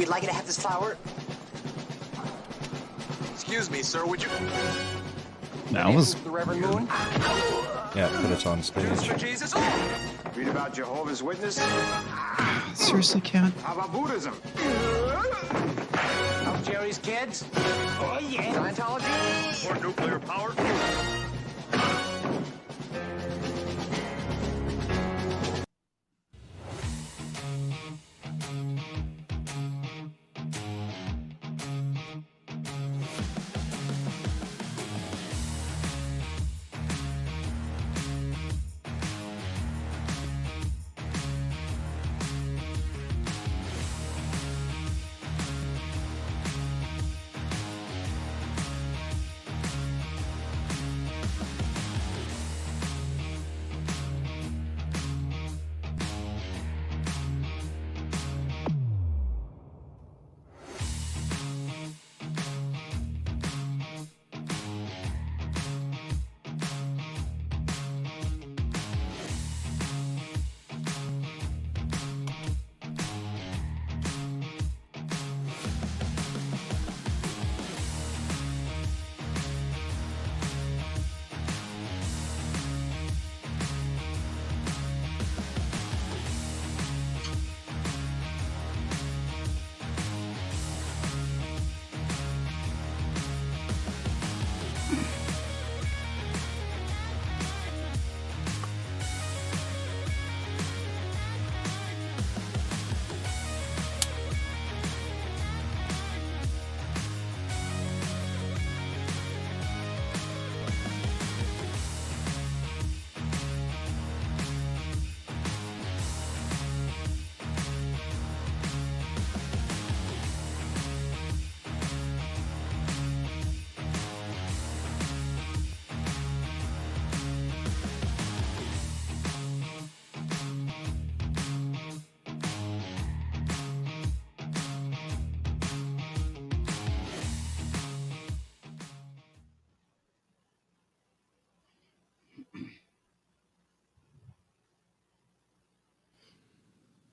We'd like you to have this flower. Excuse me, sir, would you... That was... The Reverend Moon. Yeah, but it's on stage. Mr. Jesus? Read about Jehovah's Witness? Seriously, Kevin? How about Buddhism? Of Jerry's kids. Oh, yeah. Scientology. Or nuclear power?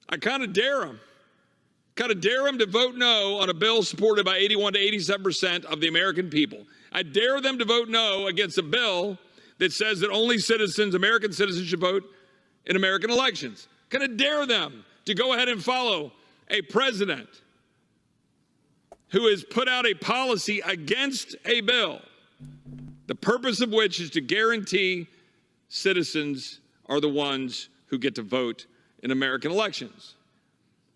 I kind of dare them. Kind of dare them to vote no on a bill supported by 81 to 87% of the American people. I dare them to vote no against a bill that says that only citizens, American citizens, should vote in American elections. Kind of dare them to go ahead and follow a president who has put out a policy against a bill, the purpose of which is to guarantee citizens are the ones who get to vote in American elections.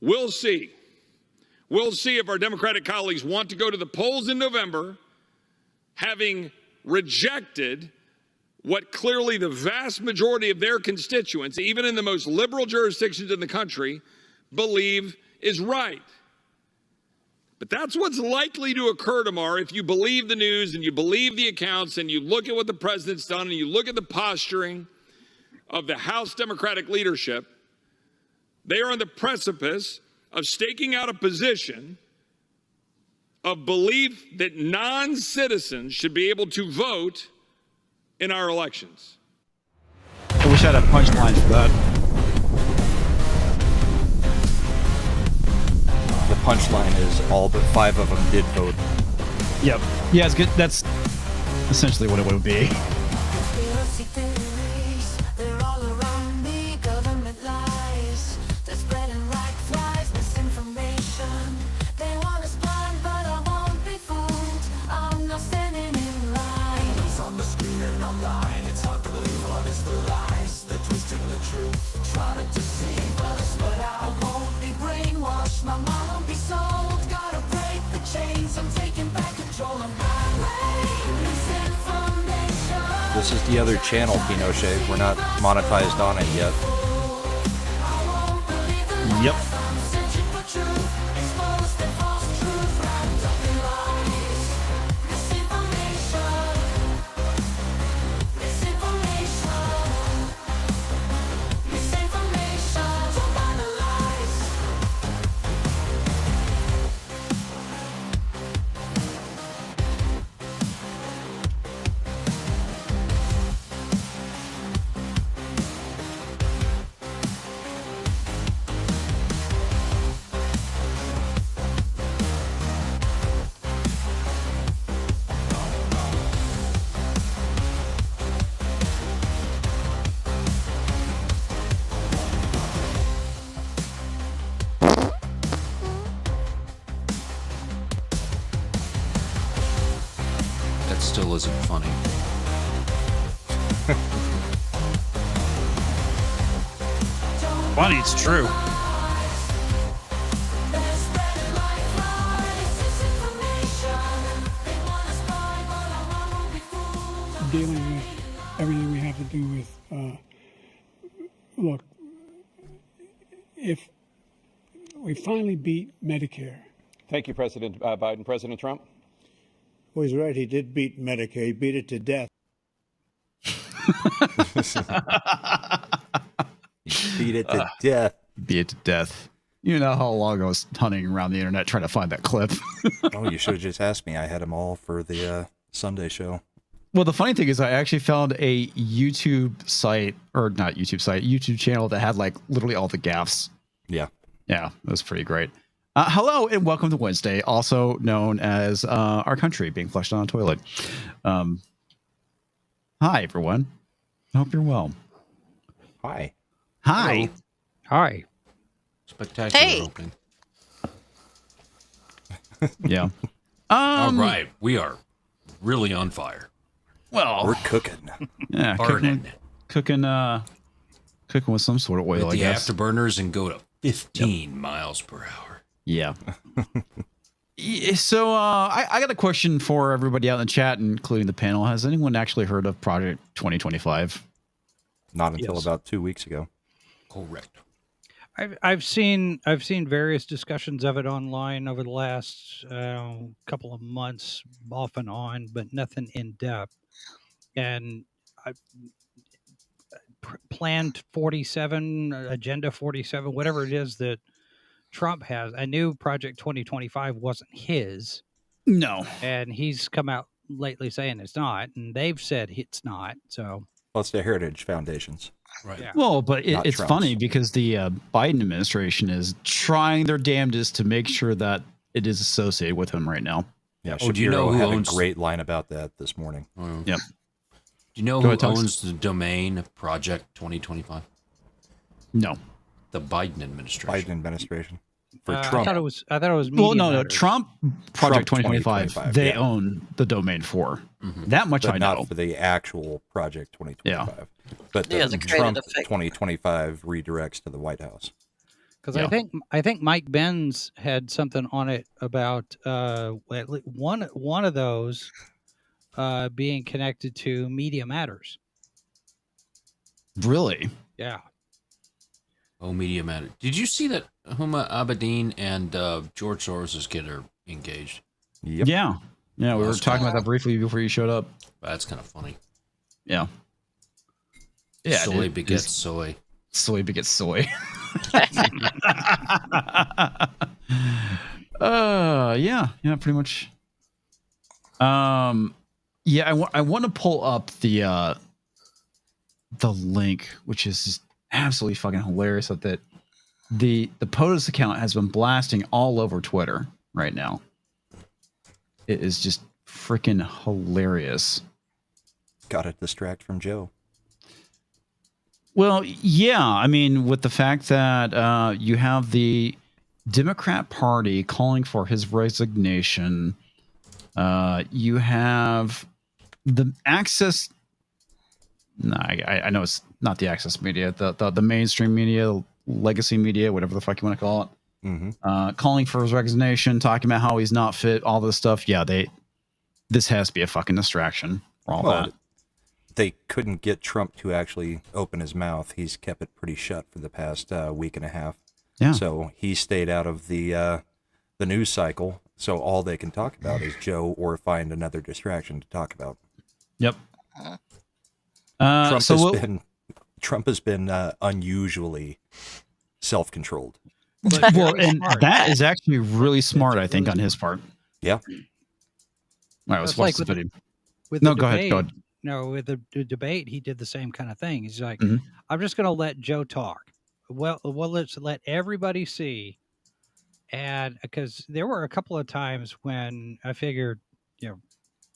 We'll see. We'll see if our Democratic colleagues want to go to the polls in November, having rejected what clearly the vast majority of their constituents, even in the most liberal jurisdictions in the country, believe is right. But that's what's likely to occur tomorrow if you believe the news and you believe the accounts and you look at what the president's done and you look at the posturing of the House Democratic leadership. They are on the precipice of staking out a position of belief that non-citizens should be able to vote in our elections. I wish I had a punchline for that. The punchline is all but 5 of them did vote. Yep. Yeah, it's good. That's essentially what it would be. This is the other channel, Pinochet. We're not monetized on it yet. Yep. still isn't funny. Funny, it's true. Dealing with everything we have to do with, look, if we finally beat Medicare. Thank you, President Biden. President Trump? Well, he's right. He did beat Medicare. He beat it to death. Beat it to death. Beat it to death. You know how long I was hunting around the internet trying to find that clip. Oh, you should have just asked me. I had them all for the Sunday show. Well, the funny thing is I actually found a YouTube site, or not YouTube site, YouTube channel that had like literally all the gaffes. Yeah. Yeah, it was pretty great. Hello and welcome to Wednesday, also known as our country being flushed down a toilet. Hi, everyone. I hope you're well. Hi. Hi. Hello. Hi. Spectacular Hey. opening. Yeah. All right, we are really on fire. Well, we're cooking. Yeah, Burning. cooking with some sort of oil, Hit I the guess. afterburners and go to 15 miles per hour. Yeah. So I got a question for everybody out in the chat, including the panel. Has anyone actually heard of Project 2025? Not until about 2 weeks ago. Correct. I've seen various discussions of it online over the last couple of months, off and on, but nothing in depth. And I planned 47, Agenda 47, whatever it is that Trump has. I knew Project 2025 wasn't his. No. And he's come out lately saying it's not, and they've said it's not. So Well, it's the Heritage Foundation's. Right. Yeah. Well, but Not it's Trump's. funny because the Biden administration is trying their damnedest to make sure that it is associated with him right now. Yeah, Oh, do you know Shapiro who had owns- a great line about that this morning. Well, Yep. Do you know Go who ahead, Tux. owns the domain Project 2025? No. The Biden administration. Biden administration. For I Trump. thought it was Media Well, no. Matters. Trump Project Trump 2025. 2025, They yeah. own the domain for. That much but I not know. for the actual Project 2025. But Yeah, the they created Trump a fake- 2025 redirects to the White House. Because Yeah. I think Mike Benz had something on it about one of those being connected to Media Matters. Really? Yeah. Oh, Media Matter. Did you see that Huma Abedin and George Soros' kid are engaged? Yep. Yeah. Yeah, we were That's talking about cool. that briefly before you showed up. That's kind of funny. Yeah. Yeah. Soy it begets is- soy. Soy begets soy. Yeah, pretty much. Yeah, I want to pull up the link, which is just absolutely fucking hilarious. That the POTUS account has been blasting all over Twitter right now. It is just freaking hilarious. Got to distract from Joe. Well, yeah. I mean, with the fact that you have the Democrat Party calling for his resignation, you have the Access. No, I know it's not the Access media, the mainstream media, legacy media, whatever the fuck you want to call it. Mm-hmm. Calling for his resignation, talking about how he's not fit, all this stuff. Yeah, this has to be a fucking distraction for all that. They couldn't get Trump to actually open his mouth. He's kept it pretty shut for the past week and a half. Yeah. So he stayed out of the news cycle. So all they can talk about is Joe or find another distraction to talk about. Yep. Trump has been unusually self-controlled. Well, and that is actually really smart, I think, on his part. Yeah. All right, let's That's watch like this video. With No, the go ahead. debate, Go ahead. No, with the debate, he did the same kind of thing. He's like, Mhm. I'm just going to let Joe talk. Well, let's let everybody see. And because there were a couple of times when I figured,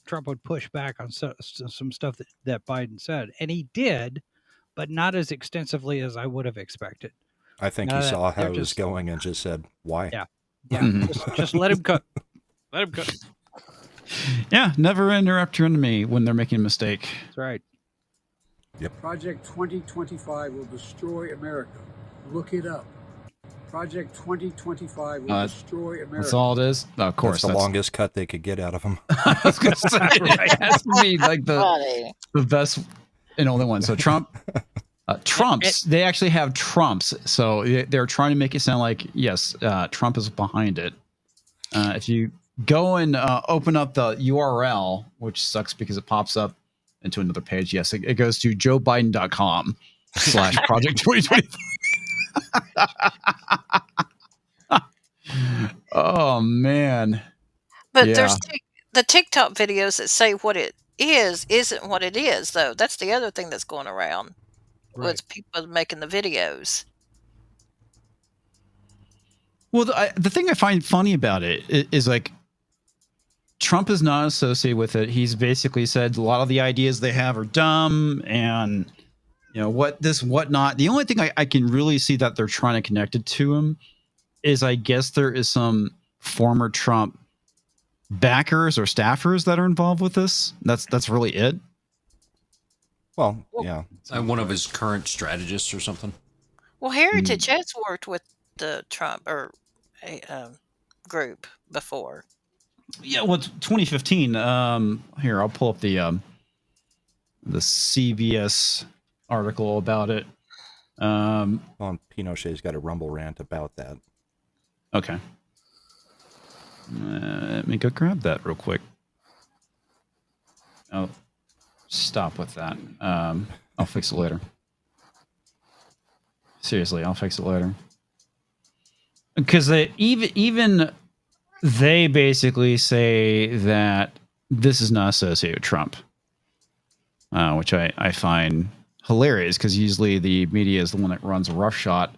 Trump would push back on some stuff that Biden said, and he did, but not as extensively as I would have expected. I think Now he that saw how they're it was just- going and just said, why? Yeah. Yeah, just let him cook. Let him cook. Yeah, never interrupt your enemy when they're making a mistake. That's right. Project 2025 will destroy America. Look it up. Project 2025 will destroy America. That's all it is? Oh, of course. That's the longest cut they could get out of him. I was going to say, it has to be like the best and only one. So Trumps, they actually have Trumps. So they're trying to make it sound like, yes, Trump is behind it. If you go and open up the URL, which sucks because it pops up into another page. Yes, it goes to joebiden.com/project 2025. Oh, man. But there's the TikTok videos that say what it isn't what it is, though. That's the other thing that's going around. Right. Was people making the videos. Well, the thing I find funny about it is like, Trump is not associated with it. He's basically said a lot of the ideas they have are dumb and, you know, whatnot. The only thing I can really see that they're trying to connect it to him is, I guess there is some former Trump backers or staffers that are involved with this. That's really it. Well, yeah. One of his current strategists or something. Well, Heritage has worked with the Trump group before. Yeah, well, 2015. Here, I'll pull up the CBS article about it. Well, Pinochet's got a rumble rant about that. Okay. Let me go grab that real quick. Oh, stop with that. I'll fix it later. Seriously, I'll fix it later. Because even they basically say that this is not associated with Trump, which I find hilarious, because usually the media is the one that runs a roughshod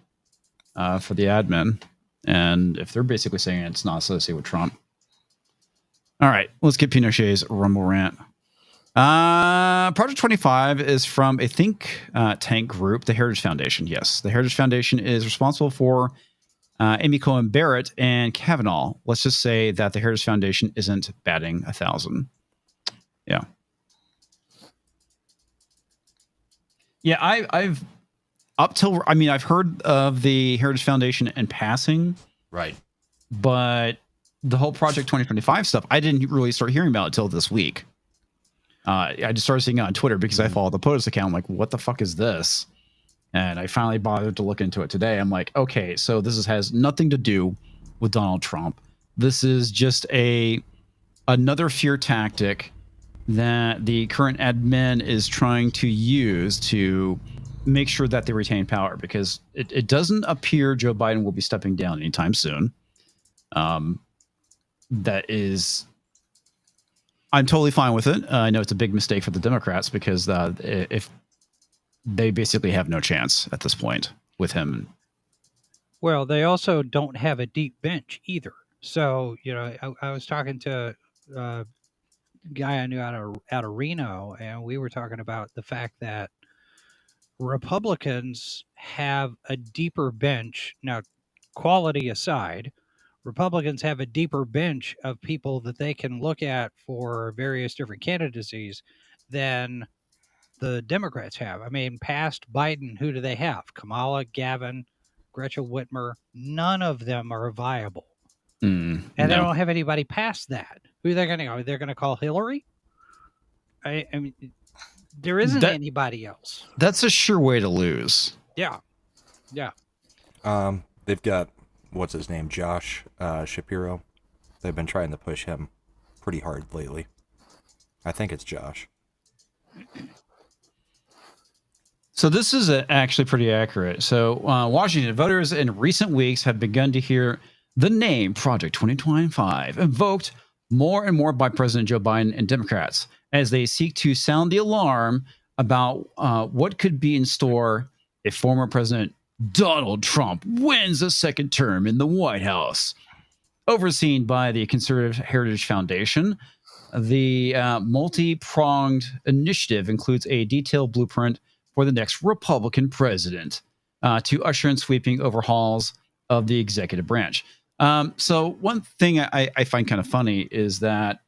for the admin. And if they're basically saying it's not associated with Trump. All right, let's get Pinochet's rumble rant. Project 25 is from a think tank group, the Heritage Foundation. Yes, the Heritage Foundation is responsible for Amy Coney Barrett and Kavanaugh. Let's just say that the Heritage Foundation isn't batting 1,000. Yeah. Yeah, I've heard of the Heritage Foundation in passing. Right. But the whole Project 2025 stuff, I didn't really start hearing about it until this week. I just started seeing it on Twitter because I followed the POTUS account. I'm like, what the fuck is this? And I finally bothered to look into it today. I'm like, okay, so this has nothing to do with Donald Trump. This is just another fear tactic that the current admin is trying to use to make sure that they retain power, because it doesn't appear Joe Biden will be stepping down anytime soon. That is, I'm totally fine with it. I know it's a big mistake for the Democrats, because if they basically have no chance at this point with him. Well, they also don't have a deep bench either. So, you know, I was talking to a guy I knew out of Reno, and we were talking about the fact that Republicans have a deeper bench. Now, quality aside, Republicans have a deeper bench of people that they can look at for various different candidacies than the Democrats have. I mean, past Biden, who do they have? Kamala, Gavin, Gretchen Whitmer. None of them are viable. And they don't have anybody past that. Who they're going to go? They're going to call Hillary? I mean, there isn't anybody else. That's a sure way to lose. Yeah. Yeah. They've got, what's his name, Josh Shapiro. They've been trying to push him pretty hard lately. I think it's Josh. So this is actually pretty accurate. So Washington voters in recent weeks have begun to hear the name Project 2025 invoked more and more by President Joe Biden and Democrats as they seek to sound the alarm about what could be in store if former President Donald Trump wins a second term in the White House. Overseen by the Conservative Heritage Foundation, the multi-pronged initiative includes a detailed blueprint for the next Republican president to usher in sweeping overhauls of the executive branch. So one thing I find kind of funny is that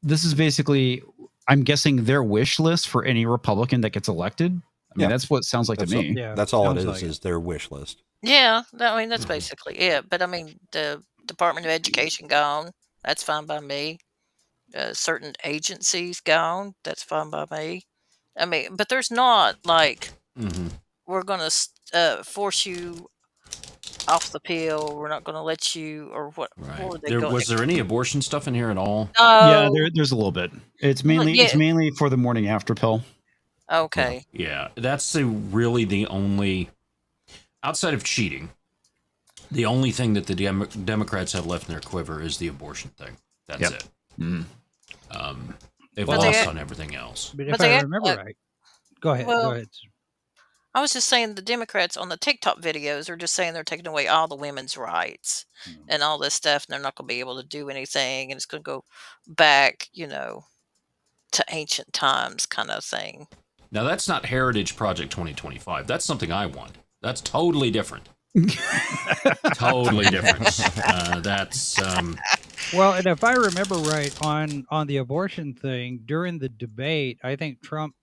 this is basically, I'm guessing, their wish list for any Republican that gets elected. I mean, that's what it sounds like to me. That's all it is their wish list. Yeah, I mean, that's basically it. But I mean, the Department of Education gone. That's fine by me. Certain agencies gone. That's fine by me. I mean, but there's not like we're going to force you off the pill. We're not going to let you, or what? Right. Was there any abortion stuff in here at all? Yeah, there's a little bit. It's mainly for the morning after pill. Okay. Yeah, that's really the only, outside of cheating, the only thing that the Democrats have left in their quiver is the abortion thing. That's it. They've lost on everything else. But if I remember right, go ahead. Well, Go ahead. I was just saying the Democrats on the TikTok videos are just saying they're taking away all the women's rights and all this stuff, and they're not going to be able to do anything, and it's going to go back, to ancient times kind of thing. Now, that's not Heritage Project 2025. That's something I want. That's totally different. Totally different. That's well, and if I remember right on the abortion thing during the debate, I think Trump,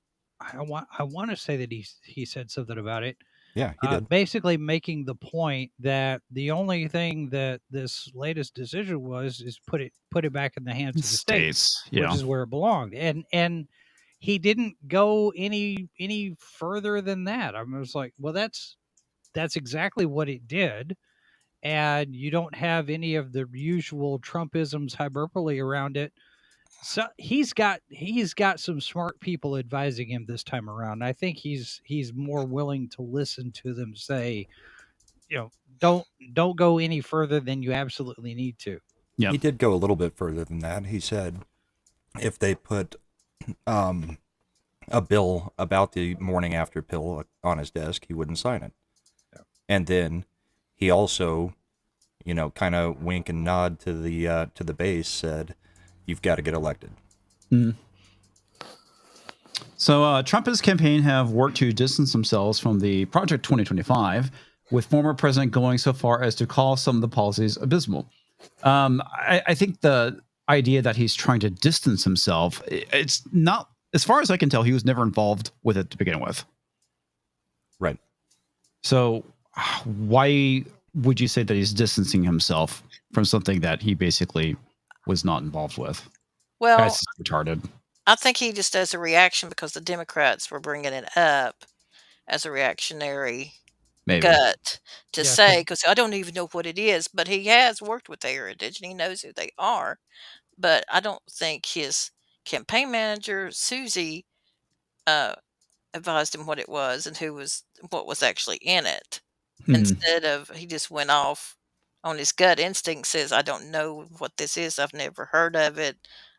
I want to say that he said something about it. Yeah, he did. Basically making the point that the only thing that this latest decision is put it back in the hands of the states, which is where it belonged. And he didn't go any further than that. I was like, well, that's exactly what it did. And you don't have any of the usual Trumpisms, hyperbole around it. So he's got some smart people advising him this time around. I think he's more willing to listen to them say, don't go any further than you absolutely need to. Yeah, he did go a little bit further than that. He said if they put a bill about the morning after pill on his desk, he wouldn't sign it. Yeah. And then he also, kind of wink and nod to the base, said, "You've got to get elected." Mm. So Trump and his campaign have worked to distance themselves from the Project 2025, with former president going so far as to call some of the policies abysmal. I think the idea that he's trying to distance himself, it's not, as far as I can tell, he was never involved with it to begin with. Right. So why would you say that he's distancing himself from something that he basically was not involved with? Well, that's retarded. I think he just does a reaction because the Democrats were bringing it up as a reactionary gut to say, because I don't even know what it is, but he has worked with Heritage and he knows who they are. But I don't think his campaign manager, Susie, advised him what it was and what was actually in it. Instead of, he just went off on his gut instinct, says, I don't know what this is. I've never heard of it.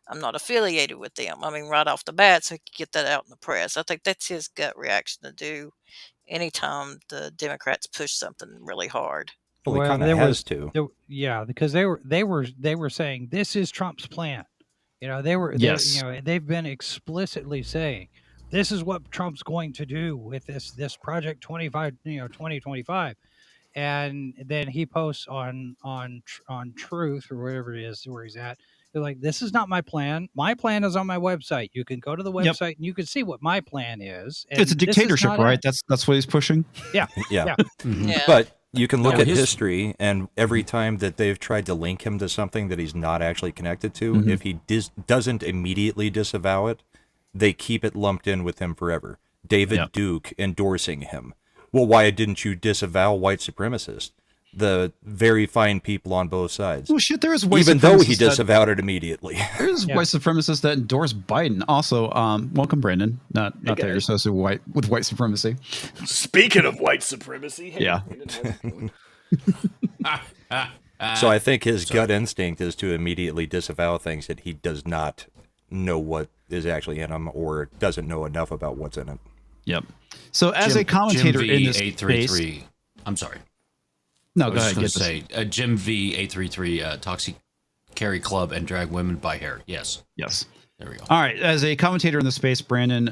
I'm not affiliated with them. I mean, right off the bat, so he could get that out in the press. I think that's his gut reaction to do anytime the Democrats push something really hard. Well, he kind of has to. Because they were saying this is Trump's plan. They've been explicitly saying this is what Trump's going to do with this Project 2025. And then he posts on Truth or whatever it is where he's at. They're like, this is not my plan. My plan is on my website. You can go to the website and you can see what my plan is. And it's a dictatorship, right? That's what he's pushing. Yeah. Yeah. But you can look at history, and every time that they've tried to link him to something that he's not actually connected to, if he doesn't immediately disavow it, they keep it lumped in with him forever. David Duke endorsing him. Well, why didn't you disavow white supremacists? The very fine people on both sides. Well, shit, there's white even though he disavowed it immediately. There's white supremacists that endorse Biden. Also, welcome, Brandon. Not that you're associated with white supremacy. Speaking of white supremacy, hey, so I think his gut instinct is to immediately disavow things that he does not know what is actually in them, or doesn't know enough about what's in it. Yep. So as a commentator in this space, I'm sorry. No, go ahead. Say Jim V 833 Toxic Carry Club and Drag Women by Hair. Yes. There we go. All right. As a commentator in the space, Brandon,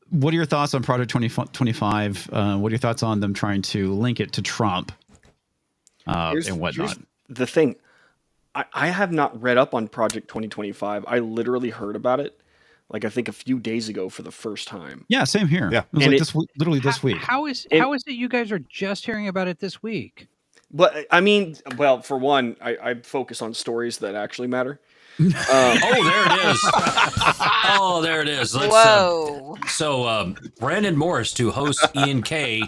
what are your thoughts on Project 2025? What are your thoughts on them trying to link it to Trump and whatnot? Here's the thing. I have not read up on Project 2025. I literally heard about it, like I think a few days ago for the first time. Yeah, same here. Yeah, it was like this literally this week. How is it you guys are just hearing about it this week? But I mean, well, for one, I focus on stories that actually matter. Oh, there it is. Oh, there it is. Let's, Whoa. Brandon Morris to host Ian K.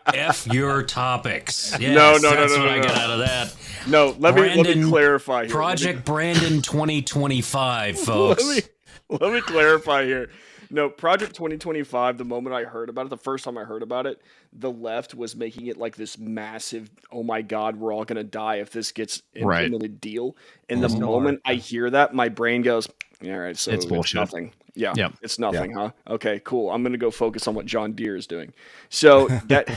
F your topics. Yes, No, that's what I got out of that. No, let me clarify here. Project Brandon 2025, folks. Let me clarify here. No, Project 2025, the moment I heard about it, the first time I heard about it, the left was making it like this massive, oh my God, we're all going to die if this gets implemented deal. And the moment I hear that, my brain goes, yeah, all right, so it's bullshit. Nothing. Yeah, it's nothing, huh? Okay, cool. I'm going to go focus on what John Deere is doing. So that,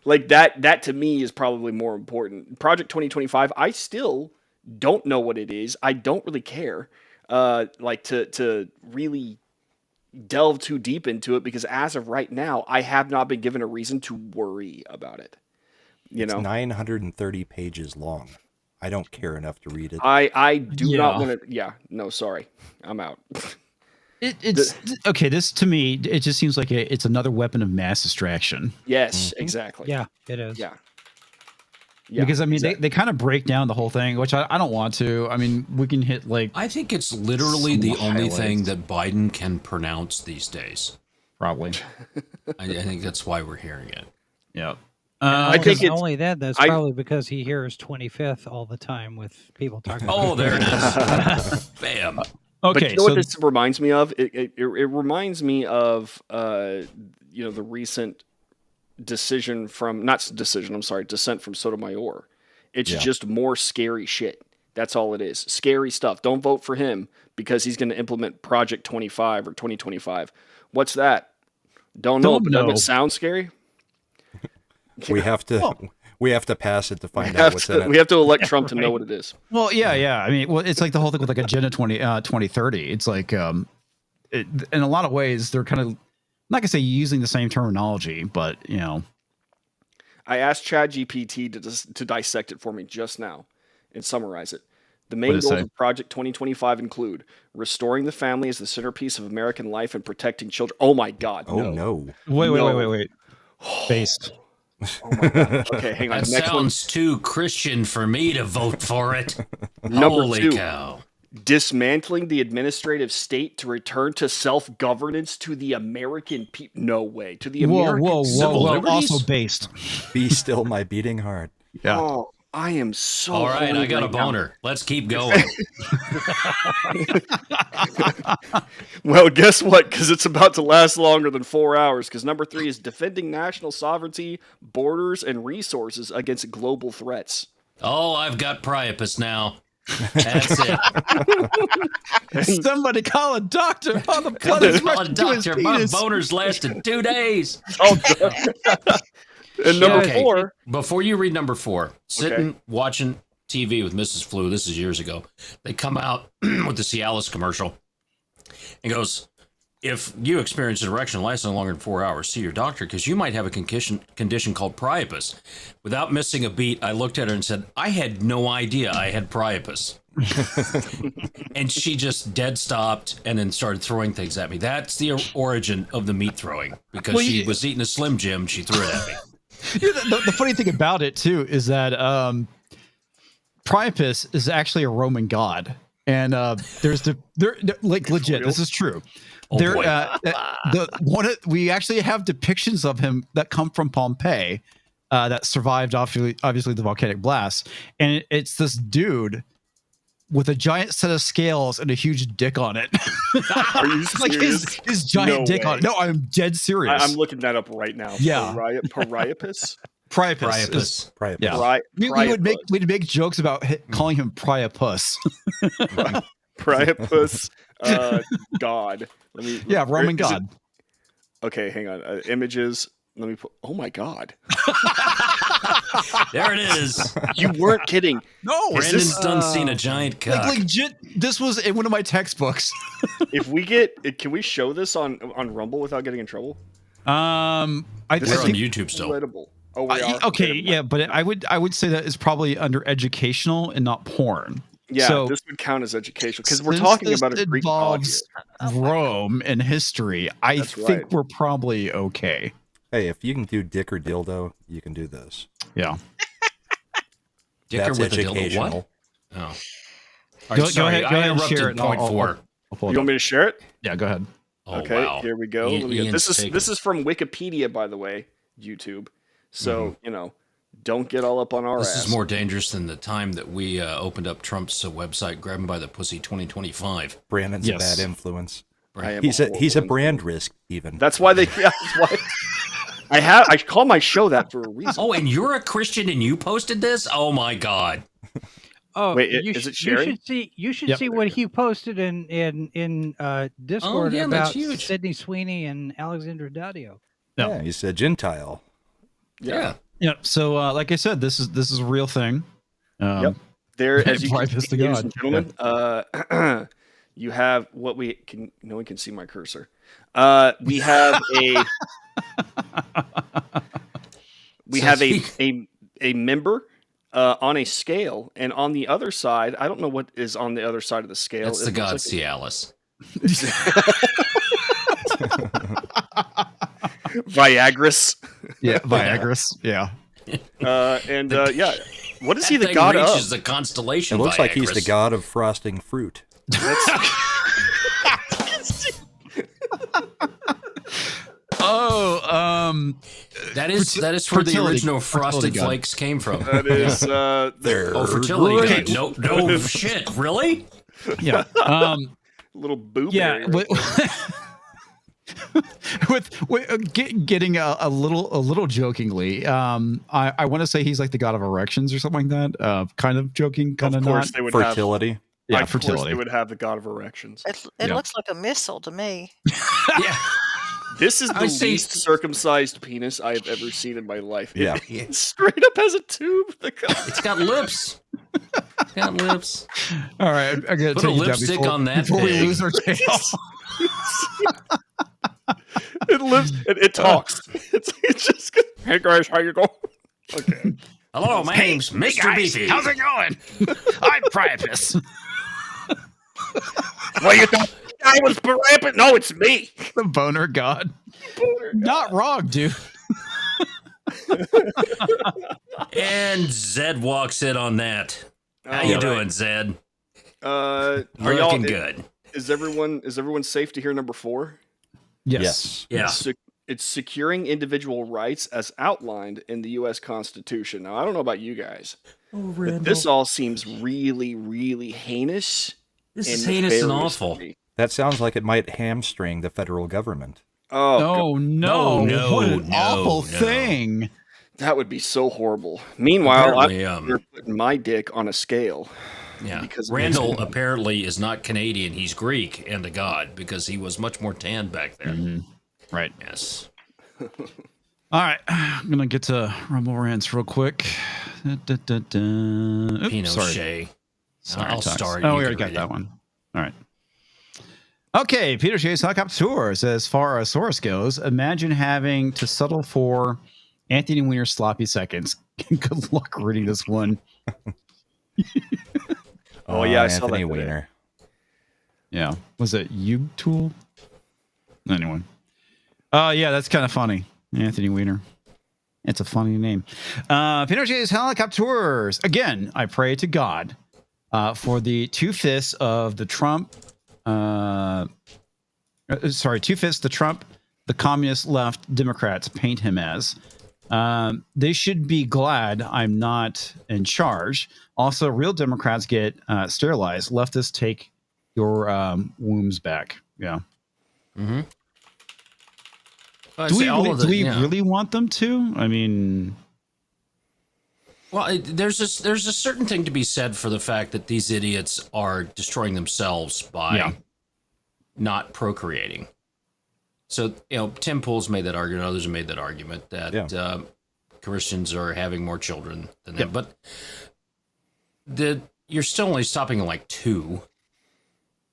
like that to me is probably more important. Project 2025, I still don't know what it is. I don't really care. Like to really delve too deep into it, because as of right now, I have not been given a reason to worry about it. It's 930 pages long. I don't care enough to read it. I do not want to. Yeah, no, sorry, I'm out. It's okay. This to me, it just seems like it's another weapon of mass distraction. Yes, exactly. Yeah, it is. Yeah. Because I mean, they kind of break down the whole thing, which I don't want to. I mean, we can hit like. I think it's literally the only thing that Biden can pronounce these days. Probably. I think that's why we're hearing it. Yeah. I think it's only that. That's probably because he hears 25th all the time with people talking. Oh, there it is. Bam. Okay. But you know what this reminds me of? It reminds me of the recent dissent from Sotomayor. It's just more scary shit. That's all it is. Scary stuff. Don't vote for him because he's going to implement Project 25 or 2025. What's that? Don't know. But doesn't it sound scary? We have to pass it to find out what's in it. We have to elect Trump to know what it is. Well, yeah. I mean, it's like the whole thing with like Agenda 2030. It's like, in a lot of ways, they're kind of, I'm not gonna say using the same terminology, but I asked ChatGPT to dissect it for me just now and summarize it. The main goals of Project 2025 include restoring the family as the centerpiece of American life and protecting children. Oh my God! Oh no! Wait! Based. Oh my God. Okay, hang on. That Next sounds too Christian for me to vote for it. Number Holy 2, cow. dismantling the administrative state to return to self-governance to the American people. No way. To the American civil liberties? Also based. Be still my beating heart. Yeah. Oh, I am so all right, I got a boner. Now. Let's keep going. Well, guess what? Because it's about to last longer than 4 hours. Because number 3 is defending national sovereignty, borders, and resources against global threats. Oh, I've got Priapus now. That's it. Somebody call a doctor. Oh, the blood is rushing to his penis. My boner's lasted 2 days. Oh, and number 4. Before you read number 4, sitting watching TV with Mrs. Flu, this is years ago, they come out with the Cialis commercial and goes, if you experience an erection lasting longer than 4 hours, see your doctor because you might have a condition called priapus. Without missing a beat, I looked at her and said, I had no idea I had priapus. And she just dead stopped and then started throwing things at me. That's the origin of the meat throwing, because she was eating a Slim Jim. She threw it at me. The funny thing about it too is that Priapus is actually a Roman god, and there's like legit. This is true. Oh, we actually have depictions of him that come from Pompeii that survived obviously the volcanic blast, and it's this dude with a giant set of scales and a huge dick on it. Are you serious? Like his giant dick on it. No, I'm dead serious. I'm looking that up right now. Yeah. Priapus? Priapus. Yeah. We'd make jokes about calling him Priapus. Priapus, God. Roman god. Okay, hang on. Images. Let me put. Oh my God. There it is. You weren't kidding. No, Brandon's done seen a giant cock. Like legit. This was in one of my textbooks. If we can we show this on Rumble without getting in trouble? We're on YouTube still. Oh, we are? Okay, yeah, but I would say that is probably under educational and not porn. Yeah, so, this would count as educational because we're since talking this about a Greek god here. involves Rome and history, I think we're probably okay. Hey, if you can do dick or dildo, you can do this. Yeah. Dick or with a dildo, what? Oh. All right, Go sorry, ahead I and share interrupted it. point four. You want me to share it? Yeah, go ahead. Oh, Okay, wow. here we go. Ian's This is from Wikipedia, by the way, YouTube. So don't get all up on our This ass. is more dangerous than the time that we opened up Trump's website, Grab Him by the Pussy 2025. Brandon's a bad influence. I am He's a brand risk even. That's why they. Yeah, that's why I call my show that for a reason. Oh, and you're a Christian and you posted this? Oh my God! Oh, wait, is it sharing? You should see what he posted in Discord yeah, about that's huge. Sydney Sweeney and Alexandra Daddio. No. Yeah, he's a Gentile. Yeah. Yeah. So, like I said, this is a real thing. Yep. There, as you can Private see, to ladies God. and gentlemen, you have what we can. No one can see my cursor. We have a. We have a member on a scale, and on the other side, I don't know what is on the other side of the scale. That's the god Cialis. Viagris. Yeah, Viagris. Yeah. Yeah, what is That he the thing god reaches of? the constellation. It looks like he's the Viagris. god of frosting fruit. That is where the fertility- original fertility Frosted god. Flakes came from. That is there. Oh, fertility Great. god. No shit. Really? Yeah. Little boob. Yeah. area right With getting a little jokingly, I want to say he's like the god of erections or something like that. Kind of joking, kind Of of course not. they would Fertility. have. Yeah, Of course fertility. they would have the god of erections. It Yeah. looks like a missile to me. Yeah. This is I the would say- least circumcised penis I have ever seen in my life. Yeah. It straight up has a tube. It's got lips. It's got lips. All right, I gotta Put a take you down lipstick before, on that before we pig. lose our tail. It lives. It talks. It's just. Hey guys, how you going? Okay. Hello, my name's Mr. Beefy. How's it going? I'm Priapus. Well, you thought I was rampant? No, it's me. The boner god. Not wrong, dude. And Zed walks in on that. How you doing, Zed? Are y'all Looking good. Is everyone safe to hear number 4? Yes. Yeah. It's securing individual rights as outlined in the U.S. Constitution. Now, I don't know about you guys, but this all seems really, really heinous. This is heinous and nefarious to awful. me. That sounds like it might hamstring the federal government. Oh, Oh no! No, What an no, awful no. thing. that would be so horrible. Meanwhile, Apparently, I'm putting my dick on a scale. Yeah. Because it Randall makes me- apparently is not Canadian. He's Greek and a god because he was much more tanned back then. Right. Yes. All right. I'm gonna get to Rumble Rants real quick. Oops, Pinochet. sorry. Sorry, I'll Tux. start. Oh, You we already can got read that it. one. All right. Okay, Peter Shea Helicopter says, as far as source goes, imagine having to settle for Anthony Weiner's sloppy seconds. Good luck reading this one. Oh yeah, I saw Anthony that today. Weiner. Yeah. Was it U-Tool? Anyway. Yeah, that's kind of funny. Anthony Weiner. It's a funny name. Pinochet's Helicopters. Again, I pray to God for the 2/5 of the Trump. Sorry, 2/5 the Trump, the communist left Democrats paint him as. They should be glad I'm not in charge. Also, real Democrats get sterilized. Leftists take your wombs back. Yeah. Mm-hmm. Do we really want them to? I mean, well, there's a certain thing to be said for the fact that these idiots are destroying themselves by not procreating. So, Tim Pool's made that argument. Others have made that argument that Christians are having more children than them. But you're still only stopping at like 2.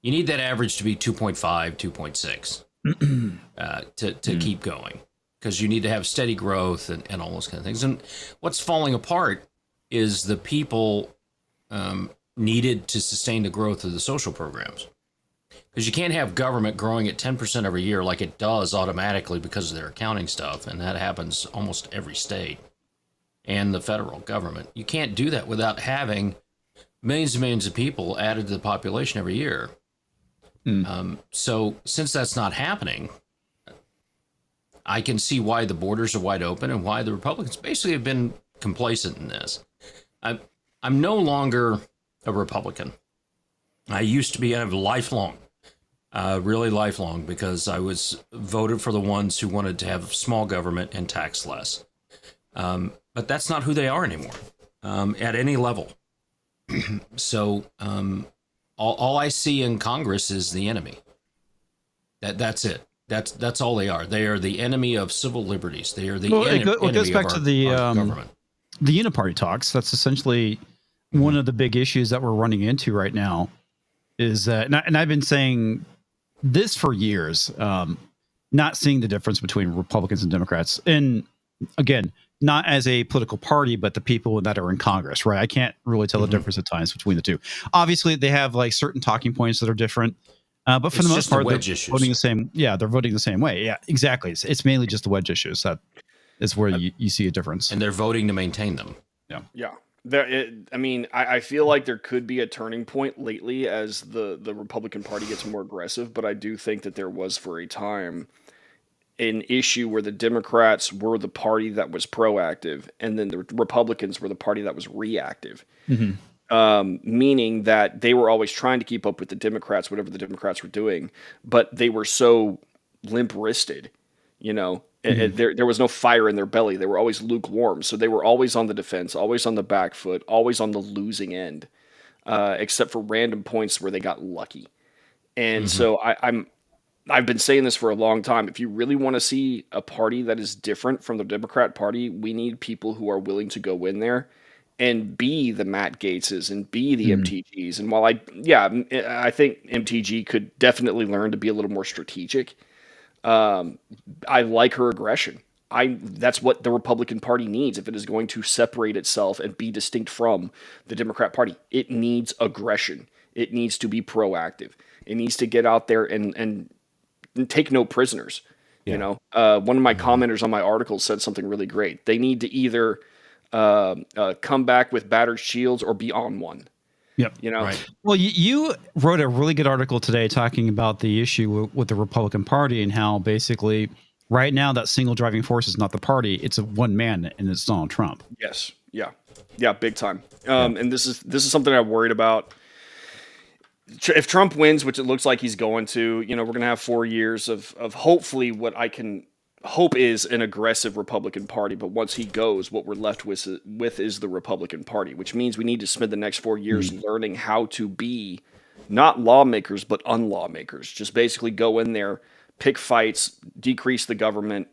You need that average to be 2.5, 2.6 to keep going. because you need to have steady growth and all those kind of things. And what's falling apart is the people needed to sustain the growth of the social programs. Because you can't have government growing at 10% every year like it does automatically because of their accounting stuff, and that happens almost every state and the federal government. You can't do that without having millions and millions of people added to the population every year. So since that's not happening, I can see why the borders are wide open and why the Republicans basically have been complacent in this. I'm no longer a Republican. I used to be a lifelong, really lifelong, because I was voted for the ones who wanted to have small government and tax less. But that's not who they are anymore at any level. So all I see in Congress is the enemy. That's it. That's all they are. They are the enemy of civil liberties. They are the enemy it goes back of to the government. The uniparty talks. That's essentially one of the big issues that we're running into right now. Is that, and I've been saying this for years, not seeing the difference between Republicans and Democrats, and again, not as a political party, but the people that are in Congress, right? I can't really tell the difference at times between the two. Obviously, they have like certain talking points that are different, but for the most part, they're voting the same. Yeah, they're voting the same way. Yeah, exactly. It's mainly just the wedge issues that is where you see a difference, and they're voting to maintain them. Yeah. I feel like there could be a turning point lately as the Republican Party gets more aggressive, but I do think that there was for a time an issue where the Democrats were the party that was proactive, and then the Republicans were the party that was reactive. Meaning that they were always trying to keep up with the Democrats, whatever the Democrats were doing, but they were so limp-wristed, there was no fire in their belly. They were always lukewarm. So they were always on the defense, always on the back foot, always on the losing end, except for random points where they got lucky. And so I've been saying this for a long time. If you really want to see a party that is different from the Democrat Party, we need people who are willing to go in there and be the Matt Gaetzes and be the MTGs. And while I think MTG could definitely learn to be a little more strategic, I like her aggression. That's what the Republican Party needs if it is going to separate itself and be distinct from the Democrat Party. It needs aggression. It needs to be proactive. It needs to get out there and take no prisoners. One of my commenters on my article said something really great. They need to either come back with battered shields or be on one. Yep. Right. Well, you wrote a really good article today talking about the issue with the Republican Party and how basically right now that single driving force is not the party; it's a one man, and it's Donald Trump. Yes. Yeah. Big time. And this is something I'm worried about. If Trump wins, which it looks like he's going to, we're going to have 4 years of hopefully what I can hope is an aggressive Republican Party. But once he goes, what we're left with is the Republican Party, which means we need to spend the next 4 years learning how to be not lawmakers, but unlawmakers. Just basically go in there, pick fights, decrease the government,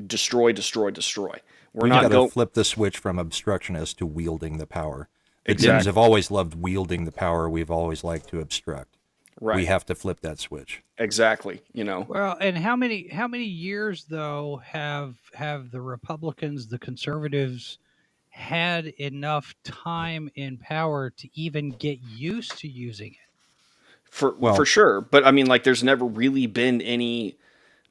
destroy. We're not going to flip the switch from obstructionist to wielding the power. The Exactly. Dems have always loved wielding the power. We've always liked to obstruct. Right. We have to flip that switch. Exactly. Well, and how many years though have the Republicans, the conservatives, had enough time in power to even get used to using it? For sure. But I mean, like, there's never really been any,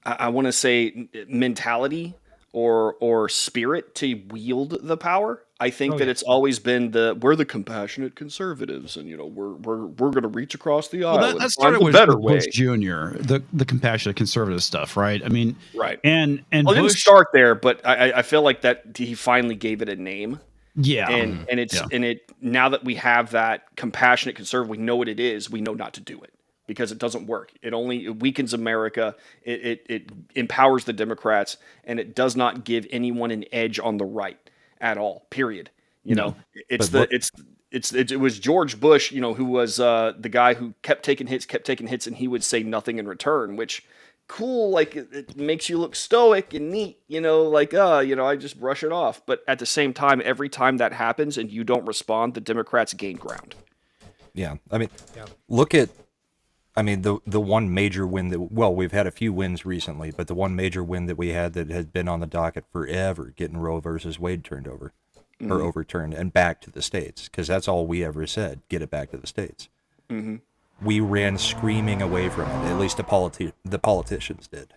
I want to say, mentality or spirit to wield the power. I think that it's always been we're the compassionate conservatives, and we're going to reach across the aisle. Well, that started with Bush Jr., the compassionate conservative stuff, right? I mean, right. And Bush didn't start there, but I feel like that he finally gave it a name. Yeah, and it now that we have that compassionate conservative, we know what it is. We know not to do it because it doesn't work. It weakens America. It empowers the Democrats, and it does not give anyone an edge on the right at all. Period. It was George Bush, who was the guy who kept taking hits, and he would say nothing in return, which cool, like it makes you look stoic and neat, I just brush it off. But at the same time, every time that happens and you don't respond, the Democrats gain ground. Yeah. I mean, look at I mean, the one major win that, well, we've had a few wins recently, but the one major win that we had that has been on the docket forever, getting Roe versus Wade turned over or overturned and back to the states, because that's all we ever said, get it back to the states. We ran screaming away from it, at least the politicians did.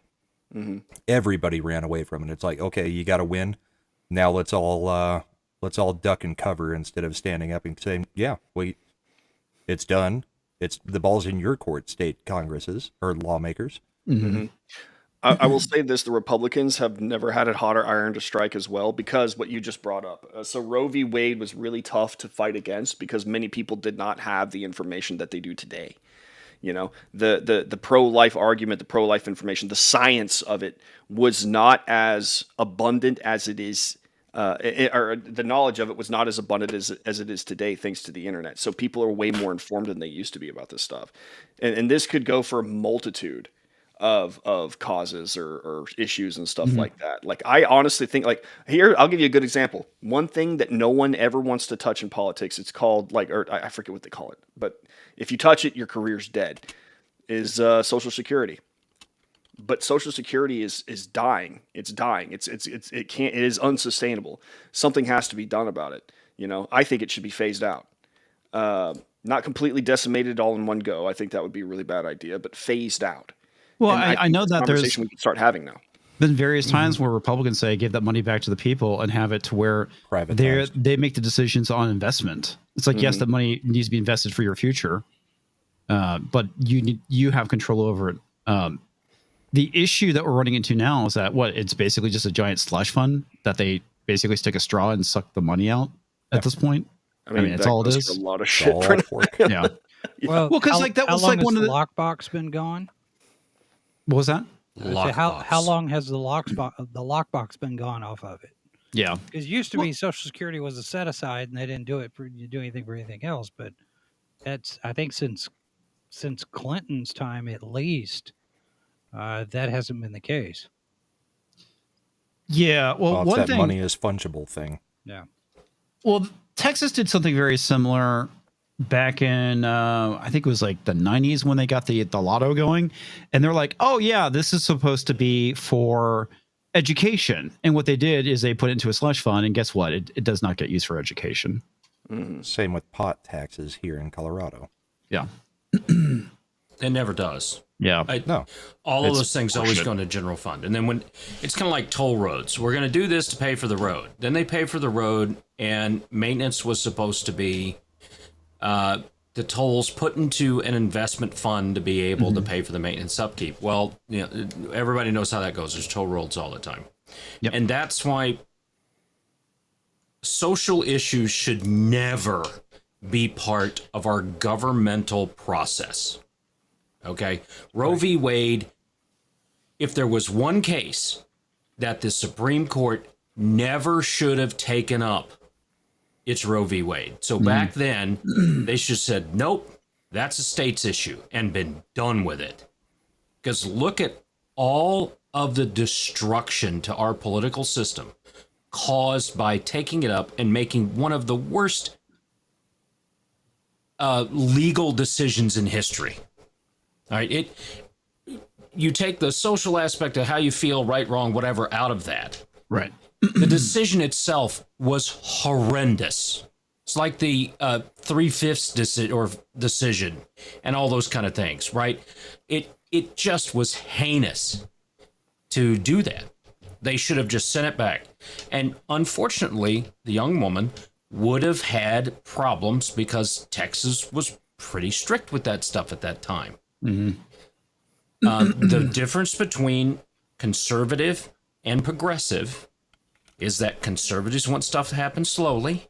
Everybody ran away from it. It's like, okay, you got to win. Now let's all duck and cover instead of standing up and saying, yeah, wait, it's done. It's the ball's in your court, state congresses or lawmakers. I will say this: the Republicans have never had a hotter iron to strike as well, because what you just brought up. So Roe v. Wade was really tough to fight against because many people did not have the information that they do today. You know, the pro-life argument, the pro-life information, the science of it was not as abundant as it is. Or the knowledge of it was not as abundant as it is today, thanks to the internet. So people are way more informed than they used to be about this stuff. And this could go for a multitude of causes or issues and stuff like that. Like, I honestly think, like, here, I'll give you a good example. One thing that no one ever wants to touch in politics, it's called, like, or I forget what they call it, but if you touch it, your career's dead, is Social Security. But Social Security is dying. It's dying. It is unsustainable. Something has to be done about it. You know, I think it should be phased out. Not completely decimated all in one go. I think that would be a really bad idea, but phased out. Well, I know that there's we can start having now. been various times where Republicans say give that money back to the people and have it to where they make the decisions on investment. It's like, yes, that money needs to be invested for your future, but you have control over it. The issue that we're running into now is that it's basically just a giant slush fund that they basically stick a straw and suck the money out at this point. I mean that's all it is. A lot of shit. Yeah. Well, because like that was like one of the lockbox been gone. What was that? How long has the lockbox been gone off of it? Yeah, because it used to be Social Security was a set aside and they didn't do anything for anything else. But that's, I think, since Clinton's time at least. That hasn't been the case. Yeah, well, one that thing, money is fungible thing. Yeah. Well, Texas did something very similar back in I think it was like the 90s when they got the lotto going, and they're like, "Oh yeah, this is supposed to be for education." And what they did is they put it into a slush fund, and guess what? It does not get used for education. Same with pot taxes here in Colorado. Yeah. It never does. Yeah. No. All of those things always go into general fund. And then when it's kind of like toll roads, we're going to do this to pay for the road. Then they pay for the road, and maintenance was supposed to be the tolls put into an investment fund to be able to pay for the maintenance upkeep. Well, you know, everybody knows how that goes. There's toll roads all the time. Yep. And that's why social issues should never be part of our governmental process. Okay, Roe v. Wade, if there was one case that the Supreme Court never should have taken up, it's Roe v. Wade. So back then, they should have said, nope, that's a state's issue, and been done with it. Because look at all of the destruction to our political system caused by taking it up and making one of the worst legal decisions in history. All right, you take the social aspect of how you feel, right, wrong, whatever, out of that. Right. The decision itself was horrendous. It's like the 3/5 decision and all those kind of things, right? It just was heinous to do that. They should have just sent it back. And unfortunately, the young woman would have had problems because Texas was pretty strict with that stuff at that time. The difference between conservative and progressive is that conservatives want stuff to happen slowly.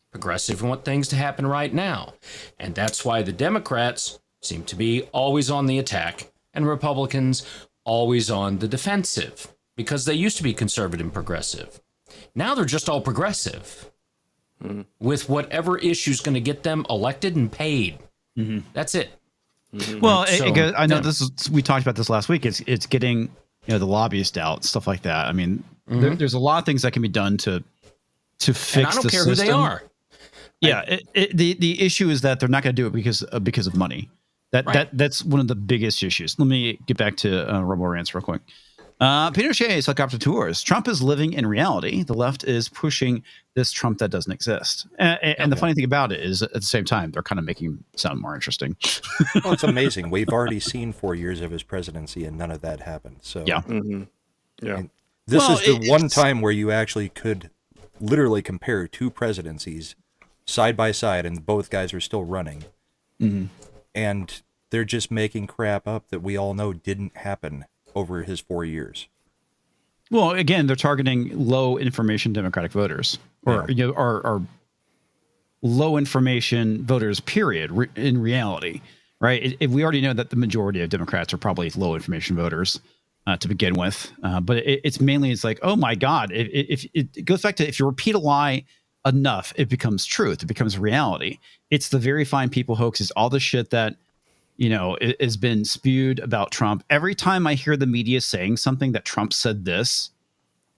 Progressive want things to happen right now. And that's why the Democrats seem to be always on the attack and Republicans always on the defensive, because they used to be conservative and progressive. Now they're just all progressive with whatever issue is going to get them elected and paid. That's it. Well, I know we talked about this last week. It's getting the lobbyist out, stuff like that. I mean, there's a lot of things that can be done to fix. And I don't care who they are. Yeah, the issue is that they're not going to do it because of money. That's one of the biggest issues. Let me get back to Robo Rants real quick. Pinochet's helicopter tours. Trump is living in reality. The left is pushing this Trump that doesn't exist. And the funny thing about it is, at the same time, they're kind of making it sound more interesting. Well, it's amazing. We've already seen 4 years of his presidency, and none of that happened. So yeah, yeah. This is the one time where you actually could literally compare two presidencies side by side, and both guys are still running. Mm-hmm. And they're just making crap up that we all know didn't happen over his 4 years. Well, again, they're targeting low information Democratic voters, or or low information voters. Period. In reality, right? If we already know that the majority of Democrats are probably low information voters to begin with, but it's mainly like, oh my God, if it goes back to, if you repeat a lie enough, it becomes truth. It becomes reality. It's the very fine people hoaxes, all the shit that, you know, has been spewed about Trump. Every time I hear the media saying something that Trump said this,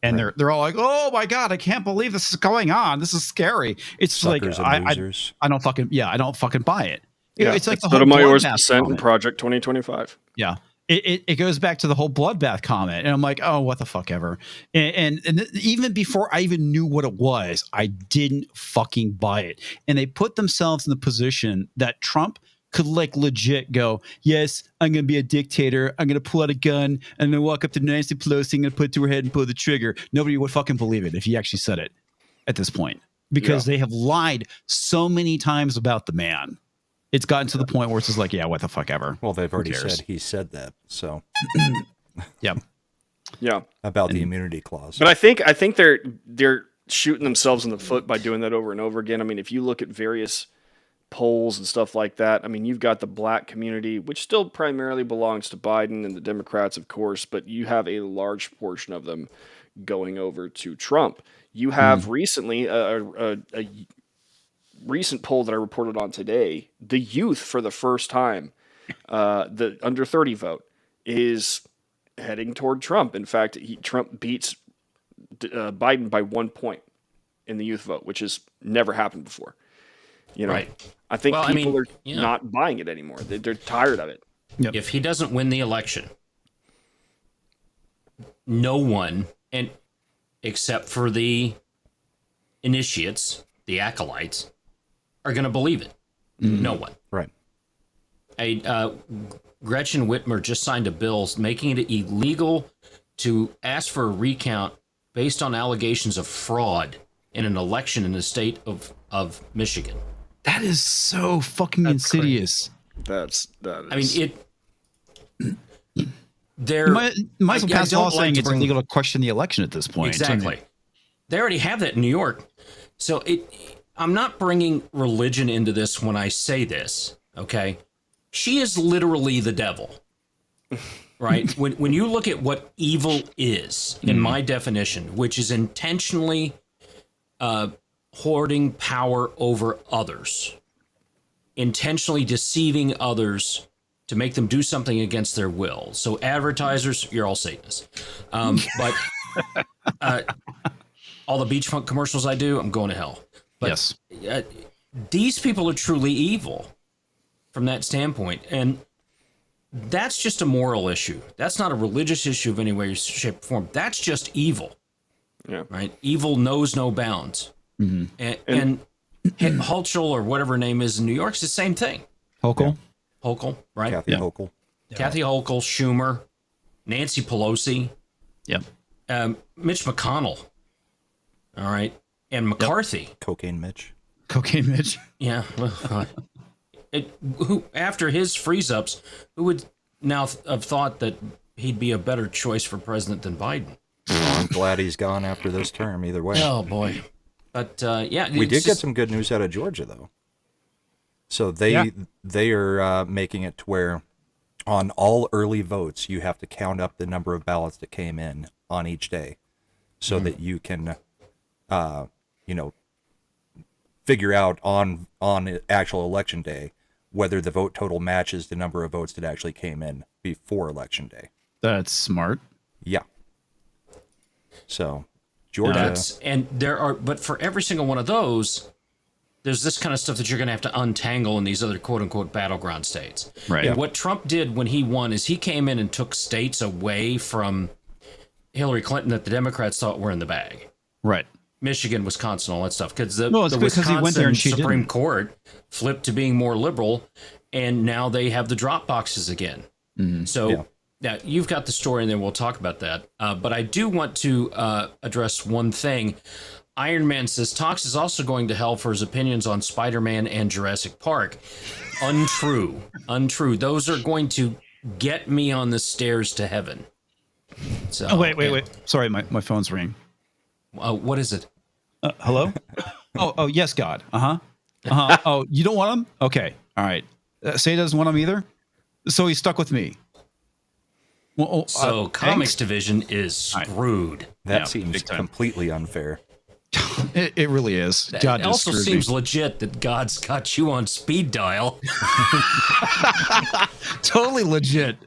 and they're all like, oh my God, I can't believe this is going on. This is scary. It's Suckers like, I don't fucking buy it. Yeah, it's like the whole Sotomayor's dissent in Project 2025. Yeah. It goes back to the whole bloodbath comment. And I'm like, oh, what the fuck ever. And even before I even knew what it was, I didn't fucking buy it. And they put themselves in the position that Trump could like legit go, yes, I'm going to be a dictator. I'm going to pull out a gun. I'm going to walk up to Nancy Pelosi and put it to her head and pull the trigger. Nobody would fucking believe it if he actually said it at this point, because they have lied so many times about the man. It's gotten to the point where it's just like, yeah, what the fuck ever. Well, they've already said he said that. So yeah. About the immunity clause. But I think they're shooting themselves in the foot by doing that over and over again. I mean, if you look at various polls and stuff like that, I mean, you've got the black community, which still primarily belongs to Biden and the Democrats, of course, but you have a large portion of them going over to Trump. You have recently a recent poll that I reported on today, the youth for the first time, the under 30 vote is heading toward Trump. In fact, Trump beats Biden by 1 point in the youth vote, which has never happened before. You know, I think people are not buying it anymore. They're tired of it. Yep. If he doesn't win the election, no one, and except for the initiates, the acolytes, are going to believe it. No one. Right. Gretchen Whitmer just signed a bill making it illegal to ask for a recount based on allegations of fraud in an election in the state of Michigan. That is so fucking insidious. That is. I mean, they're might as well pass a law saying it's illegal to question the election at this point. Exactly. They already have that in New York. So I'm not bringing religion into this when I say this, okay? She is literally the devil, right? when you look at what evil is, in my definition, which is intentionally hoarding power over others, intentionally deceiving others to make them do something against their will. So advertisers, you're all Satanists. But all the beachfront commercials I do, I'm going to hell. But these people are truly evil from that standpoint. And that's just a moral issue. That's not a religious issue of any way, shape, or form. That's just evil. Yeah. Right? Evil knows no bounds. And Hochul, or whatever her name is in New York, is the same thing. Hochul? Hochul, right? Kathy Hochul. Kathy Hochul, Schumer, Nancy Pelosi. Yep. Mitch McConnell. All right. And McCarthy. Cocaine Mitch. Cocaine Mitch. Yeah. Who, after his freeze-ups, who would now have thought that he'd be a better choice for president than Biden? Well, I'm glad he's gone after this term, either way. Oh, boy. But, yeah. We did get some good news out of Georgia, though. So they are making it to where on all early votes, you have to count up the number of ballots that came in on each day so that you can, figure out on actual election day whether the vote total matches the number of votes that actually came in before election day. That's smart. Yeah. So Georgia. And there are, but for every single one of those, there's this kind of stuff that you're going to have to untangle in these other quote unquote battleground states. Right. And what Trump did when he won is he came in and took states away from Hillary Clinton that the Democrats thought were in the bag. Right. Michigan, Wisconsin, all that stuff. Because the because he went there and she Supreme didn't. Court flipped to being more liberal, and now they have the drop boxes again. So now you've got the story, and then we'll talk about that. But I do want to address one thing. Iron Man says Tox is also going to hell for his opinions on Spider-Man and Jurassic Park. Untrue. Untrue. Those are going to get me on the stairs to heaven. So, wait. Sorry, my phone's ringing. What is it? Hello? oh, yes, God. Oh, you don't want him? Okay. All right. Say he doesn't want him either? So he's stuck with me. Well, so Comics Division is screwed. That seems completely unfair. It really is. God it also seems legit that God's got you on speed dial. Totally legit.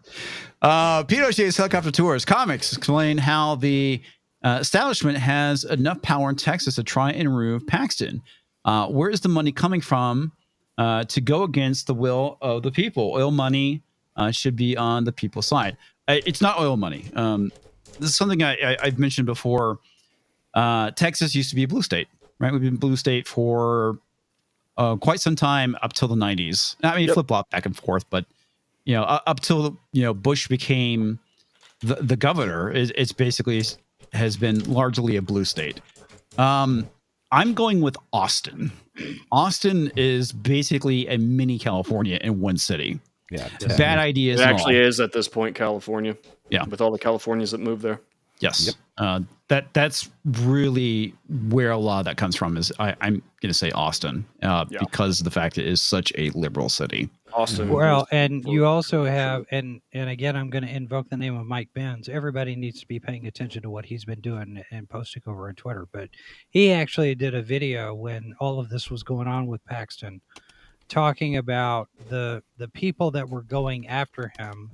Pinochet's Helicopter Tours Comics explain how the establishment has enough power in Texas to try and remove Paxton. Where is the money coming from to go against the will of the people? Oil money should be on the people's side. It's not oil money. This is something I've mentioned before. Texas used to be a blue state, right? We've been blue state for quite some time up till the 90s. I mean, flip-flop back and forth, but up till Bush became the governor, it's basically has been largely a blue state. I'm going with Austin. Austin is basically a mini California in one city. Yeah, bad ideas. It actually is at this point California. Yeah, with all the Californians that moved there. Yes. Yep. That's really where a lot of that comes from. Is I'm going to say Austin because of the fact it is such a liberal city. Austin. Well, and you also have, and again, I'm going to invoke the name of Mike Benz. Everybody needs to be paying attention to what he's been doing and posting over on Twitter. But he actually did a video when all of this was going on with Paxton, talking about the people that were going after him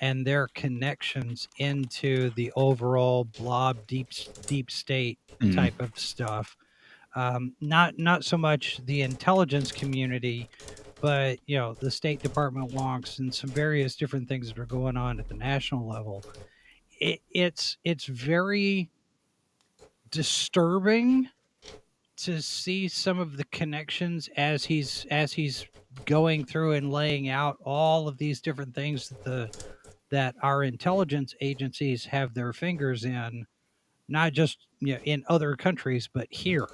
and their connections into the overall blob deep state type of stuff. Not so much the intelligence community, but the State Department wonks and some various different things that are going on at the national level. It's very disturbing to see some of the connections as he's going through and laying out all of these different things that our intelligence agencies have their fingers in, not just in other countries, but here.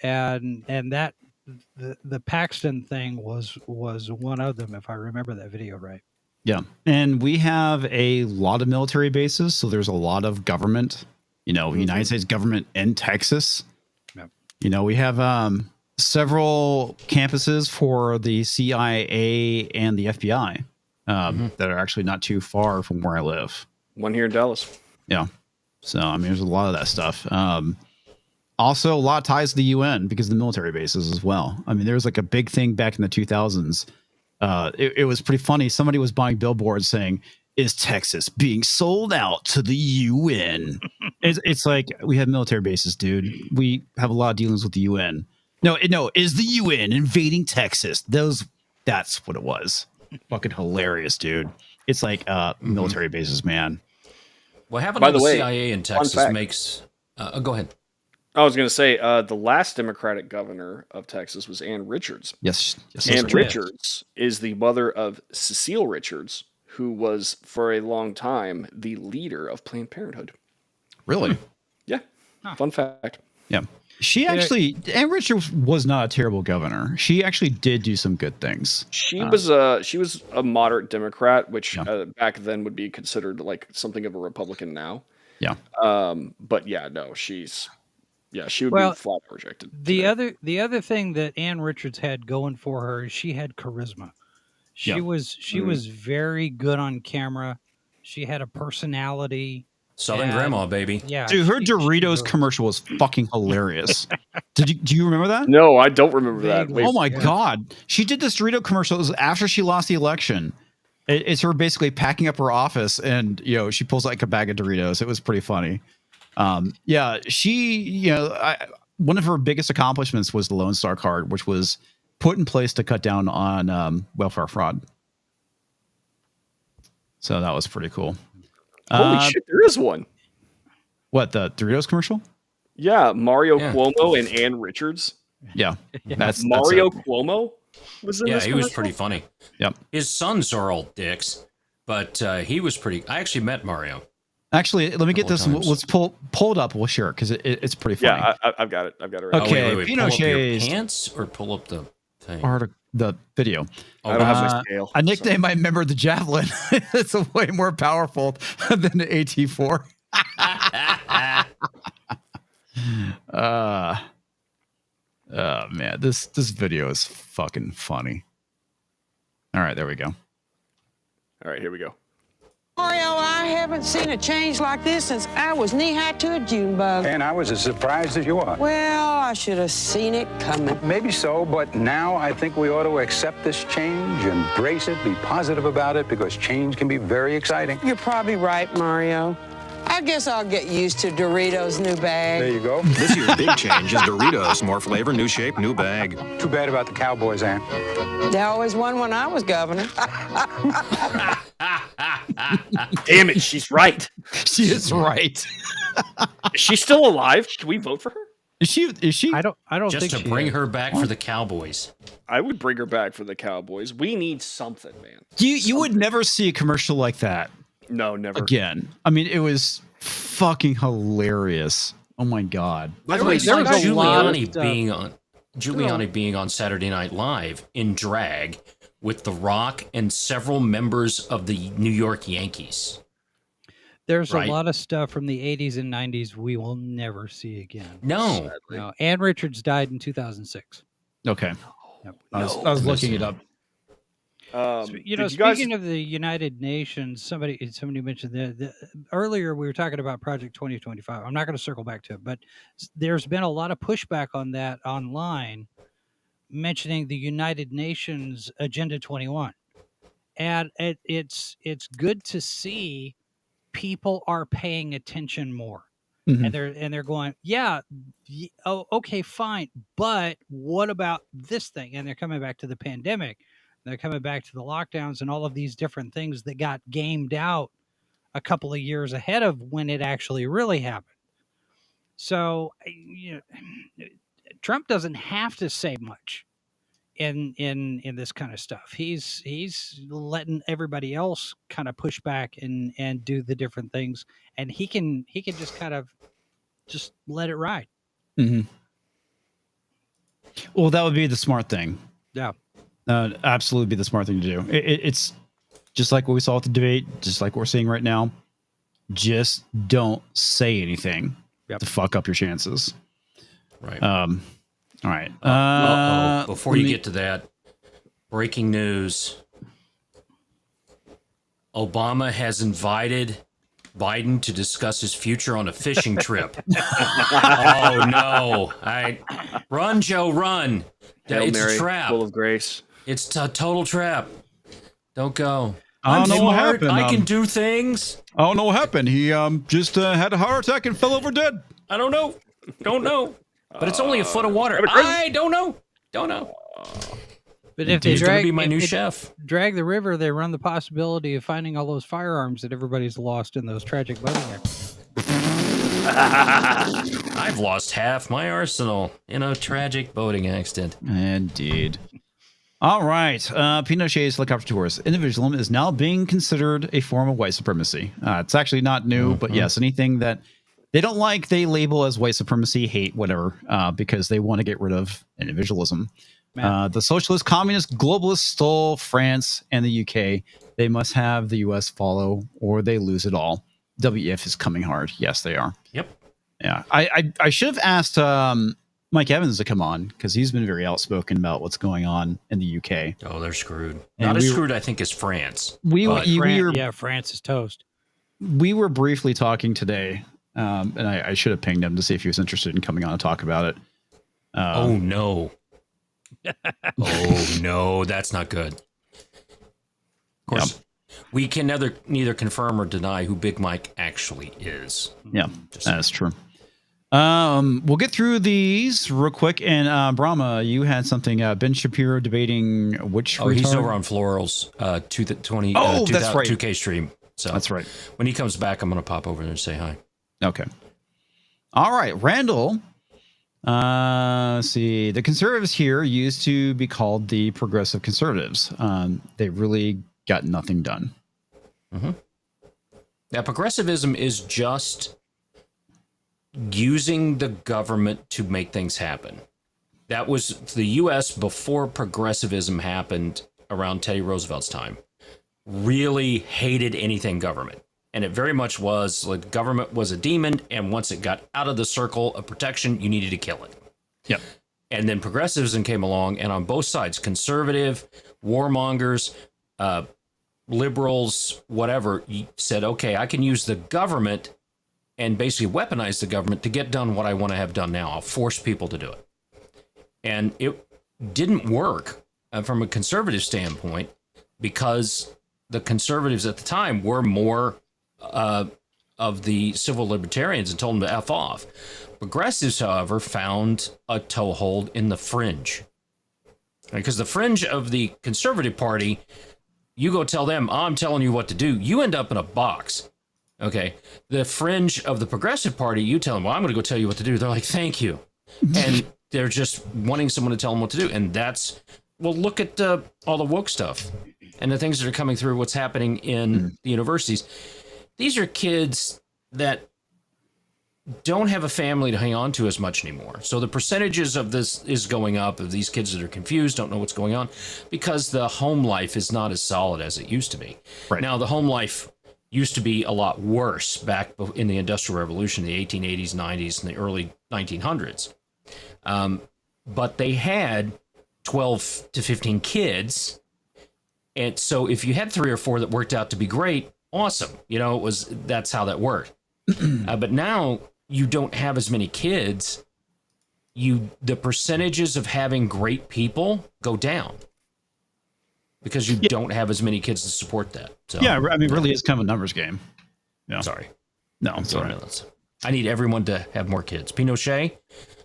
And that the Paxton thing was one of them, if I remember that video right. Yeah. And we have a lot of military bases, so there's a lot of government, United States government in Texas. Yep. We have several campuses for the CIA and the FBI. That are actually not too far from where I live. One here in Dallas. Yeah. So, I mean, there's a lot of that stuff. Also, a lot of ties to the UN because of the military bases as well. I mean, there was like a big thing back in the 2000s. It was pretty funny. Somebody was buying billboards saying, "Is Texas being sold out to the UN?" It's like, we have military bases, dude. We have a lot of dealings with the UN. No, is the UN invading Texas? That's what it was. Fucking hilarious, dude. It's like military bases, man. Well, having the CIA in Texas makes... go ahead. I was going to say, the last Democratic governor of Texas was Ann Richards. Yes. Ann Richards is the mother of Cecile Richards, who was, for a long time, the leader of Planned Parenthood. Really? Yeah. Fun fact. Yeah. She actually, Ann Richards was not a terrible governor. She actually did do some good things. She was a moderate Democrat, which back then would be considered like something of a Republican now. Yeah. But yeah, no, she would be flat rejected. The other thing that Ann Richards had going for her is she had charisma. She was very good on camera. She had a personality. Southern grandma, baby. Yeah, dude, her Doritos commercial was fucking hilarious. Do you remember that? No, I don't remember that. Wait, oh my god, she did this Dorito commercial. It was after she lost the election. It's her basically packing up her office, and she pulls like a bag of Doritos. It was pretty funny. Yeah, she, one of her biggest accomplishments was the Lone Star card, which was put in place to cut down on welfare fraud. So that was pretty cool. Holy shit, there is one. What, the Doritos commercial? Yeah, Mario Cuomo and Ann Richards. Yeah, that's Mario Cuomo was in this he commercial? was pretty funny. Yep. His sons are all dicks, but he was pretty. I actually met Mario. Actually, let me get this. Let's pull it up. We'll share it because it's pretty funny. Yeah, I've got it. I've got it right. Okay, wait. Pull up your Pinochet's pants or pull up the thing. the video. I don't have my scale. I nicknamed my member the Javelin. It's a way more powerful than the AT4. Oh man, this video is fucking funny. All right, there we go. All right, here we go. Mario, I haven't seen a change like this since I was knee-high to a June bug. And I was as surprised as you are. Well, I should have seen it coming. Maybe so, but now I think we ought to accept this change, embrace it, be positive about it, because change can be very exciting. You're probably right, Mario. I guess I'll get used to Doritos' new bag. There you go. This year's big change is Doritos. More flavor, new shape, new bag. Too bad about the Cowboys, Ann. They always won when I was governor. Damn it, she's right. She is right. Is she still alive? Can we vote for her? Is she? I don't Just think to bring her back for the Cowboys. I would bring her back for the Cowboys. We need something, man. You would never see a commercial like that. No, never. Again. I mean, it was fucking hilarious. Oh my god. By the way, there was Giuliani stuff. being on Saturday Night Live in drag with The Rock and several members of the New York Yankees. There's a lot of stuff from the 80s and 90s we will never see again. No. No. Ann Richards died in 2006. Okay. Yep. I was looking it up. Speaking of the United Nations, somebody mentioned that earlier we were talking about Project 2025. I'm not going to circle back to it, but there's been a lot of pushback on that online, mentioning the United Nations Agenda 21, and it's good to see people are paying attention more, and they're going, oh, okay, fine, but what about this thing? And they're coming back to the pandemic. They're coming back to the lockdowns and all of these different things that got gamed out a couple of years ahead of when it actually really happened. So, Trump doesn't have to say much in this kind of stuff. He's letting everybody else kind of push back and do the different things, and he can just kind of just let it ride. Mm-hmm. Well, that would be the smart thing. Yeah. Absolutely be the smart thing to do. It's just like what we saw at the debate, just like we're seeing right now. Just don't say anything to fuck up your chances. Right. All right. Before you get to that, breaking news. Obama has invited Biden to discuss his future on a fishing trip. Oh, no. Run, Joe, run. Hail It's Mary, a trap. full of grace. It's a total trap. Don't go. I don't know what smart. happened. I can do things. I don't know what happened. He just had a heart attack and fell over dead. I don't know. Don't know. But it's only a foot of water. I don't know. Don't know. But if He's they going to be my new chef. Drag the river, they run the possibility of finding all those firearms that everybody's lost in those tragic boating accidents. I've lost half my arsenal in a tragic boating accident. Indeed. All right. Pinochet's helicopter tours. Individualism is now being considered a form of white supremacy. It's actually not new, but yes, anything that they don't like, they label as white supremacy, hate, whatever, because they want to get rid of individualism. The socialist, communist, globalists stole France and the UK. They must have the US follow or they lose it all. WEF is coming hard. Yes, they are. Yep. Yeah. I should have asked Mike Evans to come on because he's been very outspoken about what's going on in the UK. Oh, they're screwed. And Not as screwed, I think, as France. France is toast. We were briefly talking today, and I should have pinged him to see if he was interested in coming on and talk about it. Oh, no. Oh, no, that's not good. Of course, we can neither confirm or deny who Big Mike actually is. Yeah, that's true. We'll get through these real quick. And Brahma, you had something. Ben Shapiro debating which. Oh, he's over on Floral's 20. Oh, that's right. 2K stream. So that's right. When he comes back, I'm going to pop over there and say hi. Okay. All right, Randall. Let's see. The conservatives here used to be called the progressive conservatives. They really got nothing done. Mm-hmm. Now, progressivism is just using the government to make things happen. That was the U.S. before progressivism happened around Teddy Roosevelt's time. Really hated anything government. And it very much was like government was a demon. And once it got out of the circle of protection, you needed to kill it. Yep. And then progressivism came along, and on both sides, conservative, warmongers, liberals, whatever, said, okay, I can use the government and basically weaponize the government to get done what I want to have done now. I'll force people to do it. And it didn't work from a conservative standpoint because the conservatives at the time were more of the civil libertarians and told them to F off. Progressives, however, found a toehold in the fringe. Because the fringe of the conservative party, you go tell them, I'm telling you what to do, you end up in a box. Okay. The fringe of the progressive party, you tell them, well, I'm going to go tell you what to do. They're like, thank you. And they're just wanting someone to tell them what to do. And that's, well, look at all the woke stuff and the things that are coming through, what's happening in the universities. These are kids that don't have a family to hang on to as much anymore. So the percentages of this is going up, of these kids that are confused, don't know what's going on, because the home life is not as solid as it used to be. Right. Now, the home life used to be a lot worse back in the Industrial Revolution, the 1880s, 90s, and the early 1900s. But they had 12 to 15 kids. And so if you had 3 or 4 that worked out to be great, awesome. You know, that's how that worked. But now you don't have as many kids. The percentages of having great people go down because you don't have as many kids to support that. So, yeah, I mean, really, it's kind of a numbers game. Yeah. Sorry. No, I'm sorry. I need everyone to have more kids. Pinochet,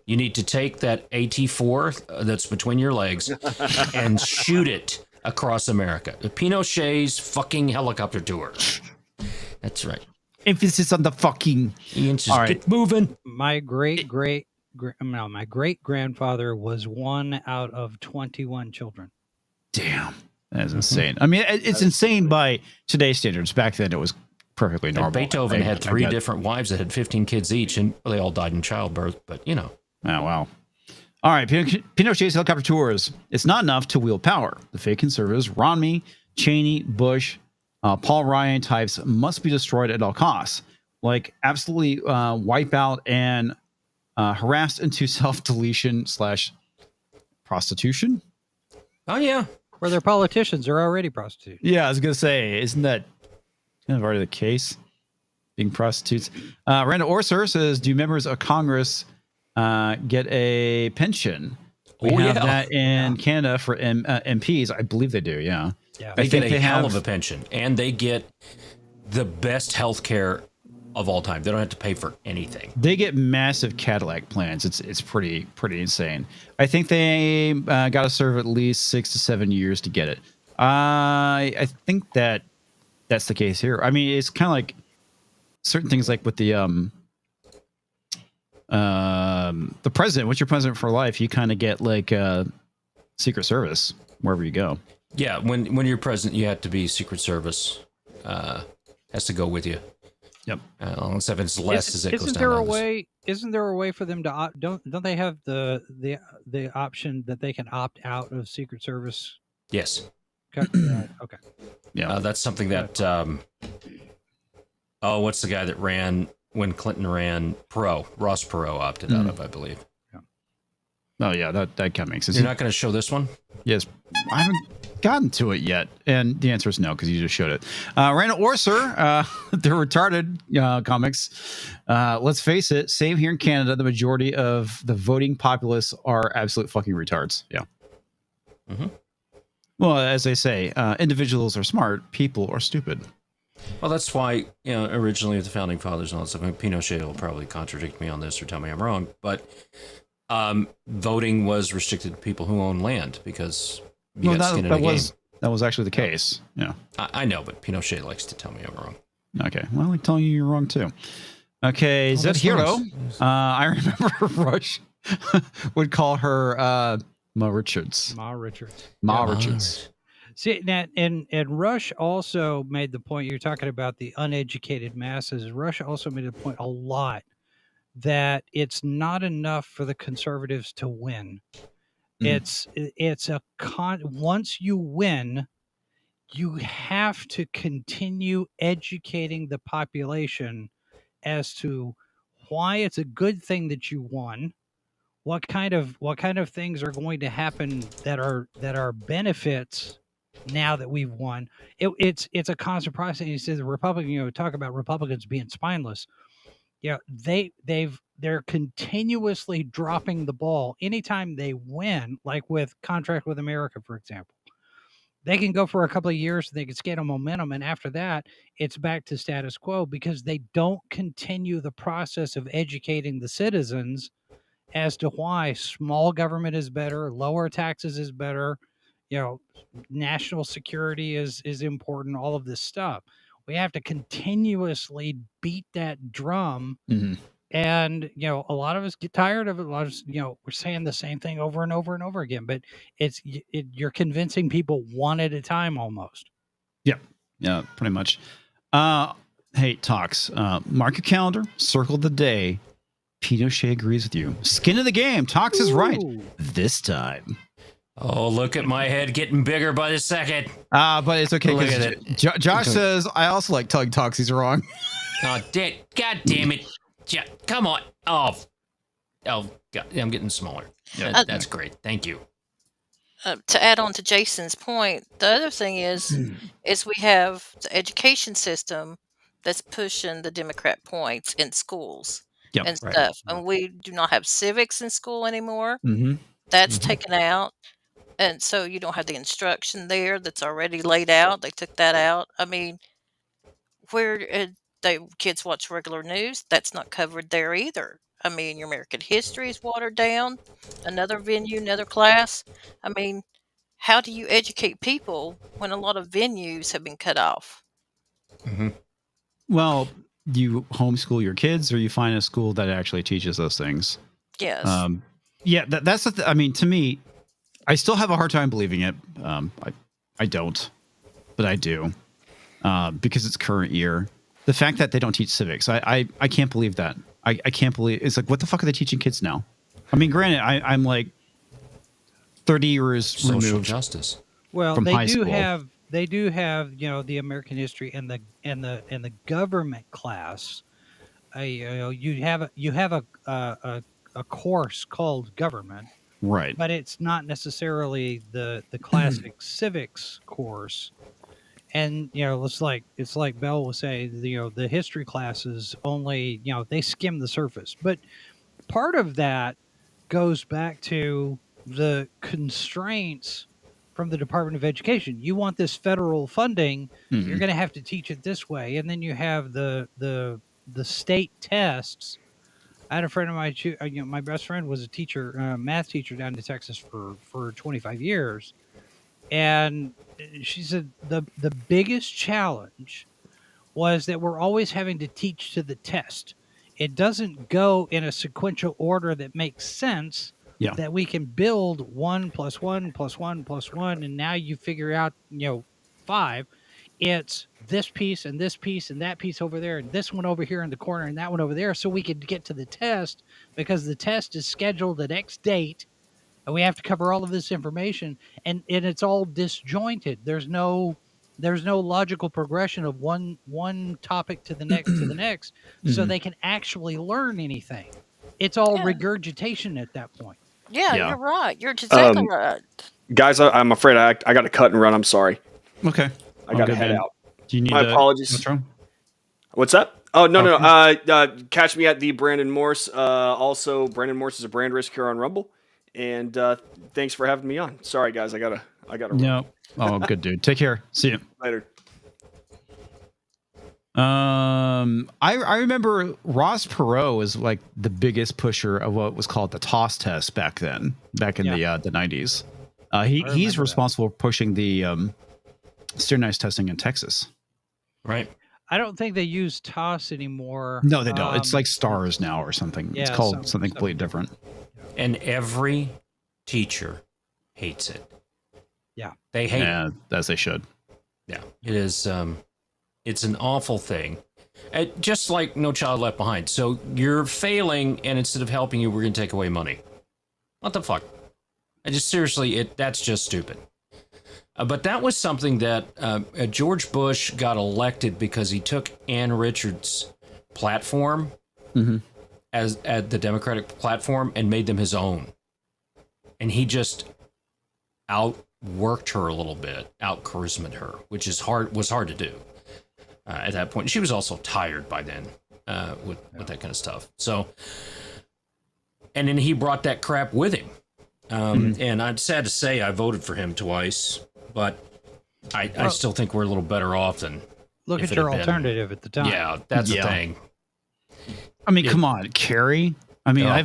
you need to take that AT-4 that's between your legs and shoot it across America. The Pinochet's fucking helicopter tour. That's right. Emphasis on the fucking. Just all right. Get moving. My great grandfather was 1 out of 21 children. Damn, that is insane. I mean, it's insane by today's standards. Back then, it was perfectly normal. And Beethoven had 3 different wives that had 15 kids each, and they all died in childbirth. But you know. Oh wow. All right, Pinochet's helicopter tours. It's not enough to wield power. The fake conservatives, Romney, Cheney, Bush, Paul Ryan types must be destroyed at all costs. Like absolutely wipe out and harassed into self-deletion / prostitution. Oh, yeah. Where their politicians are already prostitutes. Yeah, I was going to say, isn't that kind of already the case? Being prostitutes. Randall Orser says, do members of Congress get a pension? We have that in Canada for MPs. I believe they do, yeah. They get a hell of a pension, and they get the best health care of all time. They don't have to pay for anything. They get massive Cadillac plans. It's pretty insane. I think they got to serve at least 6 to 7 years to get it. I think that's the case here. I mean, it's kind of like certain things, like with the president. What's your president for life? You kind of get like Secret Service wherever you go. Yeah, when you're president, you have to be Secret Service. Has to go with you. Yep. Except it's less as it goes down. Isn't there a way for them to opt? Don't they have the option that they can opt out of Secret Service? Yes. Okay. Yeah. That's something that. What's the guy that ran when Clinton ran? Ross Perot opted out of, I believe. Yeah. Oh yeah, that kind of makes sense. You're not going to show this one? Yes, I haven't gotten to it yet, and the answer is no, because you just showed it. Randall Orser, they're retarded comics. Let's face it, same here in Canada, the majority of the voting populace are absolute fucking retards. Yeah. Mm-hmm. Well, as they say, individuals are smart, people are stupid. Well, that's why, originally the founding fathers and all that stuff. I mean, Pinochet will probably contradict me on this or tell me I'm wrong, but voting was restricted to people who own land because you got skin in the game. That was actually the case. Yeah, I know, but Pinochet likes to tell me I'm wrong. Okay, well, I tell you you're wrong too. Okay, Zed Hero. Nice. I remember Rush would call her Ma Richards. Ma Richards. Ma Richards. See, now, and Rush also made the point, you're talking about the uneducated masses. Rush also made the point a lot that it's not enough for the conservatives to win. It's once you win, you have to continue educating the population as to why it's a good thing that you won, what kind of things are going to happen that are benefits now that we've won. It's a constant process. He says the Republican, talk about Republicans being spineless. They're continuously dropping the ball anytime they win, like with Contract with America, for example. They can go for a couple of years, they can get a momentum, and after that, it's back to status quo because they don't continue the process of educating the citizens as to why small government is better, lower taxes is better, national security is important, all of this stuff. We have to continuously beat that drum. And, a lot of us get tired of it. A lot of us, we're saying the same thing over and over and over again, but you're convincing people one at a time almost. Yeah. Yeah, pretty much. Hey, Talks, mark your calendar, circle the day. Pinochet agrees with you. Skin of the game. Talks is right. This time. Oh, look at my head getting bigger by the second. But it's okay. Look at it. Josh says, I also like telling Talks he's wrong. Oh, God damn it. Come on. Oh, God. I'm getting smaller. That's great. Thank you. To add on to Jason's point, the other thing is we have the education system that's pushing the Democrat points in schools and stuff. And we do not have civics in school anymore. That's taken out. And so you don't have the instruction there that's already laid out. They took that out. I mean, where kids watch regular news, that's not covered there either. I mean, your American history is watered down. Another venue, another class. I mean, how do you educate people when a lot of venues have been cut off? Well, you homeschool your kids or you find a school that actually teaches those things. Yes. That's the I mean, to me, I still have a hard time believing it. I don't, but I do because it's current year. The fact that they don't teach civics, I can't believe that. I can't believe it's like, what the fuck are they teaching kids now? I mean, granted, I'm like 30 years social removed justice. Well, from they high do school. have the American history and the government class. You have a course called government, right? But it's not necessarily the classic civics course. And it's like Bell will say, the history classes only they skim the surface. But part of that goes back to the constraints from the Department of Education. You want this federal funding, you're going to have to teach it this way, and then you have the state tests. I had a friend of mine, my best friend was a teacher, math teacher down in Texas for 25 years. And she said the biggest challenge was that we're always having to teach to the test. It doesn't go in a sequential order that makes sense. Yeah. That we can build 1 + 1 + 1 + 1, and now you figure out 5. It's this piece and this piece and that piece over there and this one over here in the corner and that one over there, so we could get to the test because the test is scheduled at X date. And we have to cover all of this information, and it's all disjointed. There's no logical progression of one topic to the next to the next, so they can actually learn anything. It's all regurgitation at that point. Yeah, you're right. You're exactly right. Guys, I'm afraid I got to cut and run. I'm sorry. Okay. I got to head out. Do you need my apologies? Intro? What's that? Oh, no. Catch me at the Brandon Morse. Also, Brandon Morse is a brand risk here on Rumble. And thanks for having me on. Sorry, guys. I gotta run. No. Oh, good dude. Take care. See you Later. I remember Ross Perot was like the biggest pusher of what was called the TOS test back then, back in the 90s. He's responsible for pushing the standardized testing in Texas. Right. I don't think they use TOS anymore. No, they don't. It's like STARS now or something. Yeah, it's called something completely different. And every teacher hates it. Yeah. They hate it. As they should. Yeah. It is it's an awful thing. Just like No Child Left Behind. So you're failing, and instead of helping you, we're going to take away money. What the fuck? That's just stupid. But that was something that George Bush got elected because he took Ann Richards' platform as the Democratic platform and made them his own. And he just outworked her a little bit, out-charismaed her, which was hard to do at that point. She was also tired by then with that kind of stuff. So, and then he brought that crap with him. And I'm sad to say I voted for him twice, but I still think we're a little better off than. Look at your alternative at the time. Yeah, that's the thing. I mean, come on, Kerry. I mean, I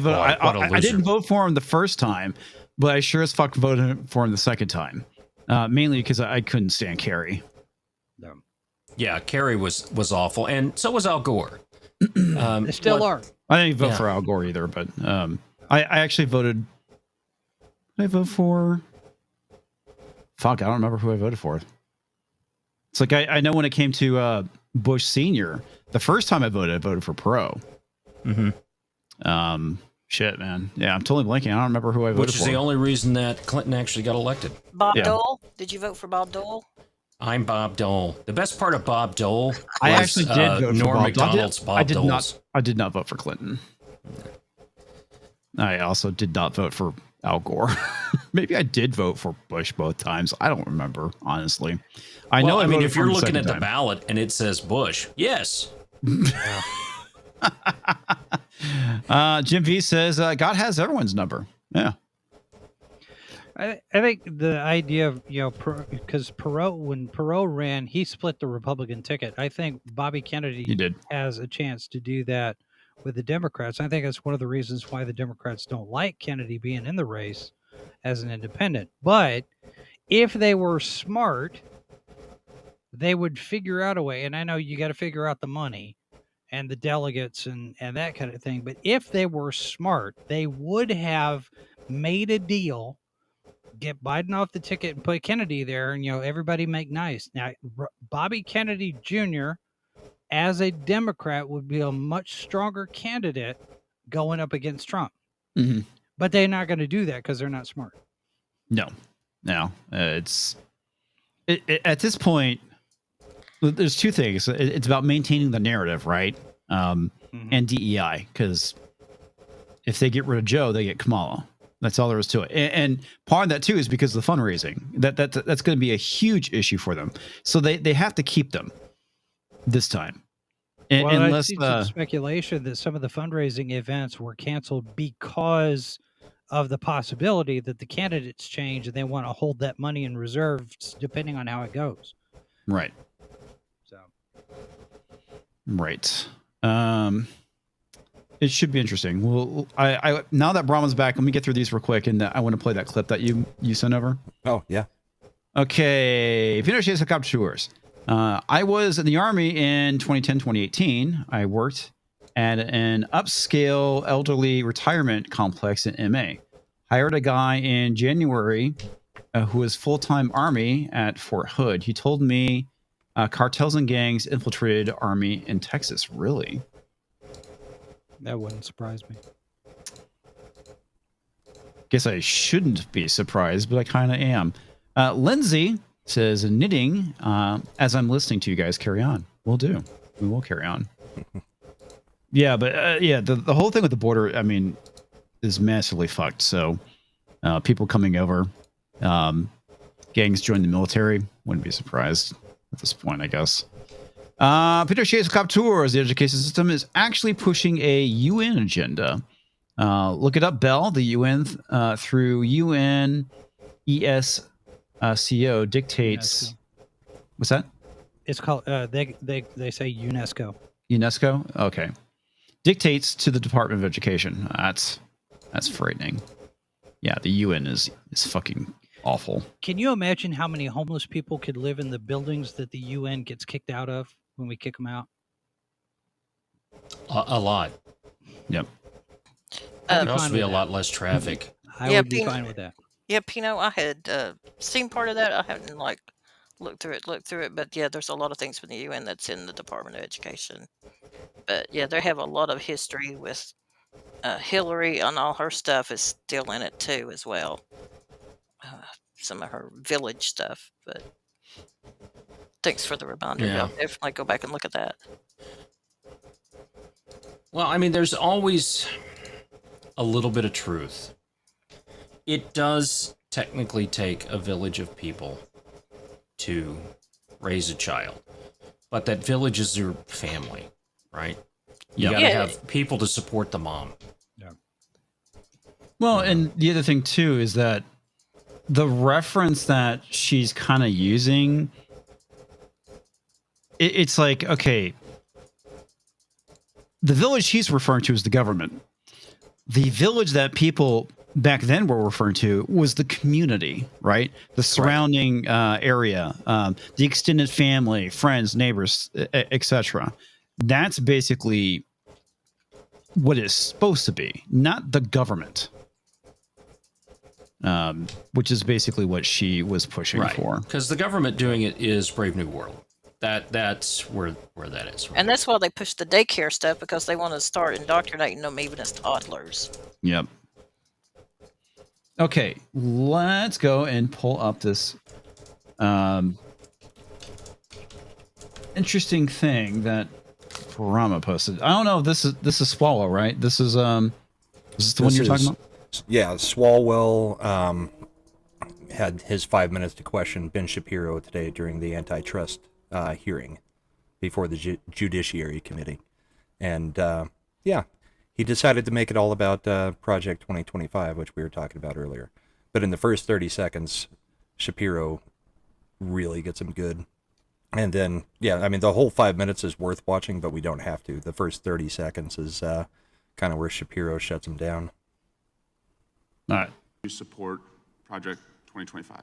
didn't vote for him the first time, but I sure as fuck voted for him the second time. Mainly because I couldn't stand Kerry. No. Yeah, Kerry was awful, and so was Al Gore. They still are. I didn't vote for Al Gore either, but I actually voted. Did I vote for? Fuck, I don't remember who I voted for. It's like I know when it came to Bush Sr., the first time I voted for Perot. Shit, man. Yeah, I'm totally blanking. I don't remember who I voted for. Which is the only reason that Clinton actually got elected. Bob Dole? Did you vote for Bob Dole? I'm Bob Dole. The best part of Bob Dole was I actually did vote for Norm Bob Macdonald's Bob Dole's. I did not vote for Clinton. I also did not vote for Al Gore. Maybe I did vote for Bush both times. I don't remember, honestly. I know. I mean, if you're looking at the ballot and it says Bush, yes. Jim V says God has everyone's number. Yeah. I think the idea of, because when Perot ran, he split the Republican ticket. I think Bobby Kennedy has a chance to do that with the Democrats. I think that's one of the reasons why the Democrats don't like Kennedy being in the race as an independent. But if they were smart, they would figure out a way. And I know you got to figure out the money and the delegates and that kind of thing. But if they were smart, they would have made a deal, get Biden off the ticket and put Kennedy there, and everybody make nice. Now, Bobby Kennedy Jr. as a Democrat would be a much stronger candidate going up against Trump. But they're not going to do that because they're not smart. No. It's at this point. There's two things. It's about maintaining the narrative, right? And DEI, because if they get rid of Joe, they get Kamala. That's all there is to it. And part of that too is because of the fundraising. That's going to be a huge issue for them. So they have to keep them this time. Unless I see some speculation that some of the fundraising events were canceled because of the possibility that the candidates change and they want to hold that money in reserves depending on how it goes. Right. So. Right. It should be interesting. Well, I now that Brahman's back, let me get through these real quick, and I want to play that clip that you sent over. Oh yeah. Okay. Finish these helicopter tours. I was in the Army in 2010, 2018. I worked at an upscale elderly retirement complex in MA. Hired a guy in January who was full-time Army at Fort Hood. He told me cartels and gangs infiltrated Army in Texas. Really? That wouldn't surprise me. Guess I shouldn't be surprised, but I kind of am. Lindsay says, knitting, as I'm listening to you guys carry on. We'll do. We will carry on. Yeah, but the whole thing with the border, I mean, is massively fucked. So people coming over, gangs join the military. Wouldn't be surprised at this point, I guess. Peter Shays Tours, the education system is actually pushing a UN agenda. Look it up, Bell. The UN through UN ESCO dictates. What's that? It's called. They say UNESCO. UNESCO. Okay. Dictates to the Department of Education. That's frightening. Yeah, the UN is fucking awful. Can you imagine how many homeless people could live in the buildings that the UN gets kicked out of when we kick them out? A lot. Yep. There'd also be a lot less traffic. I would be fine with that. Yeah, Pino, I had seen part of that. I haven't looked through it, but yeah, there's a lot of things with the UN that's in the Department of Education. But yeah, they have a lot of history with Hillary, and all her stuff is still in it too, as well. Some of her village stuff, but thanks for the reminder. Yeah. I'll definitely go back and look at that. Well, I mean, there's always a little bit of truth. It does technically take a village of people to raise a child, but that village is your family, right? You gotta have people to support the mom. Yeah. Well, and the other thing too is that the reference that she's kind of using, it's like, okay, the village he's referring to is the government. The village that people back then were referring to was the community, right? The surrounding area, the extended family, friends, neighbors, etc. That's basically what it's supposed to be, not the government. Which is basically what she was pushing for. Because the government doing it is Brave New World. That's where that is. Right? And that's why they push the daycare stuff, because they want to start indoctrinating them even as toddlers. Yep. Okay, let's go and pull up this interesting thing that Rama posted. I don't know if this is Swallow, right? This is the one you're talking about? Yeah, Swalwell had his 5 minutes to question Ben Shapiro today during the antitrust hearing before the Judiciary Committee. And, yeah, he decided to make it all about Project 2025, which we were talking about earlier. But in the first 30 seconds, Shapiro really gets him good. And then, yeah, I mean, the whole 5 minutes is worth watching, but we don't have to. The first 30 seconds is kind of where Shapiro shuts him down. All right. You support Project 2025?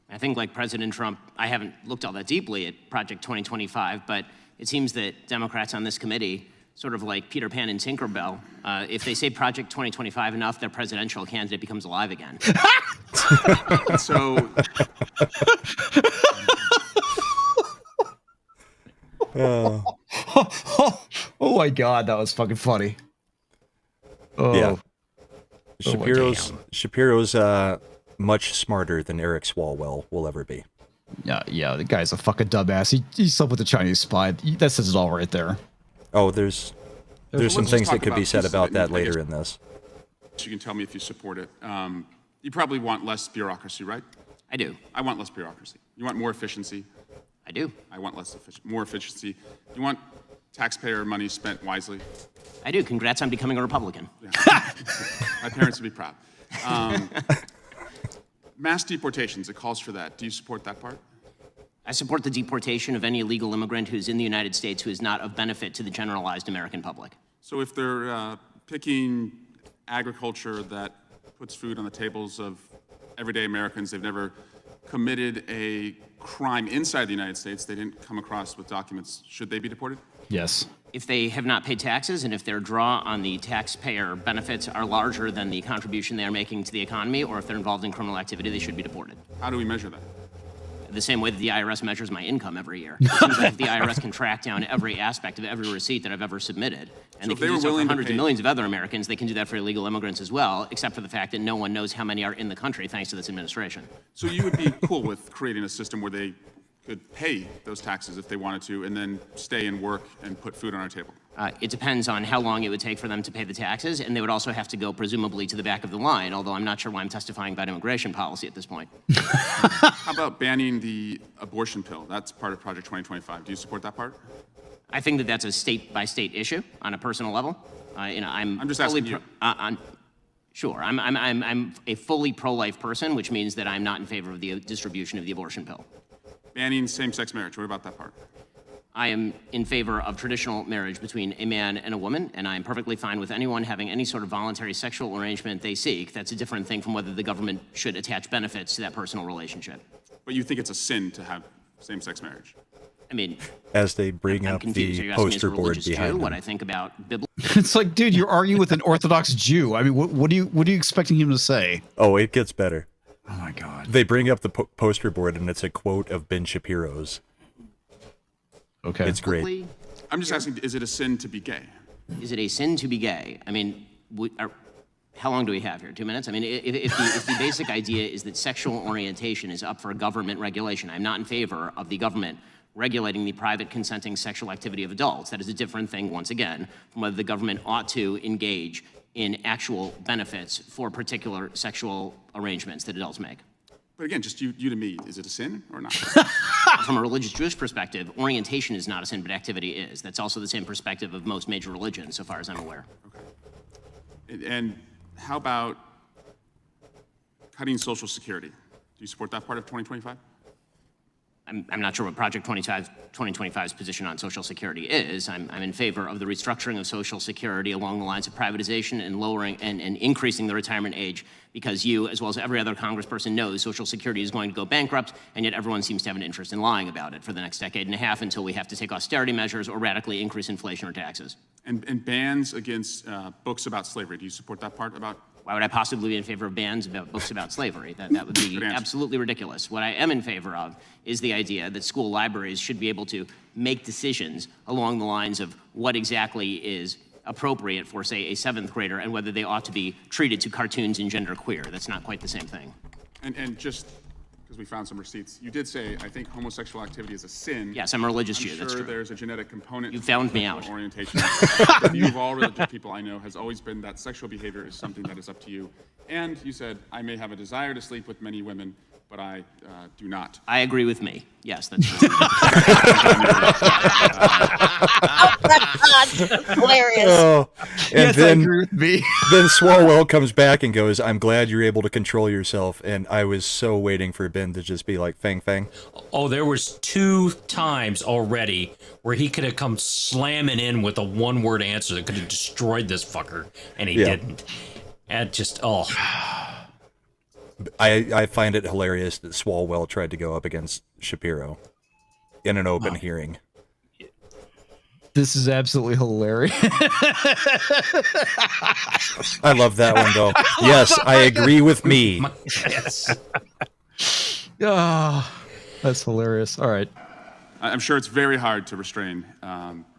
I think, like President Trump, I haven't looked all that deeply at Project 2025, but it seems that Democrats on this committee, sort of like Peter Pan and Tinkerbell, if they say Project 2025 enough, their presidential candidate becomes alive again. So... Oh my God, that was fucking funny. Oh. Yeah. Shapiro's much smarter than Eric Swalwell will ever be. Yeah, the guy's a fucking dumbass. He slept with a Chinese spy. That says it all right there. Oh, there's some things that could be said about that later in this. You can tell me if you support it. You probably want less bureaucracy, right? I do. I want less bureaucracy. You want more efficiency? I do. I want more efficiency. You want taxpayer money spent wisely? I do. Congrats on becoming a Republican. Yeah. My parents would be proud. Mass deportations, it calls for that. Do you support that part? I support the deportation of any illegal immigrant who's in the United States who is not of benefit to the generalized American public. So if they're picking agriculture that puts food on the tables of everyday Americans, they've never committed a crime inside the United States, they didn't come across with documents, should they be deported? Yes. If they have not paid taxes and if their draw on the taxpayer benefits are larger than the contribution they are making to the economy, or if they're involved in criminal activity, they should be deported. How do we measure that? The same way that the IRS measures my income every year. It seems like if the IRS can track down every aspect of every receipt that I've ever submitted, and So they if can they do were so for willing to hundreds pay- of millions of other Americans, they can do that for illegal immigrants as well, except for the fact that no one knows how many are in the country thanks to this administration. So you would be cool with creating a system where they could pay those taxes if they wanted to, and then stay and work and put food on our table? It depends on how long it would take for them to pay the taxes, and they would also have to go presumably to the back of the line, although I'm not sure why I'm testifying about immigration policy at this point. How about banning the abortion pill? That's part of Project 2025. Do you support that part? I think that that's a state-by-state issue on a personal level. I'm just fully asking you. Sure, I'm a fully pro-life person, which means that I'm not in favor of the distribution of the abortion pill. banning same-sex marriage. What about that part? I am in favor of traditional marriage between a man and a woman, and I am perfectly fine with anyone having any sort of voluntary sexual arrangement they seek. That's a different thing from whether the government should attach benefits to that personal relationship. But you think it's a sin to have same-sex marriage? I mean, as they bring I'm up confused. Are the you asking me as a poster board religious behind Jew, them. what I think about biblical? It's like, dude, you're arguing with an Orthodox Jew. I mean, what are you expecting him to say? Oh, it gets better. Oh my God. They bring up the poster board, and it's a quote of Ben Shapiro's. Okay. It's great. I'm just asking, is it a sin to be gay? Is it a sin to be gay? I mean, how long do we have here? 2 minutes? I mean, if the basic idea is that sexual orientation is up for government regulation, I'm not in favor of the government regulating the private consenting sexual activity of adults. That is a different thing, once again, from whether the government ought to engage in actual benefits for particular sexual arrangements that adults make. But again, just you to me, is it a sin or not? From a religious Jewish perspective, orientation is not a sin, but activity is. That's also the same perspective of most major religions, so far as I'm aware. Okay. And how about cutting Social Security? Do you support that part of 2025? I'm not sure what Project 2025's position on Social Security is. I'm in favor of the restructuring of Social Security along the lines of privatization and lowering and increasing the retirement age, because you, as well as every other congressperson, knows Social Security is going to go bankrupt, and yet everyone seems to have an interest in lying about it for the next decade and a half until we have to take austerity measures or radically increase inflation or taxes. And bans against books about slavery. Do you support that part about? Why would I possibly be in favor of bans about books about slavery? That would be absolutely ridiculous. What I am in favor of is the idea that school libraries should be able to make decisions along the lines of what exactly is appropriate for, say, a 7th grader and whether they ought to be treated to cartoons and genderqueer. That's not quite the same thing. And just because we found some receipts, you did say, I think homosexual activity is a sin. Yes, I'm a religious Jew. Sure, that's true. There's a genetic component. You found me out. Orientation. The view of all religious people I know has always been that sexual behavior is something that is up to you. And you said, I may have a desire to sleep with many women, but I do not. I agree with me. Yes, that's true. Hilarious. Oh, and Yes, then, I agree with me. Then Swalwell comes back and goes, I'm glad you're able to control yourself. And I was so waiting for Ben to just be like, fang, fang. Oh, there was 2 times already where he could have come slamming in with a one-word answer that could have destroyed this fucker, and he didn't. And just, I find it hilarious that Swalwell tried to go up against Shapiro in an open hearing. This is absolutely hilarious. I love that one, though. Yes, I agree with me. Yes. Oh, that's hilarious. All right. I'm sure it's very hard to restrain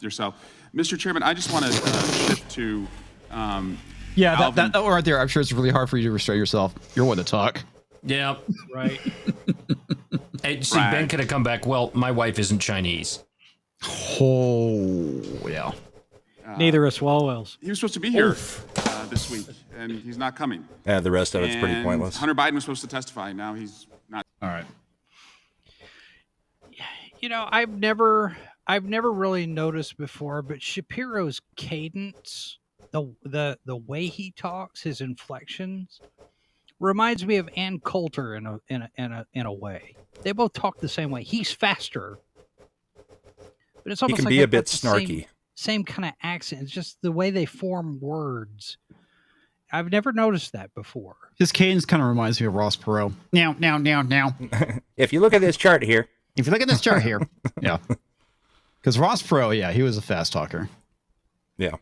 yourself. Mr. Chairman, I just want to shift to Yeah, that right there. I'm sure it's really hard for you to restrain yourself. You're one to talk. Yeah. Right. Hey, see, Ben could have come back. Well, my wife isn't Chinese. Oh, yeah. Neither is Swalwell's. He was supposed to be here this week, and he's not coming. Yeah, the rest of it's pretty pointless. Hunter Biden was supposed to testify. Now he's not. All right. You know, I've never really noticed before, but Shapiro's cadence, the way he talks, his inflections, reminds me of Ann Coulter in a way. They both talk the same way. He's faster, but it's almost he can like be they've a bit got the snarky. Same kind of accent. It's just the way they form words. I've never noticed that before. His cadence kind of reminds me of Ross Perot. Now. If you look at this chart here. Yeah. Because Ross Perot, yeah, he was a fast talker. Yeah.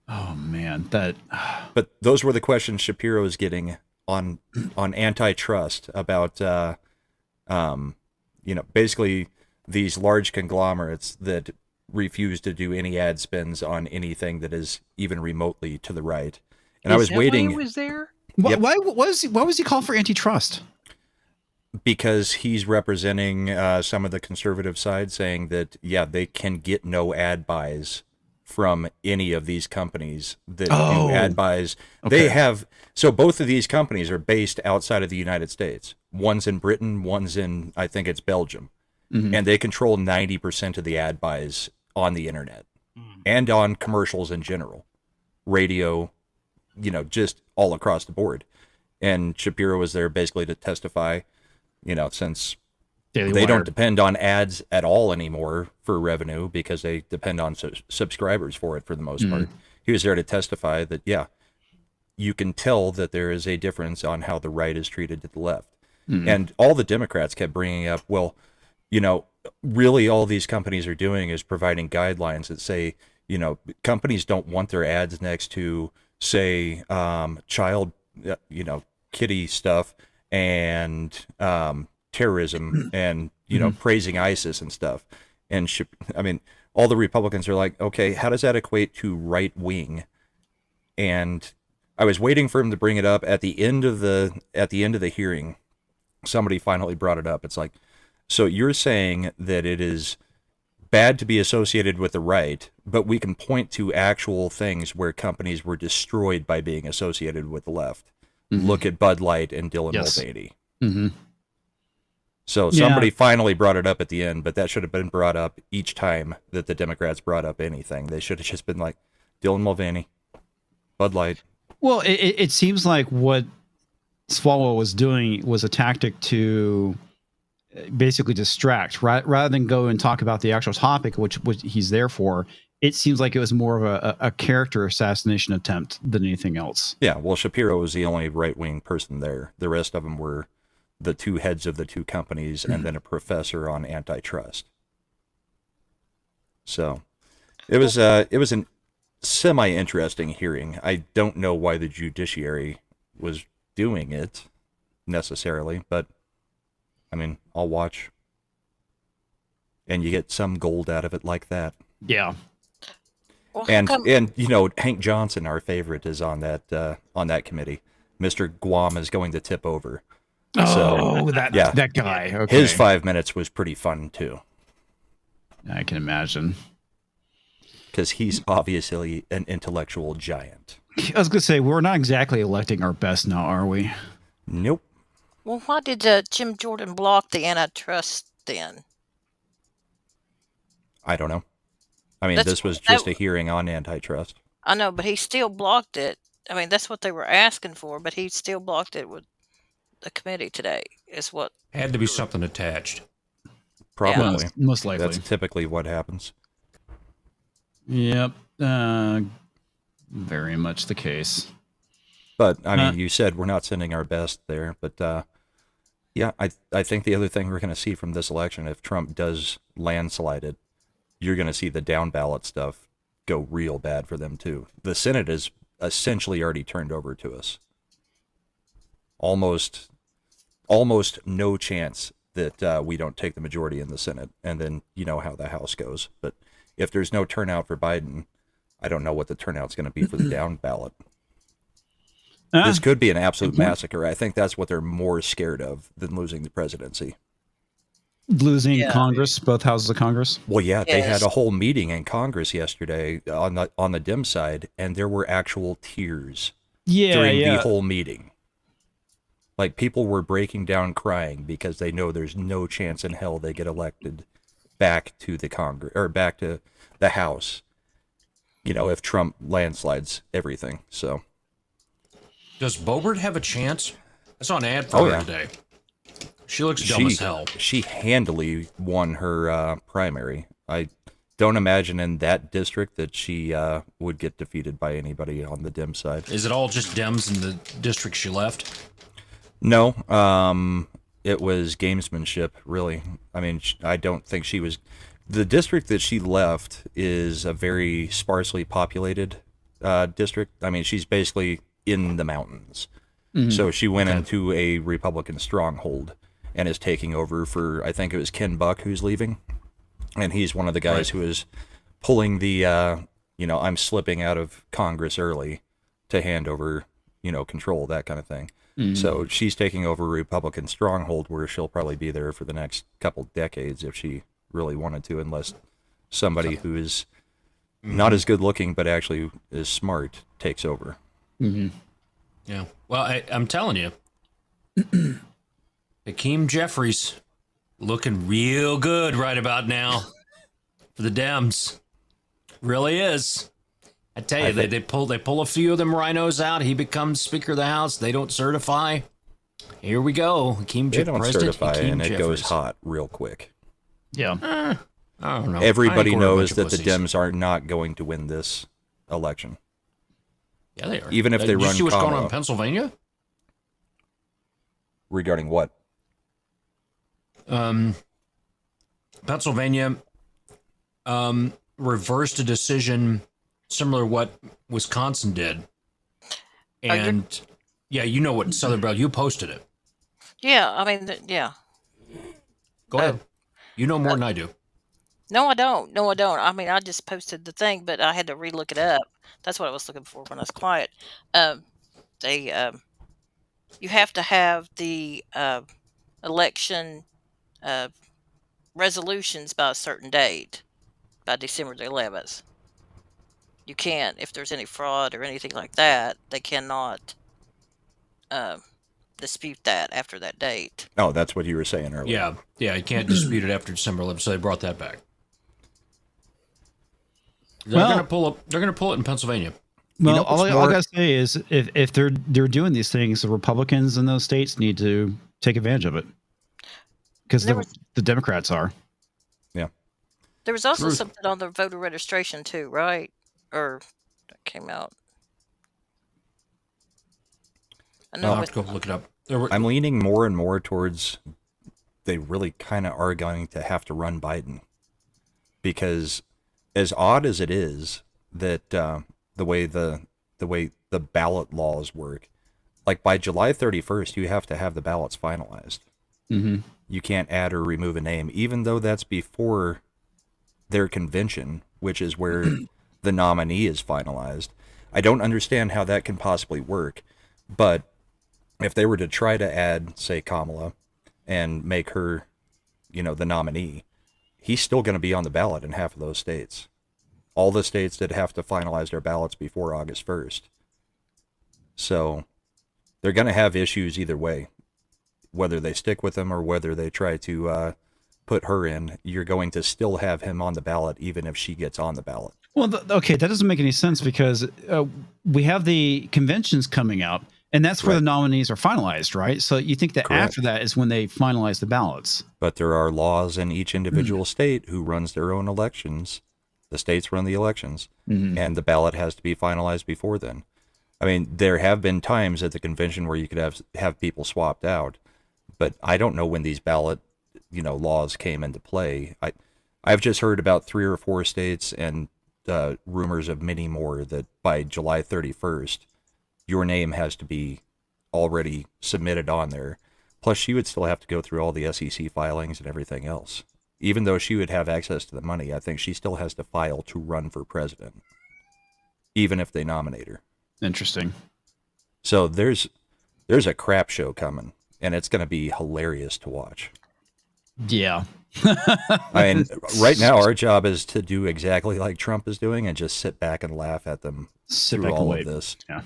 Oh, man. But those were the questions Shapiro is getting on antitrust about, basically these large conglomerates that refuse to do any ad spends on anything that is even remotely to the right. And I was waiting. Why he was there? Yep. Why was he called for antitrust? Because he's representing some of the conservative side, saying that, yeah, they can get no ad buys from any of these companies that do ad buys. Okay. They have, so both of these companies are based outside of the United States. One's in Britain, one's in, I think it's Belgium. Mm-hmm. And they control 90% of the ad buys on the internet and on commercials in general, radio, just all across the board. And Shapiro was there basically to testify, since Daily they Wire. don't depend on ads at all anymore for revenue because they depend on subscribers for it for the most part. He was there to testify that, yeah, you can tell that there is a difference on how the right is treated to the left. And all the Democrats kept bringing up, well, you know, really all these companies are doing is providing guidelines that say, you know, companies don't want their ads next to, say, child, you know, kitty stuff and terrorism and, you know, praising ISIS and stuff. And I mean, all the Republicans are like, okay, how does that equate to right wing? And I was waiting for him to bring it up at the end of the hearing. Somebody finally brought it up. It's like, so you're saying that it is bad to be associated with the right, but we can point to actual things where companies were destroyed by being associated with the left. Look at Bud Light and Dylan Mulvaney. So somebody finally brought it up at the end, but that should have been brought up each time that the Democrats brought up anything. They should have just been like, Dylan Mulvaney, Bud Light. Well, it seems like what Swalwell was doing was a tactic to basically distract, right? Rather than go and talk about the actual topic, which he's there for. It seems like it was more of a character assassination attempt than anything else. Yeah, well, Shapiro was the only right-wing person there. The rest of them were the two heads of the two companies and then a professor on antitrust. So it was an semi-interesting hearing. I don't know why the judiciary was doing it necessarily, but I mean, I'll watch. And you get some gold out of it like that. Yeah. Well, And you know, Hank Johnson, our favorite, is on that committee. Mr. Guam is going to tip over. Oh, that guy. Okay. His 5 minutes was pretty fun too. I can imagine. Because he's obviously an intellectual giant. I was going to say, we're not exactly electing our best now, are we? Nope. Well, why did Jim Jordan block the antitrust then? I don't know. I mean, this was just a hearing on antitrust. I know, but he still blocked it. I mean, that's what they were asking for, but he still blocked it with the committee today, is what... Had to be something attached. Probably. Yeah, most likely. That's typically what happens. Yep. Very much the case. But, I mean, you said we're not sending our best there, but yeah, I think the other thing we're going to see from this election, if Trump does landslide it, you're going to see the down ballot stuff go real bad for them too. The Senate is essentially already turned over to us. Almost no chance that we don't take the majority in the Senate, and then you know how the House goes. But if there's no turnout for Biden, I don't know what the turnout's going to be for the down ballot. This could be an absolute massacre. I think that's what they're more scared of than losing the presidency. Losing Congress, both houses of Congress. Well, yeah, they had a whole meeting in Congress yesterday on the Dem side, and there were actual tears during the whole meeting. Like, people were breaking down crying because they know there's no chance in hell they get elected back to the Congress or back to the House. You know, if Trump landslides everything. So, does Boebert have a chance? I saw an ad for her today. She looks dumb as hell. She handily won her primary. I don't imagine in that district that she would get defeated by anybody on the Dem side. Is it all just Dems in the district she left? No, it was gamesmanship, really. I mean, I don't think she was... The district that she left is a very sparsely populated district. I mean, she's basically in the mountains. Mm-hmm. So she went into a Republican stronghold and is taking over for, I think it was Ken Buck who's leaving. And he's one of the guys who is pulling the, I'm slipping out of Congress early to hand over, control, that kind of thing. Mm-hmm. So she's taking over a Republican stronghold where she'll probably be there for the next couple decades if she really wanted to, unless somebody who is not as good looking but actually is smart takes over. Mm-hmm. Yeah. Well, I'm telling you, Hakeem Jeffries looking real good right about now for the Dems. Really is. I tell you, they pull a few of them rhinos out. He becomes Speaker of the House. They don't certify. Here we go. They don't certify, and it goes hot real quick. Yeah. I don't know. Everybody knows that the Dems are not going to win this election. Yeah, they are. Even if they run Did you see what's Kamala. going on in Pennsylvania? Regarding what? Pennsylvania reversed a decision similar to what Wisconsin did. And, yeah, you know what, Southern Bell, you posted it. Yeah, I mean, yeah. Go ahead. You know more than I do. No, I don't. No, I don't. I mean, I just posted the thing, but I had to relook it up. That's what I was looking for when I was quiet. You have to have the election resolutions by a certain date, by December the 11th. You can't, if there's any fraud or anything like that, they cannot dispute that after that date. Oh, that's what you were saying earlier. Yeah, you can't dispute it after December 11th, so they brought that back. They're going to pull it in Pennsylvania. Well, all I gotta say is, if they're doing these things, the Republicans in those states need to take advantage of it, because the Democrats are. Yeah. There was also something on the voter registration too, right? Or that came out. I'll have to go look it up. I'm leaning more and more towards they really kind of are going to have to run Biden, because as odd as it is that the way the ballot laws work, like by July 31st, you have to have the ballots finalized. Mm-hmm. You can't add or remove a name, even though that's before their convention, which is where the nominee is finalized. I don't understand how that can possibly work, but if they were to try to add, say, Kamala and make her, the nominee, he's still going to be on the ballot in half of those states. All the states that have to finalize their ballots before August 1st. So they're going to have issues either way. Whether they stick with him or whether they try to put her in, you're going to still have him on the ballot, even if she gets on the ballot. Well, okay, that doesn't make any sense, because we have the conventions coming up, and that's where the nominees are finalized, right? So you think that after that is when they finalize the ballots. But there are laws in each individual state who runs their own elections. The states run the elections, and the ballot has to be finalized before then. I mean, there have been times at the convention where you could have people swapped out, but I don't know when these ballot, laws came into play. I've just heard about 3 or 4 states and rumors of many more that by July 31st, your name has to be already submitted on there. Plus, she would still have to go through all the SEC filings and everything else. Even though she would have access to the money, I think she still has to file to run for president, even if they nominate her. Interesting. So there's a crap show coming, and it's going to be hilarious to watch. Yeah. I mean, right now our job is to do exactly like Trump is doing and just sit back and laugh at them through all of this. Yeah.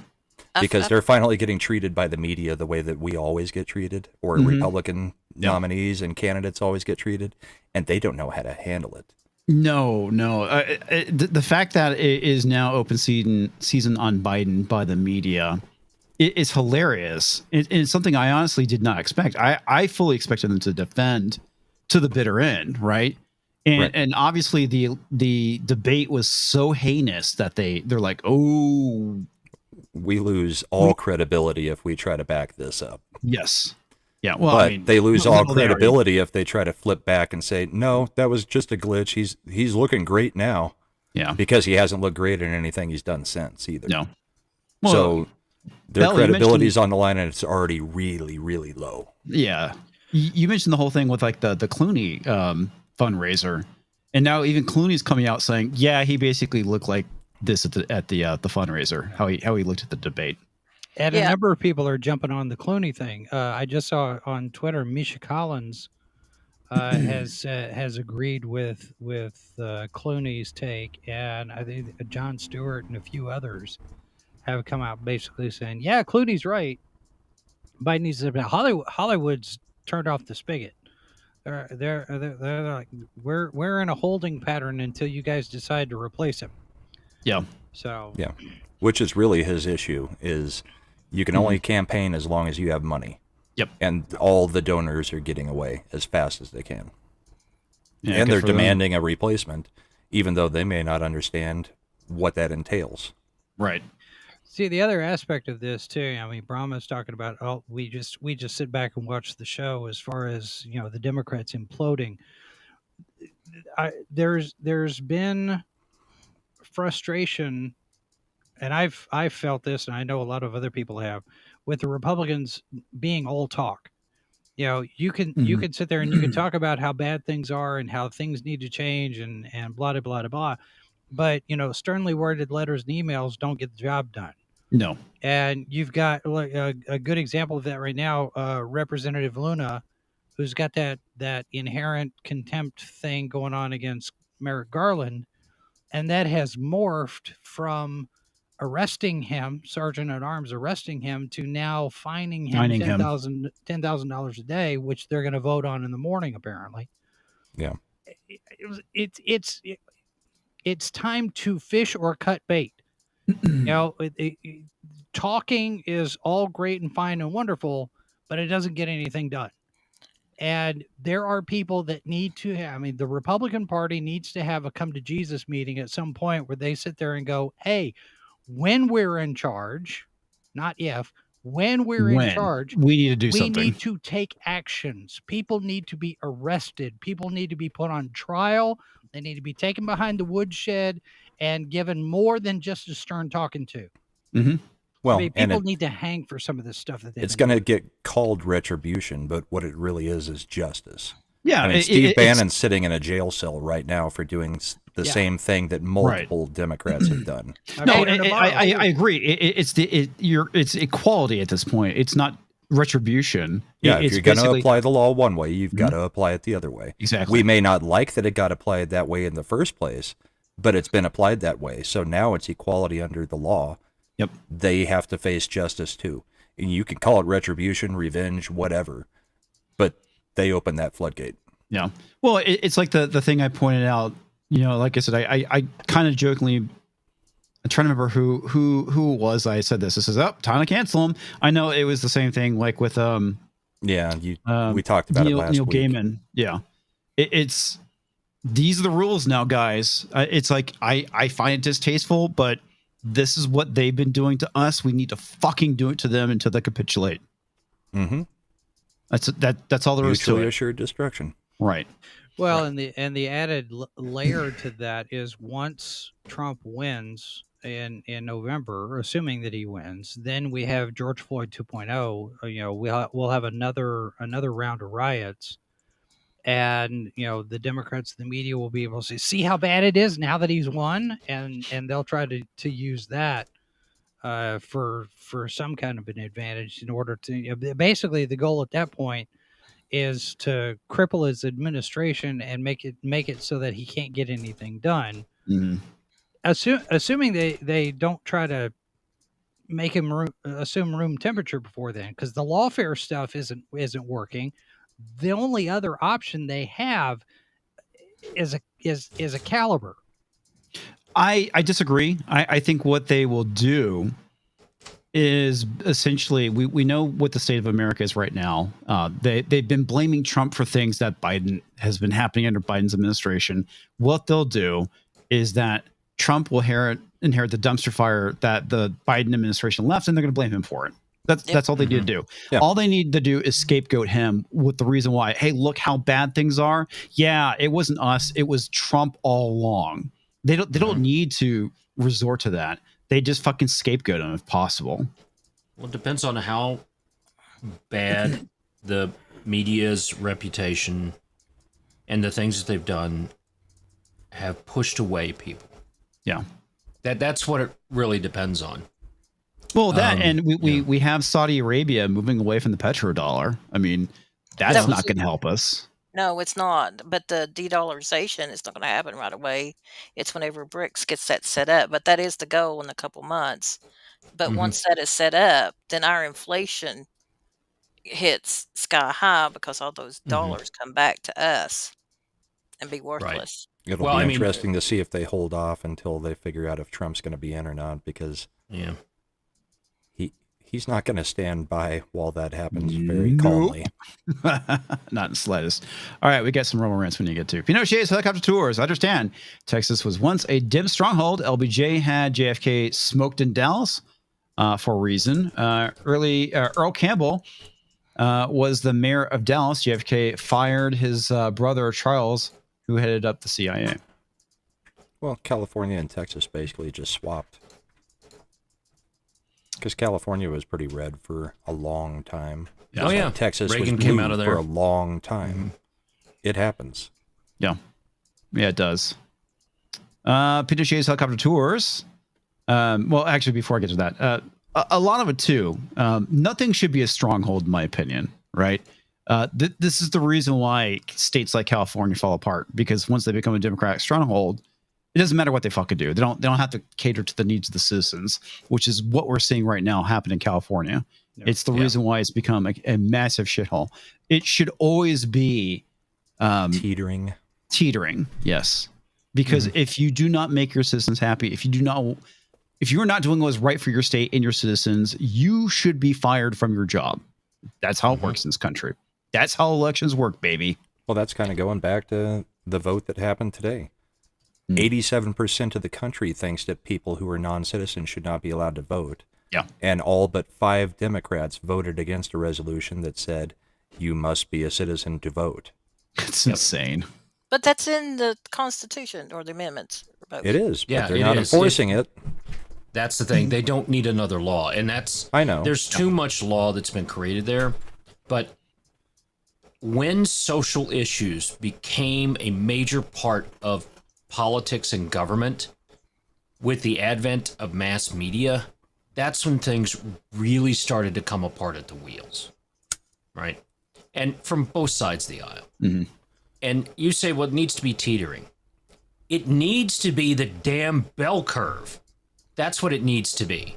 Because they're finally getting treated by the media the way that we always get treated, or Republican nominees and candidates always get treated, and they don't know how to handle it. No. The fact that it is now open season on Biden by the media is hilarious. It's something I honestly did not expect. I fully expected them to defend to the bitter end, right? And obviously the debate was so heinous that they're like, oh, we lose all credibility if we try to back this up. Yes. Yeah. Well, but they lose all credibility if they try to flip back and say, no, that was just a glitch. He's looking great now. Yeah. Because he hasn't looked great in anything he's done since either. No. Well, so their credibility's on the line, and it's already really, really low. Yeah. You mentioned the whole thing with like the Clooney fundraiser, and now even Clooney's coming out saying, yeah, he basically looked like this at the fundraiser, how he looked at the debate. And a number of people are jumping on the Clooney thing. I just saw on Twitter, Misha Collins has agreed with Clooney's take, and I think Jon Stewart and a few others have come out basically saying, yeah, Clooney's right. Biden needs to. Hollywood's turned off the spigot. They're like, we're in a holding pattern until you guys decide to replace him. Yeah. So which is really his issue, is you can only campaign as long as you have money. Yep. And all the donors are getting away as fast as they can. Yeah, and good they're for them. demanding a replacement, even though they may not understand what that entails. Right. See, the other aspect of this too, I mean, Brahma's talking about, oh, we just sit back and watch the show as far as, the Democrats imploding. There's been frustration, and I've felt this, and I know a lot of other people have, with the Republicans being all talk. You can sit there and you can talk about how bad things are and how things need to change and blah blah blah blah, but sternly worded letters and emails don't get the job done. No. And you've got a good example of that right now, Representative Luna, who's got that inherent contempt thing going on against Merrick Garland, and that has morphed from arresting him, Sergeant at Arms arresting him, to now fining him $10,000 a day, which they're going to vote on in the morning, apparently. Yeah. It's time to fish or cut bait. Talking is all great and fine and wonderful, but it doesn't get anything done. And there are people that need to the Republican Party needs to have a come to Jesus meeting at some point where they sit there and go, hey, when we're in charge, not if, when we're in charge, we need to do something. We need to take actions. People need to be arrested. People need to be put on trial. They need to be taken behind the woodshed and given more than just a stern talking to. Mm-hmm. Well, people need to hang for some of this stuff that it's going to get called retribution, but what it really is justice. Yeah, I mean, Steve Bannon's sitting in a jail cell right now for doing the same thing that multiple Democrats have done. No, I agree. It's equality at this point. It's not retribution. Yeah, if you're going to apply the law one way, you've got to apply it the other way. Exactly. We may not like that it got applied that way in the first place, but it's been applied that way. So now it's equality under the law. Yep. They have to face justice too. And you can call it retribution, revenge, whatever, but they open that floodgate. Yeah. Well, it's like the thing I pointed out, like I said, I kind of jokingly, I'm trying to remember who it was. I said this. This is time to cancel him. I know it was the same thing like with we talked about it last Neil week. Gaiman. Yeah. It's these are the rules now, guys. It's like I find it distasteful, but this is what they've been doing to us. We need to fucking do it to them until they capitulate. Mm-hmm. That's all there is to it. Mutually assured destruction. Right. Well, and the added layer to that is once Trump wins in November, assuming that he wins, then we have George Floyd 2.0. We'll have another round of riots, and the Democrats, the media will be able to see how bad it is now that he's won, and they'll try to use that for some kind of an advantage in order to basically the goal at that point is to cripple his administration and make it so that he can't get anything done. Mm-hmm. Assuming they don't try to make him assume room temperature before then, because the lawfare stuff isn't working. The only other option they have is a caliber. I disagree. I think what they will do is essentially we know what the state of America is right now. They've been blaming Trump for things that Biden has been happening under Biden's administration. What they'll do is that Trump will inherit the dumpster fire that the Biden administration left, and they're going to blame him for it. That's all they need to do. Yeah. All they need to do is scapegoat him with the reason why, hey, look how bad things are. Yeah, it wasn't us. It was Trump all along. They don't need to resort to that. They just fucking scapegoat him if possible. Well, it depends on how bad the media's reputation and the things that they've done have pushed away people. Yeah. That's what it really depends on. Well, and we have Saudi Arabia moving away from the petrodollar. I mean, that's not going to help us. No, it's not. But the de-dollarization is not going to happen right away. It's whenever BRICS gets that set up. But that is the goal in a couple months. But once that is set up, then our inflation hits sky high because all those dollars come back to us and be worthless. Right. It'll be interesting to see if they hold off until they figure out if Trump's going to be in or not, because He's not going to stand by while that happens very calmly. Not in the slightest. All right, we got some Roman rants when you get to Pinochet's helicopter tours. I understand Texas was once a dim stronghold. LBJ had JFK smoked in Dallas for a reason. Earl Campbell was the mayor of Dallas. JFK fired his brother Charles, who headed up the CIA. Well, California and Texas basically just swapped. Because California was pretty red for a long time. Oh, yeah. Texas Reagan was came blue out of there for a long time. It happens. Yeah. Yeah, it does. Pinochet's helicopter tours. Well, actually, before I get to that, a lot of it, too. Nothing should be a stronghold, in my opinion, right? This is the reason why states like California fall apart, because once they become a Democratic stronghold, it doesn't matter what they fucking do. They don't have to cater to the needs of the citizens, which is what we're seeing right now happen in California. No. It's the reason why it's become a massive shithole. It should always be teetering. Teetering, yes. Because if you do not make your citizens happy, if you're not doing what's right for your state and your citizens, you should be fired from your job. That's how it works in this country. That's how elections work, baby. Well, that's kind of going back to the vote that happened today. 87% of the country thinks that people who are non-citizens should not be allowed to vote. Yeah. And all but 5 Democrats voted against a resolution that said you must be a citizen to vote. It's insane. But that's in the Constitution or the amendments. It is, but they're not enforcing it. That's the thing. They don't need another law. And that's... I know. There's too much law that's been created there. But when social issues became a major part of politics and government, with the advent of mass media, that's when things really started to come apart at the wheels, right? And from both sides of the aisle. And you say, well, it needs to be teetering. It needs to be the damn bell curve. That's what it needs to be.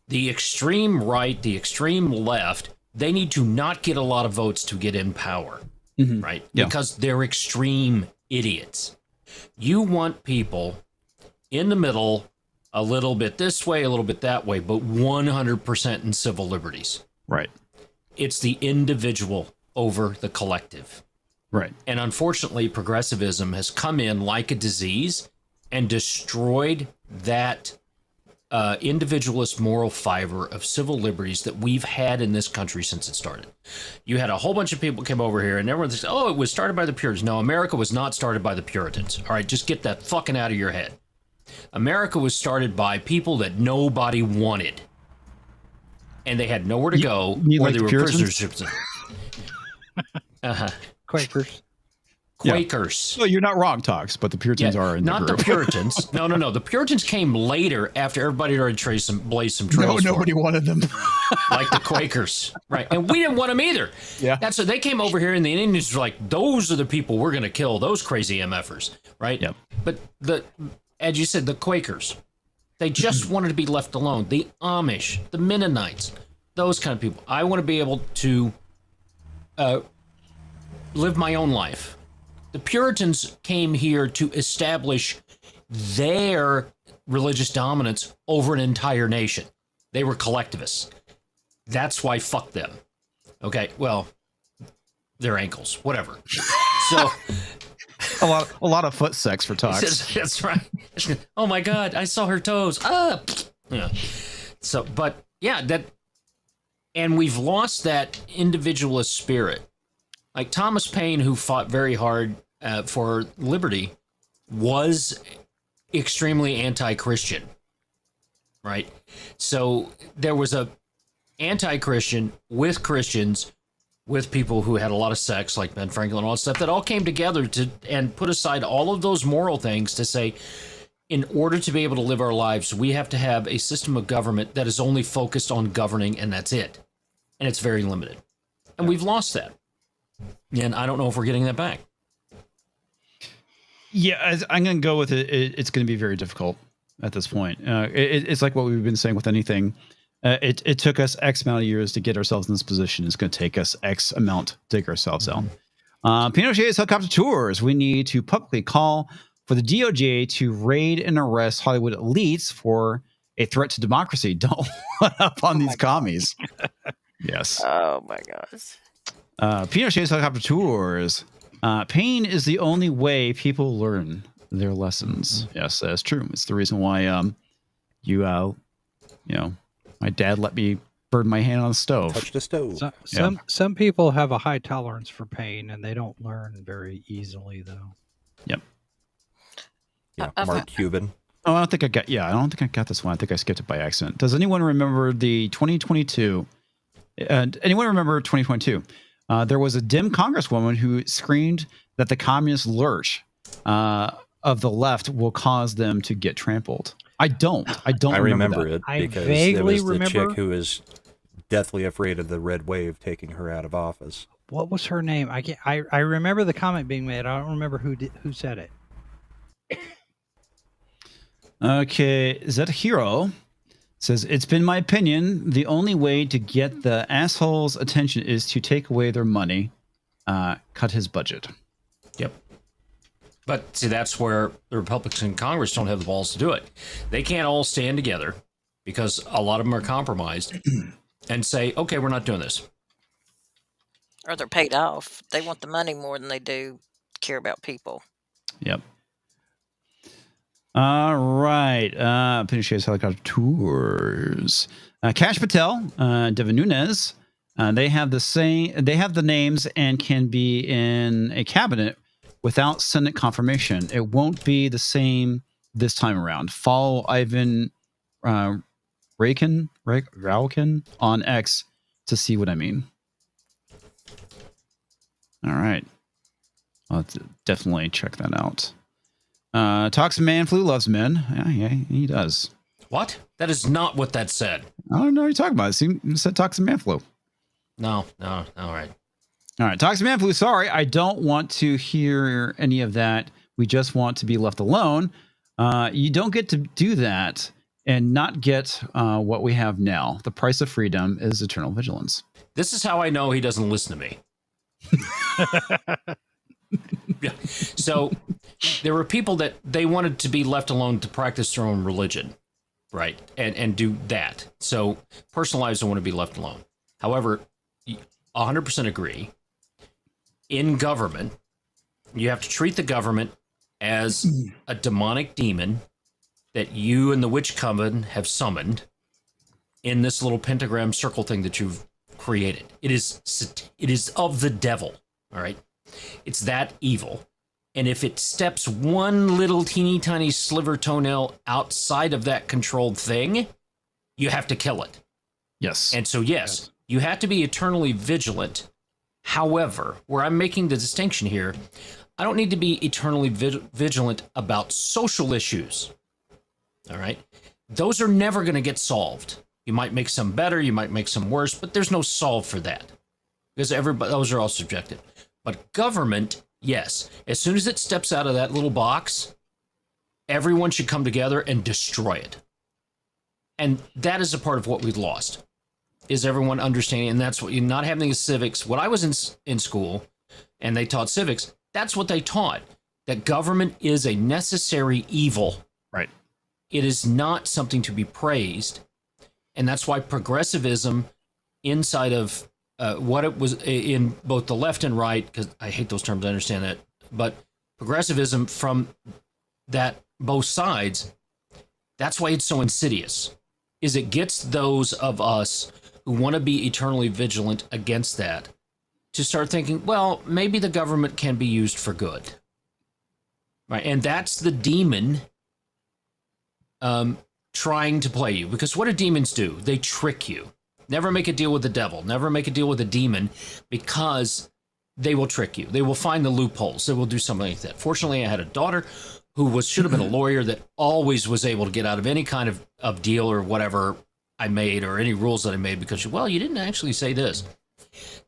The extreme right, the extreme left, they need to not get a lot of votes to get in power, right? Yeah. Because they're extreme idiots. You want people in the middle, a little bit this way, a little bit that way, but 100% in civil liberties. Right. It's the individual over the collective. Right. And unfortunately, progressivism has come in like a disease and destroyed that individualist moral fiber of civil liberties that we've had in this country since it started. You had a whole bunch of people came over here and everyone says, oh, it was started by the Puritans. No, America was not started by the Puritans. All right, just get that fucking out of your head. America was started by people that nobody wanted. And they had nowhere to go, or like they were Puritans? prisoners. Quakers. Quakers. Well, you're not wrong, Talks, but the Puritans are in the not group. the Puritans. No. The Puritans came later after everybody had already blazed some trails. No, nobody wanted them. Like the Quakers, right? And we didn't want them either. Yeah. That's so they came over here, and the Indians were like, "Those are the people we're going to kill. Those crazy MFers, right?" Yep. But as you said, the Quakers, they just wanted to be left alone. The Amish, the Mennonites, those kind of people. I want to be able to live my own life. The Puritans came here to establish their religious dominance over an entire nation. They were collectivists. That's why fuck them. Okay, well, their ankles, whatever. So a lot of foot sex for Talks. That's right. Oh my God, I saw her toes. Yeah. So, but yeah, and we've lost that individualist spirit. Like Thomas Paine, who fought very hard for liberty, was extremely anti-Christian, right? So there was a anti-Christian with Christians, with people who had a lot of sex, like Ben Franklin and all that stuff, that all came together and put aside all of those moral things to say, in order to be able to live our lives, we have to have a system of government that is only focused on governing, and that's it. And it's very limited. And we've lost that. And I don't know if we're getting that back. Yeah, I'm going to go with it. It's going to be very difficult at this point. It's like what we've been saying with anything. It took us X amount of years to get ourselves in this position. It's going to take us X amount to take ourselves out. Pinochet's helicopter tours. We need to publicly call for the DOJ to raid and arrest Hollywood elites for a threat to democracy. Don't let up on these commies. Yes. Oh my gosh. Pinochet's helicopter tours. Pain is the only way people learn their lessons. Yes, that's true. It's the reason why my dad let me burn my hand on the stove. Touch the stove. Some people have a high tolerance for pain, and they don't learn very easily, though. Yep. Yeah, Mark Cuban. Oh, I don't think I got this one. I think I skipped it by accident. Does anyone remember the 2022? Anyone remember 2022? There was a dim congresswoman who screamed that the communist lurch of the left will cause them to get trampled. I don't. I remember that. it because it was the chick who was deathly afraid of the red wave taking her out of office. What was her name? I remember the comment being made. I don't remember who said it. Okay, Zeta says, it's been my opinion, the only way to get the assholes' attention is to take away their money, cut his budget. Yep. But see, that's where the Republicans in Congress don't have the balls to do it. They can't all stand together because a lot of them are compromised and say, okay, we're not doing this. Or they're paid off. They want the money more than they do care about people. Yep. All right. Pinochet's helicopter tours. Kash Patel, Devin Nunes. They have the names and can be in a cabinet without Senate confirmation. It won't be the same this time around. Follow Ivan Raikin on X to see what I mean. All right. I'll definitely check that out. Toxic Man Flu loves men. Yeah, he does. What? That is not what that said. I don't know what you're talking about. It said Toxic Man Flu. No. All right. All right. Toxic Man Flu, sorry. I don't want to hear any of that. We just want to be left alone. You don't get to do that and not get what we have now. The price of freedom is eternal vigilance. This is how I know he doesn't listen to me. Yeah. So there were people that they wanted to be left alone to practice their own religion, right? And do that. So personal lives don't want to be left alone. However, 100% agree. In government, you have to treat the government as a demonic demon that you and the witch coven have summoned in this little pentagram circle thing that you've created. It is of the devil, all right? It's that evil. And if it steps one little teeny tiny sliver toenail outside of that controlled thing, you have to kill it. Yes. And so, yes, you have to be eternally vigilant. However, where I'm making the distinction here, I don't need to be eternally vigilant about social issues. All right? Those are never going to get solved. You might make some better, you might make some worse, but there's no solve for that. Because those are all subjective. But government, yes, as soon as it steps out of that little box, everyone should come together and destroy it. And that is a part of what we've lost, is everyone understanding. And that's what you're not having the civics. When I was in school and they taught civics, that's what they taught, that government is a necessary evil. Right. It is not something to be praised. And that's why progressivism inside of what it was in both the left and right, because I hate those terms, I understand that, but progressivism from that both sides, that's why it's so insidious, is it gets those of us who want to be eternally vigilant against that to start thinking, well, maybe the government can be used for good. Right? And that's the demon trying to play you, because what do demons do? They trick you. Never make a deal with the devil. Never make a deal with a demon, because they will trick you. They will find the loopholes. They will do something like that. Fortunately, I had a daughter who should have been a lawyer that always was able to get out of any kind of deal or whatever I made or any rules that I made because, well, you didn't actually say this.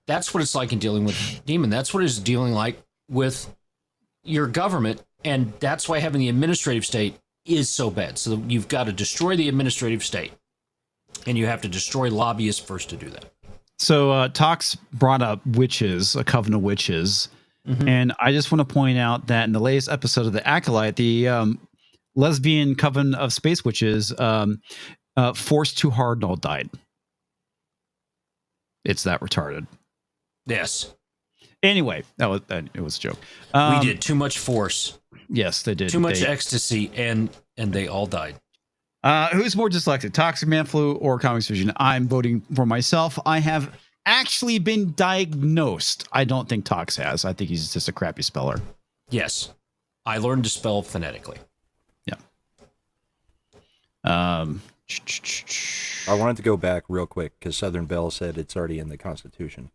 That's what it's like in dealing with demon. That's what it's dealing like with your government. And that's why having the administrative state is so bad. So you've got to destroy the administrative state. And you have to destroy lobbyists first to do that. So Tox brought up witches, a coven of witches. Mm-hmm. And I just want to point out that in the latest episode of The Acolyte, the lesbian coven of space witches, Forced too hard and all died. It's that retarded. Yes. Anyway, it was a joke. We did too much force. Yes, they did. Too much ecstasy, and they all died. Who's more dyslexic, Toxic Man Flu or Comics Vision? I'm voting for myself. I have actually been diagnosed. I don't think Tox has. I think he's just a crappy speller. Yes. I learned to spell phonetically. Yeah. I wanted to go back real quick because Southern Belle said it's already in the Constitution.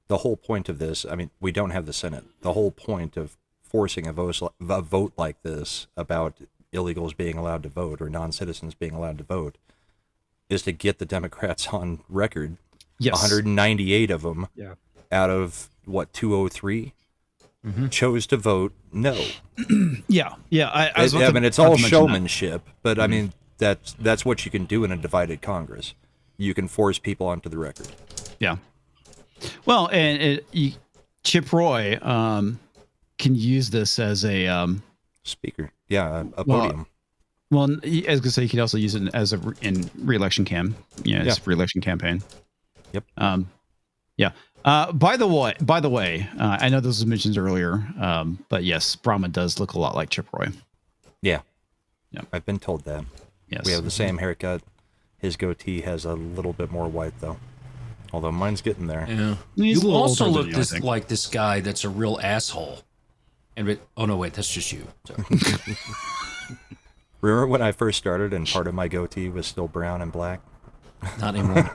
The whole point of this, I mean, we don't have the Senate. The whole point of forcing a vote like this about illegals being allowed to vote or non-citizens being allowed to vote is to get the Democrats on record. Yes. 198 of them out of, 203 chose to vote no. Yeah. I mean, it's all showmanship, but I mean, that's what you can do in a divided Congress. You can force people onto the record. Yeah. Well, and Chip Roy can use this as a speaker. Yeah, a podium. Well, as I was gonna say, he could also use it as in re-election re-election campaign. Yep. Yeah. By the way, I know this was mentioned earlier, but yes, Brahma does look a lot like Chip Roy. Yeah. Yeah. I've been told that. Yes. We have the same haircut. His goatee has a little bit more white though. Although mine's getting there. Yeah. You also look like this guy that's a real asshole. Oh no, wait, that's just you. Remember when I first started and part of my goatee was still brown and black? Not anymore.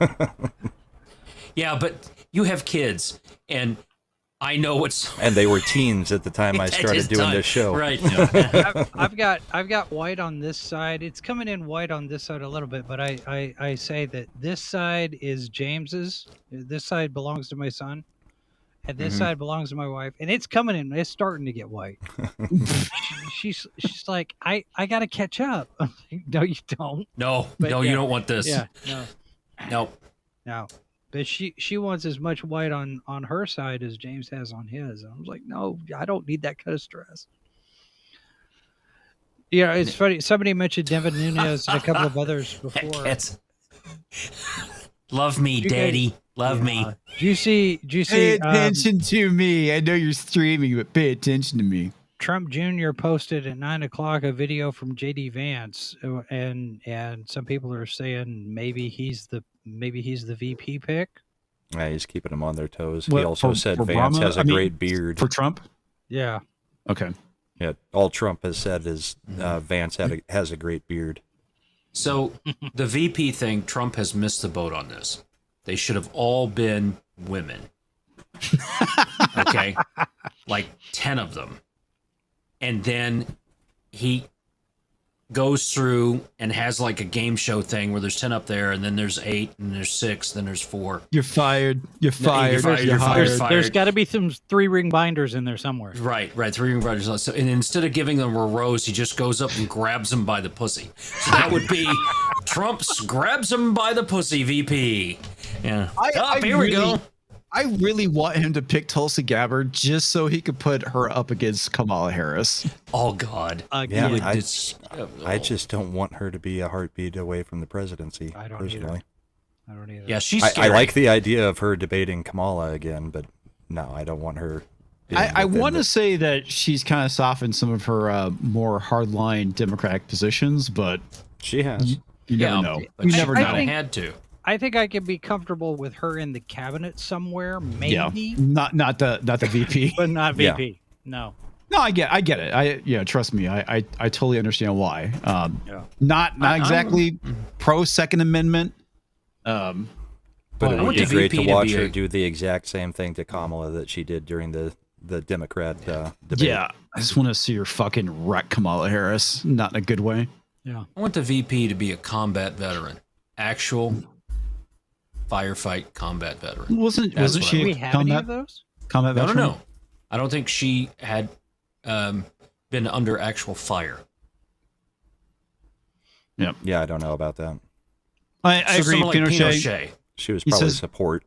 Yeah, but you have kids, and I know what's. And they were teens at the time I started doing this show. Right. I've got white on this side. It's coming in white on this side a little bit, but I say that this side is James's. This side belongs to my son, and this side belongs to my wife. And it's coming in. It's starting to get white. she's like, I got to catch up. I'm like, no, you don't. No, you don't want this. Yeah. No. But she wants as much white on her side as James has on his. And I was like, no, I don't need that kind of stress. Yeah, it's funny. Somebody mentioned Devin Nunes and a couple of others before. Love me, Daddy. Love me. Do you see? Pay attention to me. I know you're streaming, but pay attention to me. Trump Jr. posted at 9:00 a video from JD Vance, and some people are saying maybe he's the VP pick. Yeah, he's keeping them on their toes. Well, he also said for Vance Brahma, has a great beard. For Trump? Yeah. Okay. Yeah, all Trump has said is Vance has a great beard. So the VP thing, Trump has missed the boat on this. They should have all been women. Okay? Like 10 of them. And then he goes through and has like a game show thing where there's 10 up there, and then there's 8, and there's 6, then there's 4. You're fired. You're fired. You're fired. There's got to be some 3-ring binders in there somewhere. Right. 3-ring binders. So, and instead of giving them a rose, he just goes up and grabs them by the pussy. So that would be Trump's grabs him by the pussy VP. Yeah. Here we go. I really want him to pick Tulsi Gabbard just so he could put her up against Kamala Harris. Oh, God. Yeah, I just don't want her to be a heartbeat away from the presidency, I don't personally. I don't either. Yeah, she's I scary. like the idea of her debating Kamala again, but no, I don't want her. I want to say that she's kind of softened some of her more hardline Democratic positions, but she has. You never know. You never know. Had to. I think I could be comfortable with her in the cabinet somewhere, maybe. Yeah. Not the VP, but not VP. No. No, I get it. Trust me. I totally understand why. Not exactly pro Second Amendment. But it would be great to watch her do the exact same thing to Kamala that she did during the Democrat debate. Yeah, I just want to see her fucking wreck Kamala Harris, not in a good way. Yeah. I want the VP to be a combat veteran, actual firefight combat veteran. Wasn't she? Do we have any of those? Combat veteran? No. I don't think she had been under actual fire. Yeah. Yeah, I don't know about that. I agree. Like Pinochet. She was probably support.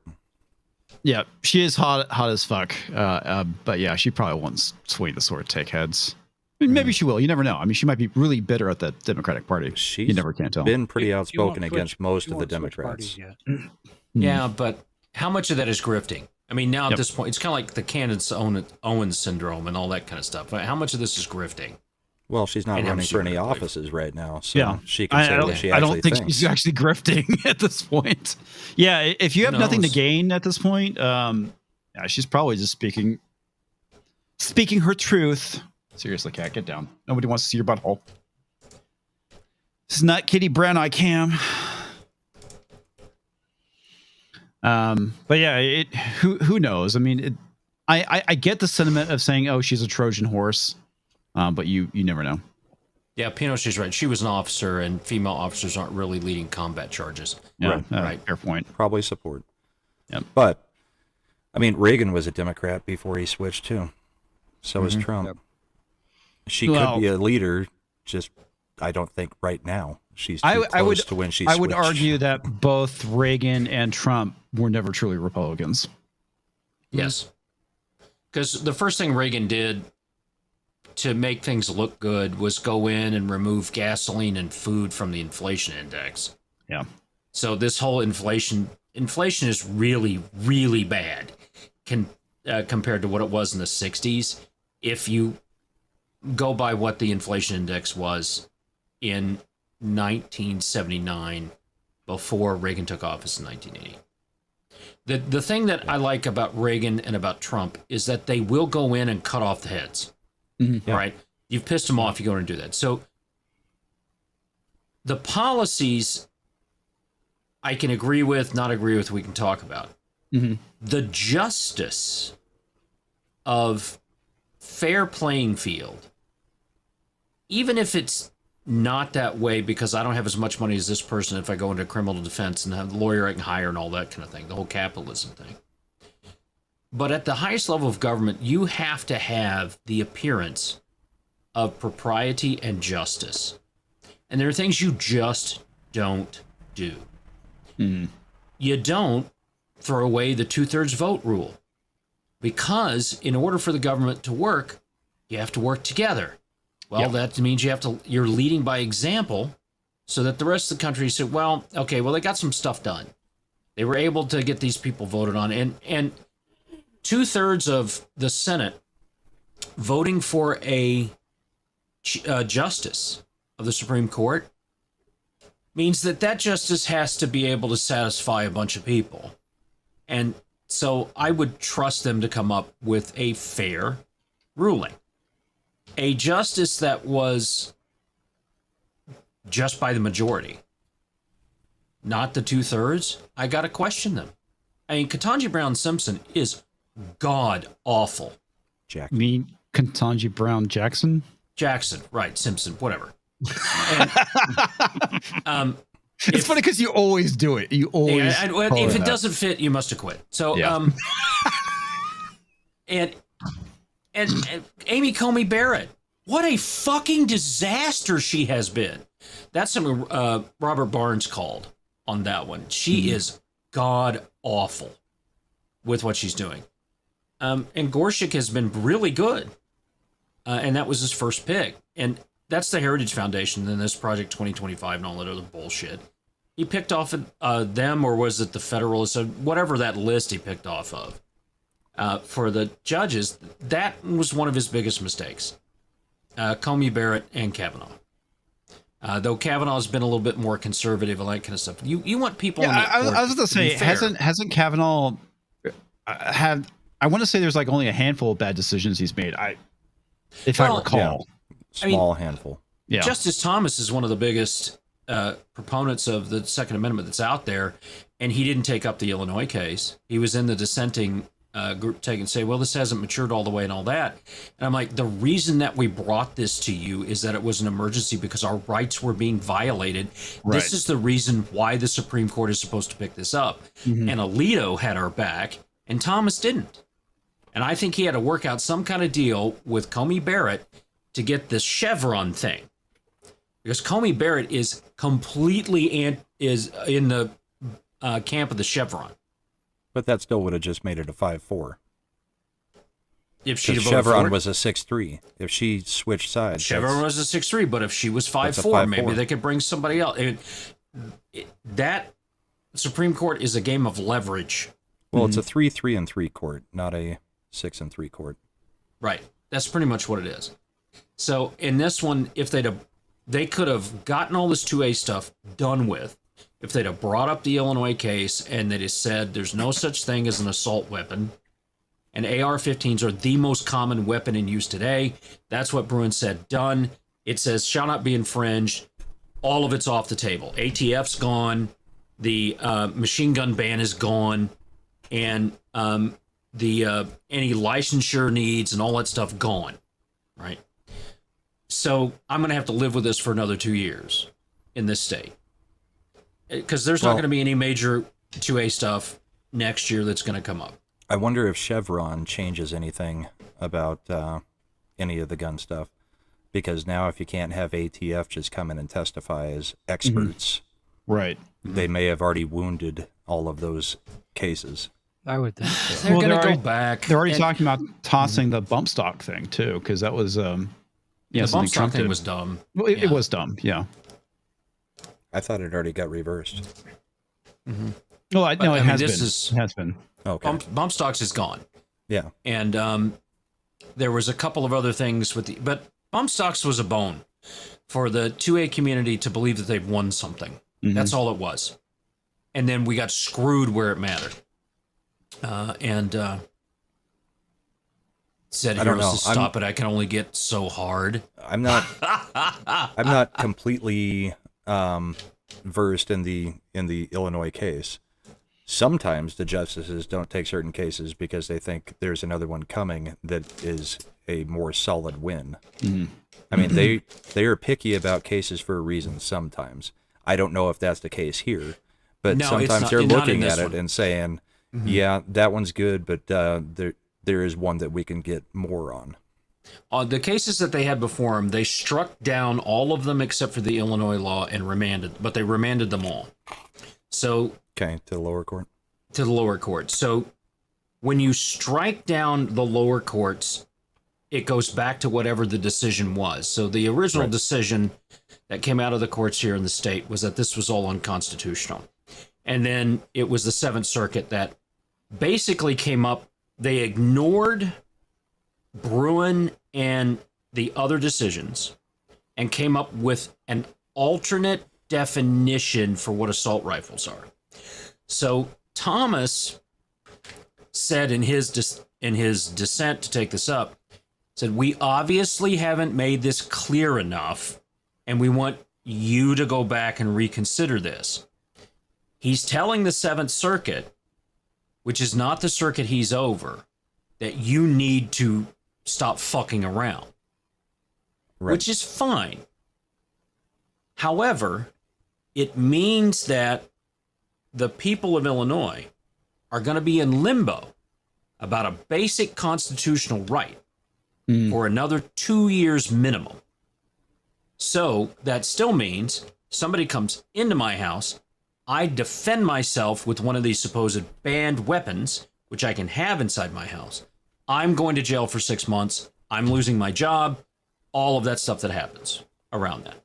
Yeah, she is hot as fuck. But yeah, she probably won't swing the sword, take heads. Maybe she will. You never know. I mean, she might be really bitter at the Democratic Party. You never can tell. Been pretty outspoken against most of the Democrats. Yeah, but how much of that is grifting? I mean, now at this point, it's kind of like the Candace Owens syndrome and all that kind of stuff. How much of this is grifting? Well, she's not running for any offices right now, so she can say what she actually I don't think thinks. she's actually grifting at this point. Yeah, if you have nothing to gain at this point, yeah, she's probably just speaking her truth. Seriously, cat, get down. Nobody wants to see your butthole. This is not Kitty Brown Eye Cam. But yeah, who knows? I mean, I get the sentiment of saying, "Oh, she's a Trojan horse," but you never know. Yeah, Pinochet's right. She was an officer, and female officers aren't really leading combat charges. Yeah, right. Fair point. Probably support. Yep. But I mean, Reagan was a Democrat before he switched too. So was Trump. Yep. She could be a leader, just I don't think right now. She's too close to when she switched. I would argue that both Reagan and Trump were never truly Republicans. Yes. Because the first thing Reagan did to make things look good was go in and remove gasoline and food from the inflation index. Yeah. So this whole inflation is really, really bad compared to what it was in the 60s. If you go by what the inflation index was in 1979 before Reagan took office in 1980. The thing that I like about Reagan and about Trump is that they will go in and cut off the heads. Right? You've pissed them off, you go in and do that. So the policies I can agree with, not agree with, we can talk about. The justice of fair playing field, even if it's not that way because I don't have as much money as this person if I go into criminal defense and have the lawyer I can hire and all that kind of thing, the whole capitalism thing. But at the highest level of government, you have to have the appearance of propriety and justice. And there are things you just don't do. You don't throw away the 2/3 vote rule. Because in order for the government to work, you have to work together. Well, that means you're leading by example so that the rest of the country said, well, okay, well, they got some stuff done. They were able to get these people voted on. And 2/3 of the Senate voting for a justice of the Supreme Court means that justice has to be able to satisfy a bunch of people. And so I would trust them to come up with a fair ruling. A justice that was just by the majority, not the 2/3, I got to question them. I mean, Ketanji Brown Simpson is god awful. You mean Ketanji Brown Jackson? Jackson, right, Simpson, whatever. And, it's funny because you always do it. You always. If it doesn't fit, you must acquit. So, and Amy Coney Barrett, what a fucking disaster she has been. That's something Robert Barnes called on that one. She is god awful with what she's doing. And Gorsuch has been really good. And that was his first pick. And that's the Heritage Foundation and this Project 2025 and all that other bullshit. He picked off them, or was it the Federalists? Whatever that list he picked off of. For the judges, that was one of his biggest mistakes. Comey Barrett and Kavanaugh. Though Kavanaugh's been a little bit more conservative and that kind of stuff. You want people. Yeah, I was going to say, hasn't Kavanaugh had? I want to say there's like only a handful of bad decisions he's made. If I recall, small handful. Yeah, Justice Thomas is one of the biggest proponents of the Second Amendment that's out there, and he didn't take up the Illinois case. He was in the dissenting group take and say, well, this hasn't matured all the way and all that. And I'm like, the reason that we brought this to you is that it was an emergency because our rights were being violated. Right. This is the reason why the Supreme Court is supposed to pick this up. And Alito had our back and Thomas didn't. And I think he had to work out some kind of deal with Comey Barrett to get this Chevron thing. Because Comey Barrett is completely is in the camp of the Chevron. But that still would have just made it a 5-4. if she Chevron was a 6-3. If she switched sides, Chevron was a 6-3. But if she was 5-4, maybe they could bring somebody else. That Supreme Court is a game of leverage. Well, it's a 3-3-3 court, not a 6-3 court. Right. That's pretty much what it is. So in this one, if they could have gotten all this 2A stuff done with, if they'd have brought up the Illinois case and they'd have said there's no such thing as an assault weapon, and AR-15s are the most common weapon in use today. That's what Bruin said, done. It says shall not be infringed. All of it's off the table. ATF's gone. The machine gun ban is gone. And the any licensure needs and all that stuff gone. Right? So I'm going to have to live with this for another 2 years in this state. Because there's not going to be any major 2A stuff next year that's going to come up. I wonder if Chevron changes anything about any of the gun stuff. Because now if you can't have ATF just come in and testify as experts, right, they may have already wounded all of those cases. I would think so. They're going to go back. They're already talking about tossing the bump stock thing, too, because that was... the bump stock thing was dumb. Well, it was dumb, yeah. I thought it already got reversed. Mm-hmm. Well, it has been. Okay. Bump stocks is gone. Yeah. And there was a couple of other things but bump stocks was a bone for the 2A community to believe that they've won something. Mm-hmm. That's all it was. And then we got screwed where it mattered. Said heroes to stop it. I can only get so hard. I'm not completely versed in the Illinois case. Sometimes the justices don't take certain cases because they think there's another one coming that is a more solid win. Mm-hmm. I mean, they are picky about cases for a reason sometimes. I don't know if that's the case here, but sometimes they're looking at it and saying, yeah, that one's good, but there is one that we can get more on. The cases that they had before them, they struck down all of them except for the Illinois law and they remanded them all. So to the lower court. To the lower court. So when you strike down the lower courts, it goes back to whatever the decision was. So the original decision that came out of the courts here in the state was that this was all unconstitutional. And then it was the Seventh Circuit that basically came up. They ignored Bruin and the other decisions and came up with an alternate definition for what assault rifles are. So Thomas said in his dissent to take this up, said, we obviously haven't made this clear enough, and we want you to go back and reconsider this. He's telling the Seventh Circuit, which is not the circuit he's over, that you need to stop fucking around, which is fine. However, it means that the people of Illinois are going to be in limbo about a basic constitutional right for another 2 years minimum. So that still means somebody comes into my house, I defend myself with one of these supposed banned weapons, which I can have inside my house. I'm going to jail for 6 months. I'm losing my job. All of that stuff that happens around that.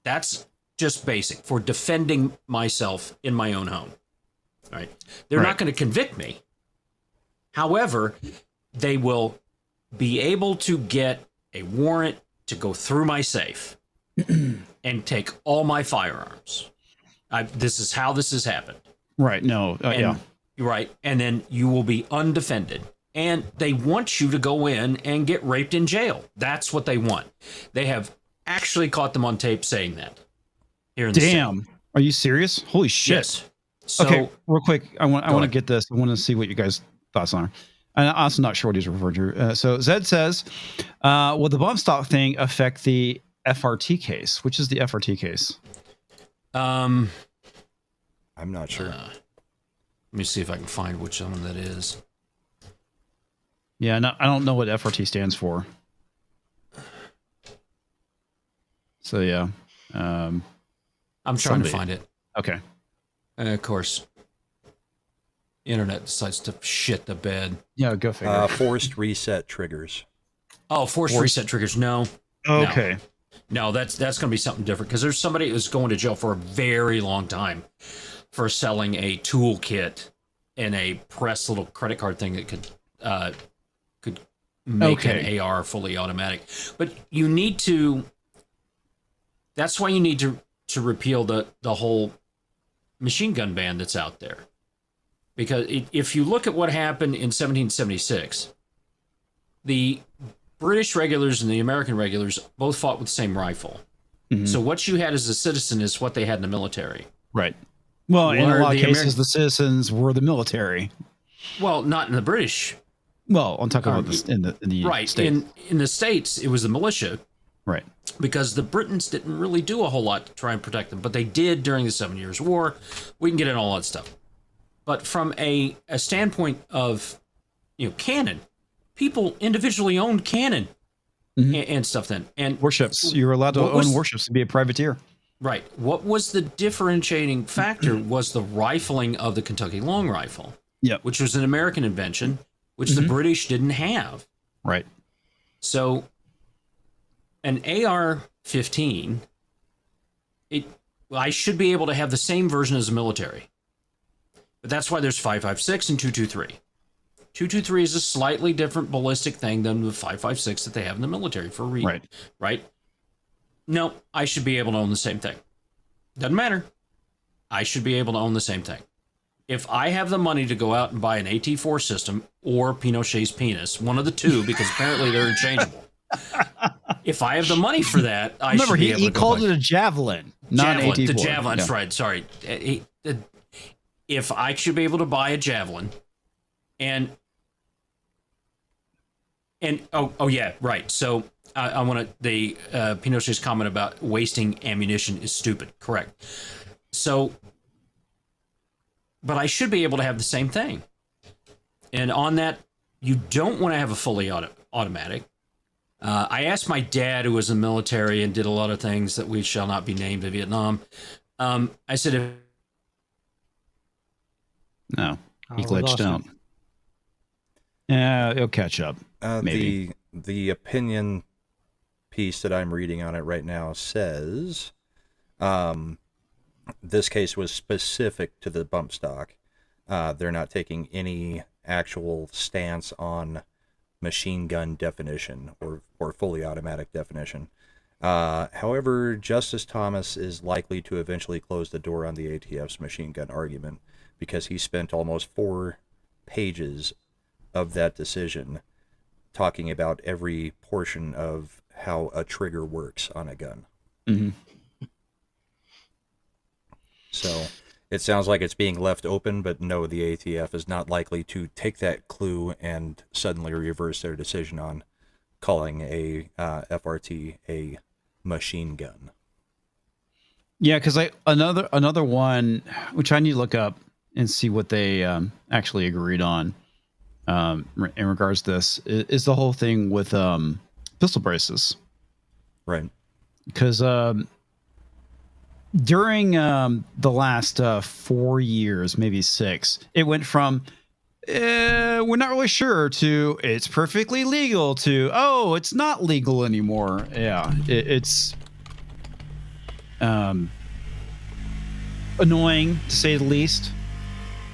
That's just basic for defending myself in my own home. All right. They're not going to convict me. However, they will be able to get a warrant to go through my safe and take all my firearms. This is how this has happened. Right. No. Yeah. Right. And then you will be undefended. And they want you to go in and get raped in jail. That's what they want. They have actually caught them on tape saying that. Here in the state. Are you serious? Holy shit. Yes. So, okay, real quick. I want to get this. I want to see what you guys' thoughts are. I'm also not sure what he's referred to. So Zed says, will the bump stock thing affect the FRT case? Which is the FRT case? I'm not sure. Let me see if I can find which one that is. Yeah, no, I don't know what FRT stands for. So yeah, I'm trying to find it. Okay. Of course. internet decides to shit the bed. Yeah, go figure. Forced reset triggers. Oh, forced reset triggers. No. Okay. No, that's going to be something different because there's somebody who's going to jail for a very long time for selling a toolkit and a press little credit card thing that could make an AR fully automatic. But you need to. That's why you need to repeal the whole machine gun ban that's out there, because if you look at what happened in 1776, the British regulars and the American regulars both fought with the same rifle. Mm-hmm. So what you had as a citizen is what they had in the military. Right. Well, in a lot of cases, the citizens were the military. Well, not in the British. Well, I'm talking about this in the right. States. In the States, it was the militia. Right. Because the Britons didn't really do a whole lot to try and protect them, but they did during the 7 Years' War. We can get into all that stuff. But from a standpoint of, cannon, people individually owned cannon and stuff then. And warships. You were allowed to own warships to be a privateer. Right. What was the differentiating factor was the rifling of the Kentucky long rifle. Yep. Which was an American invention, which the British didn't have. Right. So an AR-15, I should be able to have the same version as the military. But that's why there's 5.56 and 2.23. 2.23 is a slightly different ballistic thing than the 5.56 that they have in the military for a reason. Right? No, I should be able to own the same thing. Doesn't matter. I should be able to own the same thing. If I have the money to go out and buy an AT-4 system or Pinochet's penis, one of the two, because apparently they're interchangeable. If I have the money for that, I should be able to. He called it a javelin, not an AT-4. The javelin, that's right. Sorry. If I should be able to buy a javelin, and oh yeah, right. So I want to Pinochet's comment about wasting ammunition is stupid. Correct. So, but I should be able to have the same thing. And on that, you don't want to have a fully automatic. I asked my dad, who was in the military and did a lot of things that we shall not be named in Vietnam. I said, no, he glitched out. Yeah, he'll catch up. Maybe. The opinion piece that I'm reading on it right now says this case was specific to the bump stock. They're not taking any actual stance on machine gun definition or fully automatic definition. However, Justice Thomas is likely to eventually close the door on the ATF's machine gun argument because he spent almost 4 pages of that decision talking about every portion of how a trigger works on a gun. Mm-hmm. So it sounds like it's being left open, but no, the ATF is not likely to take that clue and suddenly reverse their decision on calling a FRT a machine gun. Yeah, because another one, which I need to look up and see what they actually agreed on in regards to this, is the whole thing with pistol braces. Right. Because during the last 4 years, maybe 6, it went from we're not really sure to it's perfectly legal to it's not legal anymore. Yeah, it's annoying to say the least.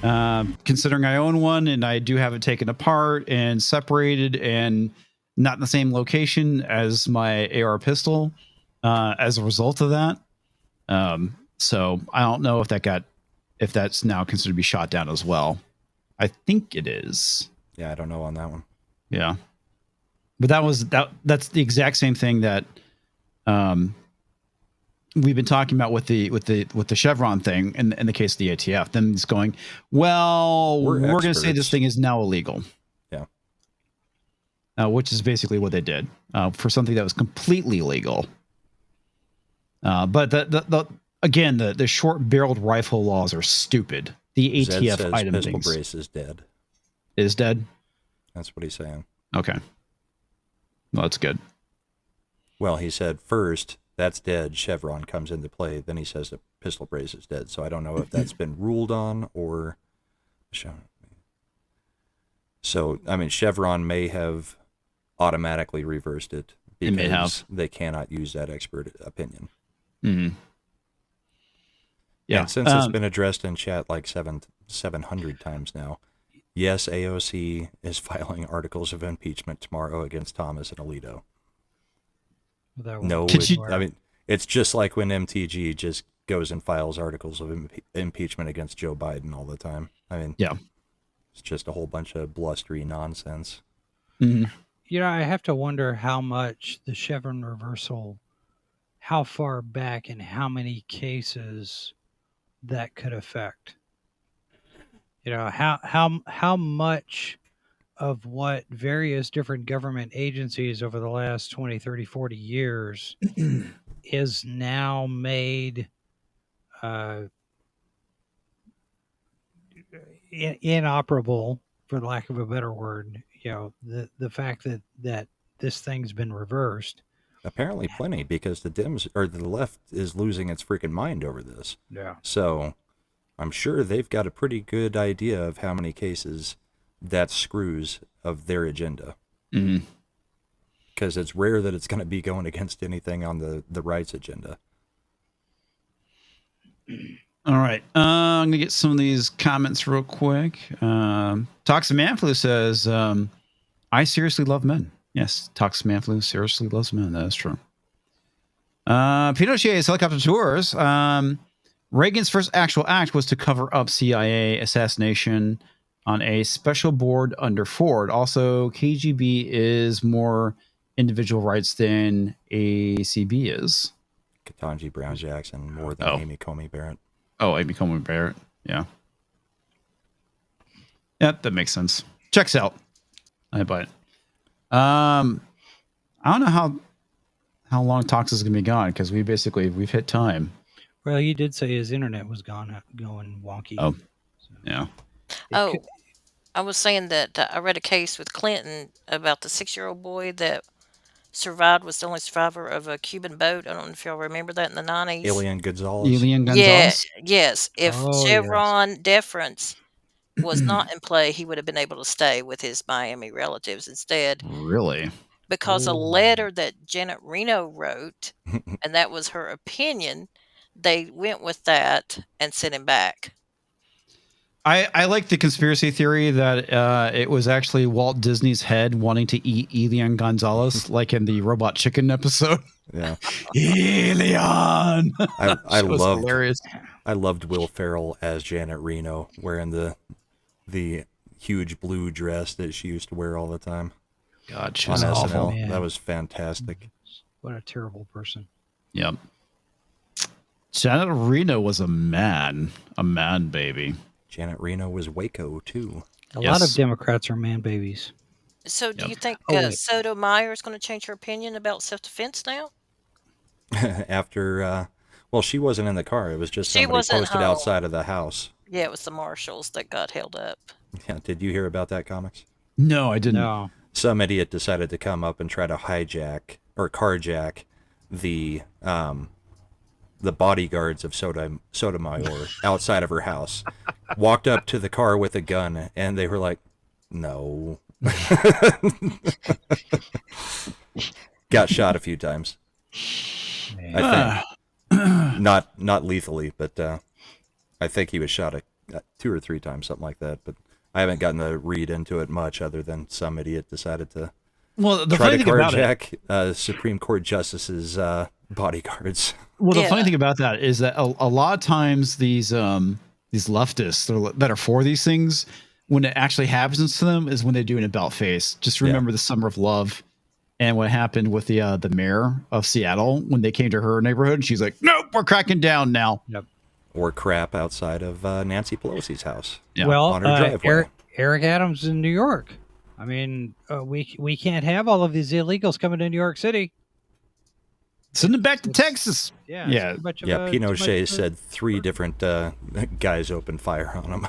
Considering I own one and I do have it taken apart and separated and not in the same location as my AR pistol as a result of that. So I don't know if that's now considered to be shot down as well. I think it is. Yeah, I don't know on that one. Yeah. But that's the exact same thing that we've been talking about with the Chevron thing in the case of the ATF. Them just going, well, we're going to say this thing is now illegal. Yeah. Which is basically what they did for something that was completely illegal. But the short-barreled rifle laws are stupid. The Zed ATF says item pistol things brace is dead. Is dead. That's what he's saying. Okay. Well, that's good. Well, he said first that's dead. Chevron comes into play. Then he says the pistol brace is dead. So I don't know if that's been ruled on or So, I mean, Chevron may have automatically reversed it because they cannot use that expert opinion. Mm-hmm. Yeah. And since it's been addressed in chat like 700 times now, yes, AOC is filing articles of impeachment tomorrow against Thomas and Alito. No, I mean, it's just like when MTG just goes and files articles of impeachment against Joe Biden all the time. I mean, yeah, it's just a whole bunch of blustery nonsense. Mm-hmm. You know, I have to wonder how much the Chevron reversal, how far back and how many cases that could affect. You know, how much of what various different government agencies over the last 20, 30, 40 years is now made inoperable, for lack of a better word. You know, the fact that this thing's been reversed. Apparently plenty, because the Dems or the left is losing its freaking mind over this. Yeah. So I'm sure they've got a pretty good idea of how many cases that screws of their agenda. Mm-hmm. Because it's rare that it's going to be going against anything on the right's agenda. All right. I'm going to get some of these comments real quick. Toxic Manflu says, I seriously love men. Yes, Toxic Manflu seriously loves men. That is true. Pinochet's helicopter tours. Reagan's first actual act was to cover up CIA assassination on a special board under Ford. Also, KGB is more individual rights than ACB is. Ketanji Brown Jackson more than Amy Comey Barrett. Oh, Amy Comey Barrett. Yeah. Yep, that makes sense. Checks out. I buy it. I don't know how long Tox is going to be gone, because we've hit time. Well, he did say his internet was going wonky. Oh, yeah. I was saying that I read a case with Clinton about the 6-year-old boy that survived, was the only survivor of a Cuban boat. I don't know if y'all remember that in the 90s. Elian Gonzalez. Yeah, yes. If Oh, Chevron deference was not in play, he would have been able to stay with his Miami relatives instead. Really? Because a letter that Janet Reno wrote, and that was her opinion, they went with that and sent him back. I like the conspiracy theory that it was actually Walt Disney's head wanting to eat Elian Gonzalez, like in the Robot Chicken episode. Yeah. Elian! I loved Will Ferrell as Janet Reno, wearing the huge blue dress that she used to wear all the time. God, she on was SNL. awful. Man. That was fantastic. What a terrible person. Yep. Janet Reno was a man baby. Janet Reno was Waco too. A lot of Democrats are man babies. So do you think wait. Sotomayor is going to change her opinion about self-defense now? After, well, she wasn't in the car. It was just She somebody wasn't posted home. outside of the house. Yeah, it was the marshals that got held up. Yeah, did you hear about that, Comics? No, I didn't. No. Some idiot decided to come up and try to hijack or carjack the bodyguards of Sotomayor outside of her house. Walked up to the car with a gun, and they were like, "No." Got shot a few times. I think not lethally, but I think he was shot 2 or 3 times, something like that. But I haven't gotten to read into it much, other than some idiot decided to try to carjack Supreme Court justices' bodyguards. Well, the funny thing about that is that a lot of times these leftists that are for these things, when it actually happens to them, is when they do an about face. Just remember the Summer of Love and what happened with the mayor of Seattle when they came to her neighborhood, and she's like, "Nope, we're cracking down now." Yep. Or crap outside of Nancy Pelosi's house. Yeah. Well, on her driveway. Eric Adams in New York. I mean, we can't have all of these illegals coming to New York City. Send them back to Texas. Yeah. Yeah. Pinochet said 3 different guys opened fire on him.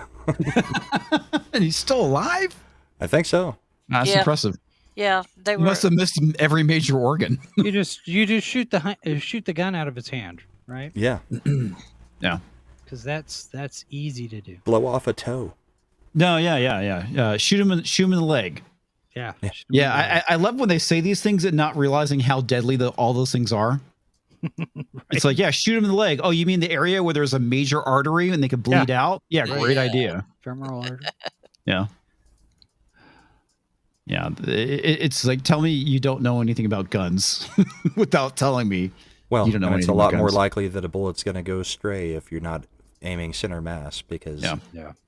And he's still alive? I think so. That's impressive. Yeah, they He must have missed every major organ. you just shoot the gun out of his hand, right? Yeah. Yeah. Because that's easy to do. Blow off a toe. No, yeah. Shoot him in the leg. Yeah. Yeah, I love when they say these things and not realizing how deadly all those things are. It's like, yeah, shoot him in the leg. Oh, you mean the area where there's a major artery and they could bleed out? Yeah, great idea. Femoral artery. Yeah. Yeah, it's like, tell me you don't know anything about guns without telling me Well, you don't know and it's a anything lot about more guns. likely that a bullet's going to go stray if you're not aiming center mass, because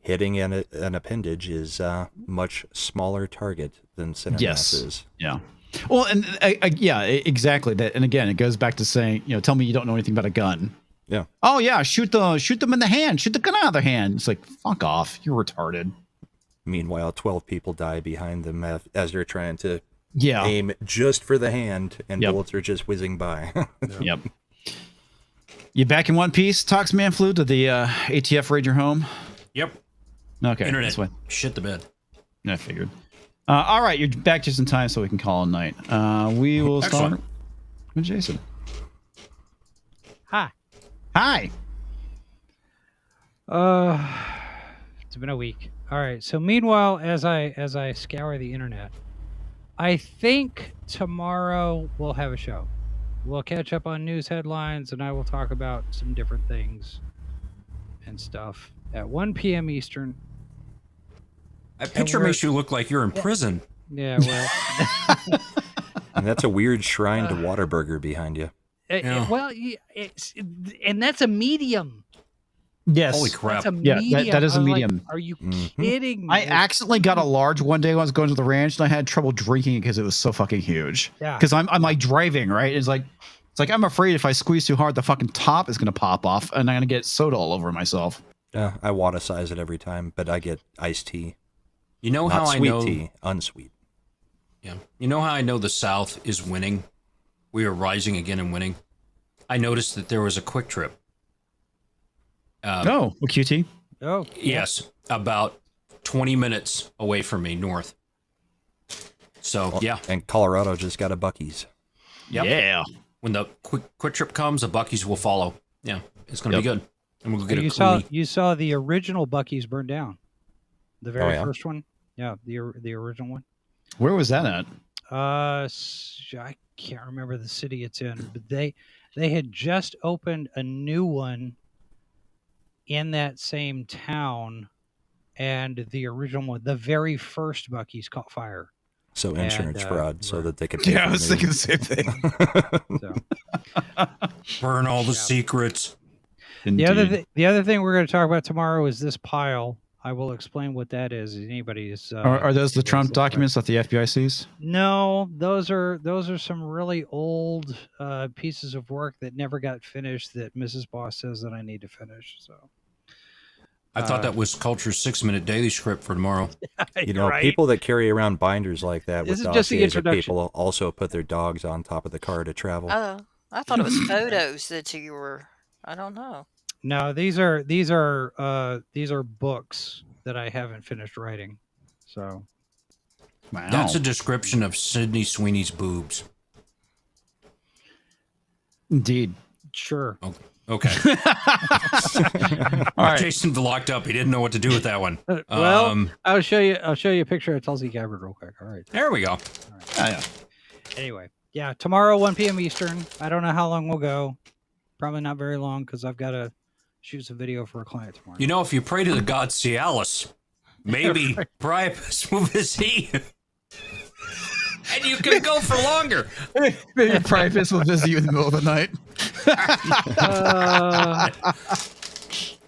hitting an appendage is a much smaller target than center mass is. Yeah. Well, and yeah, exactly. That, and again, it goes back to saying, tell me you don't know anything about a gun. Yeah. Oh yeah, shoot them in the hand. Shoot the gun out of their hand. It's like, fuck off. You're retarded. Meanwhile, 12 people die behind them as they're trying to Yeah. aim just for the hand, and Yep. bullets are just whizzing by. Yep. You back in one piece, Tox Man Flew? Did the ATF raid your home? Yep. Okay. Internet. That's what Shit the bed. I figured. All right, you're back just in time so we can call it a night. We will start Excellent. with Jason. Hi. Hi. It's been a week. All right. So meanwhile, as I scour the internet, I think tomorrow we'll have a show. We'll catch up on news headlines, and I will talk about some different things and stuff at 1 p.m. Eastern. That picture makes you look like you're in prison. Yeah, well, And that's a weird shrine to Whataburger behind you. and that's a medium. Yes. Holy crap. That's a Yeah, medium. that is a I was like, medium. are you kidding me? I accidentally got a large one day when I was going to the ranch, and I had trouble drinking it because it was so fucking huge. Yeah. Because I'm like driving, right? It's like I'm afraid if I squeeze too hard, the fucking top is gonna pop off, and I'm gonna get soda all over myself. Yeah, I Whata size it every time, but I get iced tea. You know Not how I sweet know tea, unsweet. Yeah. You know how I know the South is winning? We are rising again and winning. I noticed that there was a Quick Trip. A QT? Oh. Yes, about 20 minutes away from me, north. So, yeah. And Colorado just got a Buc-ee's. Yep. Yeah. When the quick Trip comes, the Buc-ee's will follow. Yeah, it's going to be good. And we'll get you saw the original Buc-ee's burn down. The very first one. Yeah, the original one. Where was that at? I can't remember the city it's in, but they had just opened a new one in that same town, and the original one, the very first Buc-ee's, caught fire. So insurance fraud, so that they could. Pay Yeah, for I was the thinking the same thing. Burn all the secrets. The other thing we're going to talk about tomorrow is this pile. I will explain what that is. Anybody's Are those the Trump documents that the FBI sees? No, those are some really old pieces of work that never got finished that Mrs. Boss says that I need to finish. So I thought that was Culture's 6-minute daily script for tomorrow. You know, right. people that carry around binders like that This with is just the dossiers are introduction. people also put their dogs on top of the car to travel. Oh, I thought it was photos that you were. I don't know. no, these are books that I haven't finished writing. So Wow. That's a description of Sydney Sweeney's boobs. Indeed. sure. Oh, okay. All right. Jason locked up. He didn't know what to do with that one. Well, I'll show you a picture of Tulsi Gabbard real quick. All right. There we go. Yeah. Anyway, yeah, tomorrow 1 p.m. Eastern. I don't know how long we'll go. Probably not very long because I've got to shoot some video for a client tomorrow. You know, if you pray to the god Cialis, maybe Priapus will visit you. And you can go for longer. Maybe Priapus will visit you in the middle of the night.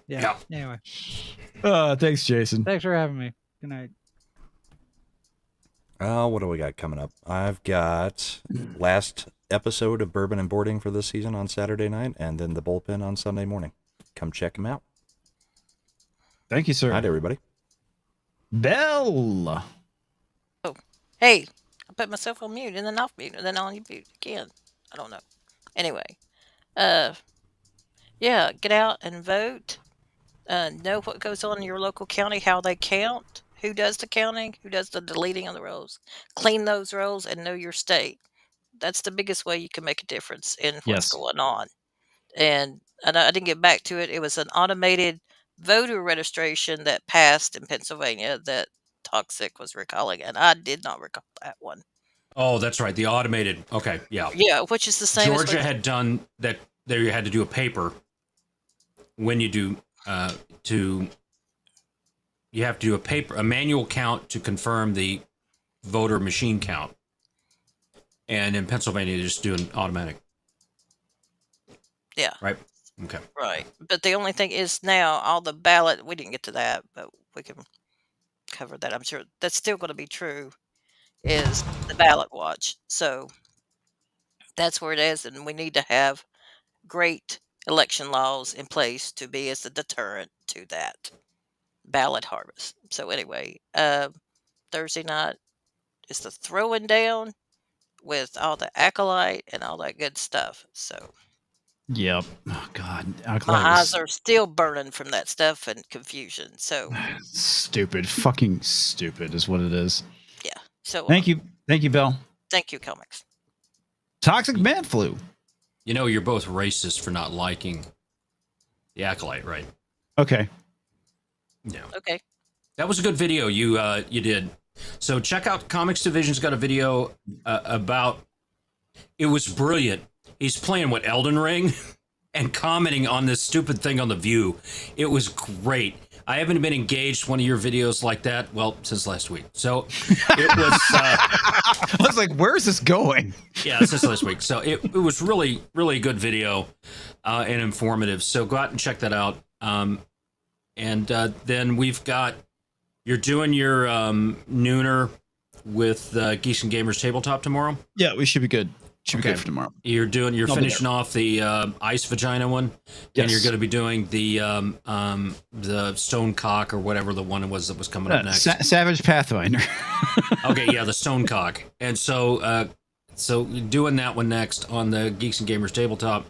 Yeah. Anyway, thanks, Jason. thanks for having me. Good night. What do we got coming up? I've got last episode of Bourbon and Boarding for this season on Saturday night, and then the bullpen on Sunday morning. Come check them out. Thank you, sir. Night, everybody. Bell. Oh, hey, I put myself on mute and then off mute and then on mute again. I don't know. Anyway, yeah, get out and vote. Know what goes on in your local county, how they count, who does the counting, who does the deleting of the rolls. Clean those rolls and know your state. That's the biggest way you can make a difference in what's Yes. going on. And I didn't get back to it. It was an automated voter registration that passed in Pennsylvania that Toxic was recalling, and I did not recall that one. Oh, that's right. The automated. Okay, yeah. Yeah, which is the same. Georgia had done that. There, you had to do a paper when you do you have to do a manual count to confirm the voter machine count. And in Pennsylvania, they just do an automatic. Yeah. Right. Okay. Right. But the only thing is now all the ballot. We didn't get to that, but we can cover that. I'm sure that's still going to be true. Is the ballot watch. So that's where it is, and we need to have great election laws in place to be as a deterrent to that ballot harvest. So anyway, Thursday night is the throwing down with all the acolyte and all that good stuff. So Yep. Oh God. my eyes are still burning from that stuff and confusion. So stupid. Fucking stupid is what it is. yeah. So Thank you, Bill. Thank you, comics. Toxic Man Flu. You know, you're both racist for not liking the acolyte, right? Okay. Yeah. Okay. That was a good video you did. So check out Comics Division's got a video about. It was brilliant. He's playing Elden Ring and commenting on this stupid thing on The View. It was great. I haven't been engaged one of your videos like that, well, since last week. So it was... I was like, where is this going? Yeah, since last week. So it was really, really good video and informative. So go out and check that out. And then we've got... You're doing your nooner with Geeks and Gamers Tabletop tomorrow? Yeah, we should be good. Should be good for tomorrow. You're finishing off the ice vagina one, yes. And you're going to be doing the stone cock or whatever the one was that was coming up next. Savage Pathfinder. Okay, yeah, the stone cock, and so doing that one next on the Geeks and Gamers Tabletop,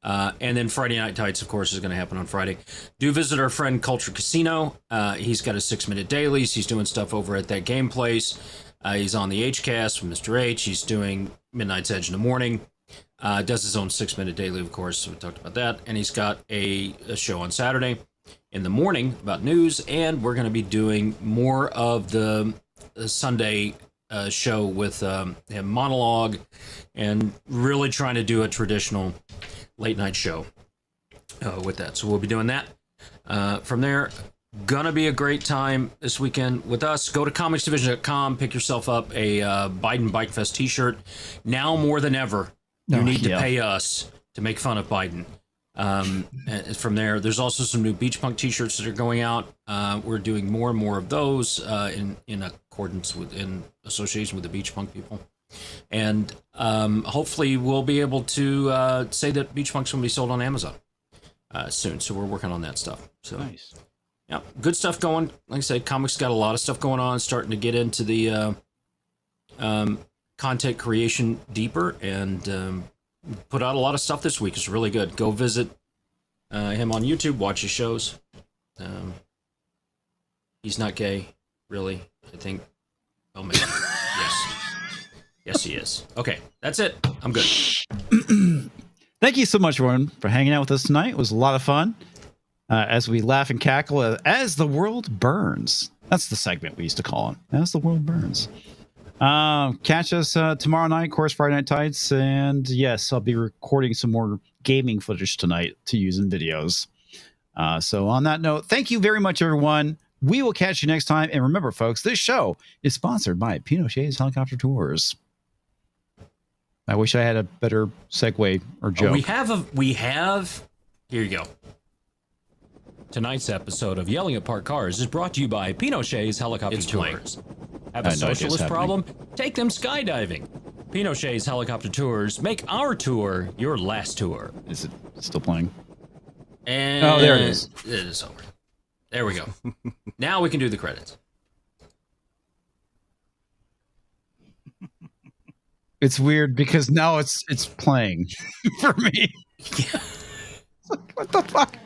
and then Friday Night Tights, of course, is going to happen on Friday. Do visit our friend Culture Casino. He's got his 6-minute dailies. He's doing stuff over at that game place. He's on the HCast with Mr. H. He's doing Midnight's Edge in the morning. Does his own 6-minute daily, of course. So we talked about that. And he's got a show on Saturday in the morning about news. And we're going to be doing more of the Sunday show with him monologue and really trying to do a traditional late night show with that. So we'll be doing that. From there, gonna be a great time this weekend with us. Go to comicsdivision.com, pick yourself up a Biden Bike Fest t-shirt. Now more than ever, you need to pay us to make fun of Biden. And from there, there's also some new Beach Punk t-shirts that are going out. We're doing more and more of those in accordance with, in association with the Beach Punk people. And hopefully we'll be able to say that Beach Punk's going to be sold on Amazon soon. So we're working on that stuff. So nice. Yeah, good stuff going. Like I said, comics got a lot of stuff going on, starting to get into the content creation deeper, and put out a lot of stuff this week. It's really good. Go visit him on YouTube, watch his shows. He's not gay, really, I think. Oh, maybe. Yes. Yes, he is. Okay, that's it. I'm good. Thank you so much, Warren, for hanging out with us tonight. It was a lot of fun. As we laugh and cackle as the world burns. That's the segment we used to call it. As the world burns. Catch us tomorrow night, of course, Friday Night Tights. And yes, I'll be recording some more gaming footage tonight to use in videos. So on that note, thank you very much, everyone. We will catch you next time. And remember, folks, this show is sponsored by Pinochet's Helicopter Tours. I wish I had a better segue or joke. We have. Here you go. Tonight's episode of Yelling at Parked Cars is brought to you by Pinochet's Helicopter Tours. Have a socialist problem? Take them skydiving. Pinochet's Helicopter Tours make our tour your last tour. Is it still playing? And oh, there it is. It is over. There we go. Now we can do the credits. It's weird because now it's playing for me. Yeah. What the fuck?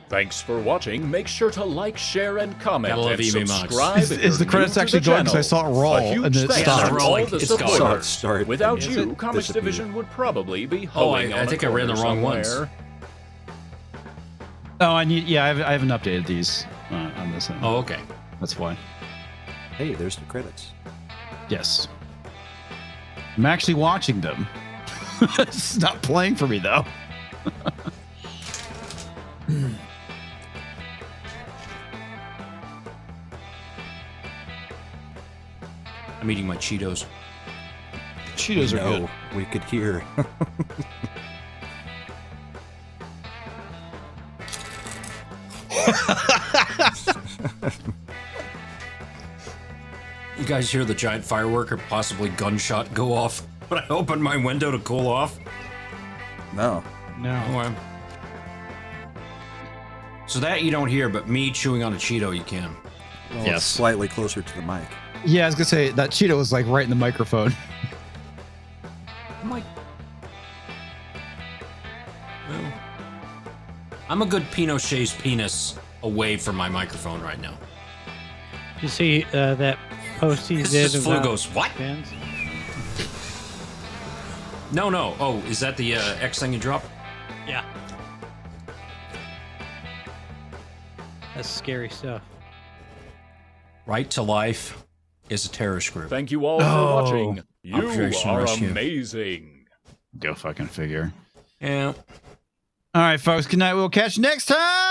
Thanks for watching. Make sure to like, share, and comment. And subscribe. Is the credits actually going? Because I saw it roll and then it stopped. All the supporters. Start. Without you, Comics Division would probably be humming on I think I ran the wrong ones. Oh, I haven't updated these on this end. Oh, okay. That's why. Hey, there's the credits. Yes. I'm actually watching them. It's not playing for me, though. I'm eating my Cheetos. Cheetos are good. We could hear. You guys hear the giant firework or possibly gunshot go off when I open my window to cool off? No. No. So that you don't hear, but me chewing on a Cheeto, you can. Well, yes. Slightly closer to the mic. Yeah, I was gonna say that Cheeto was like right in the microphone. I'm like, well, I'm a good Pinochet's penis away from my microphone right now. Did you see that post he did Flu about goes, what? Pens? No. Oh, is that the X thing you dropped? Yeah. That's scary stuff. Right to Life is a terrorist group. Thank you all for watching. You Operation are Rescue. amazing. Go fucking figure. Yeah. All right, folks. Good night. We'll catch you next time.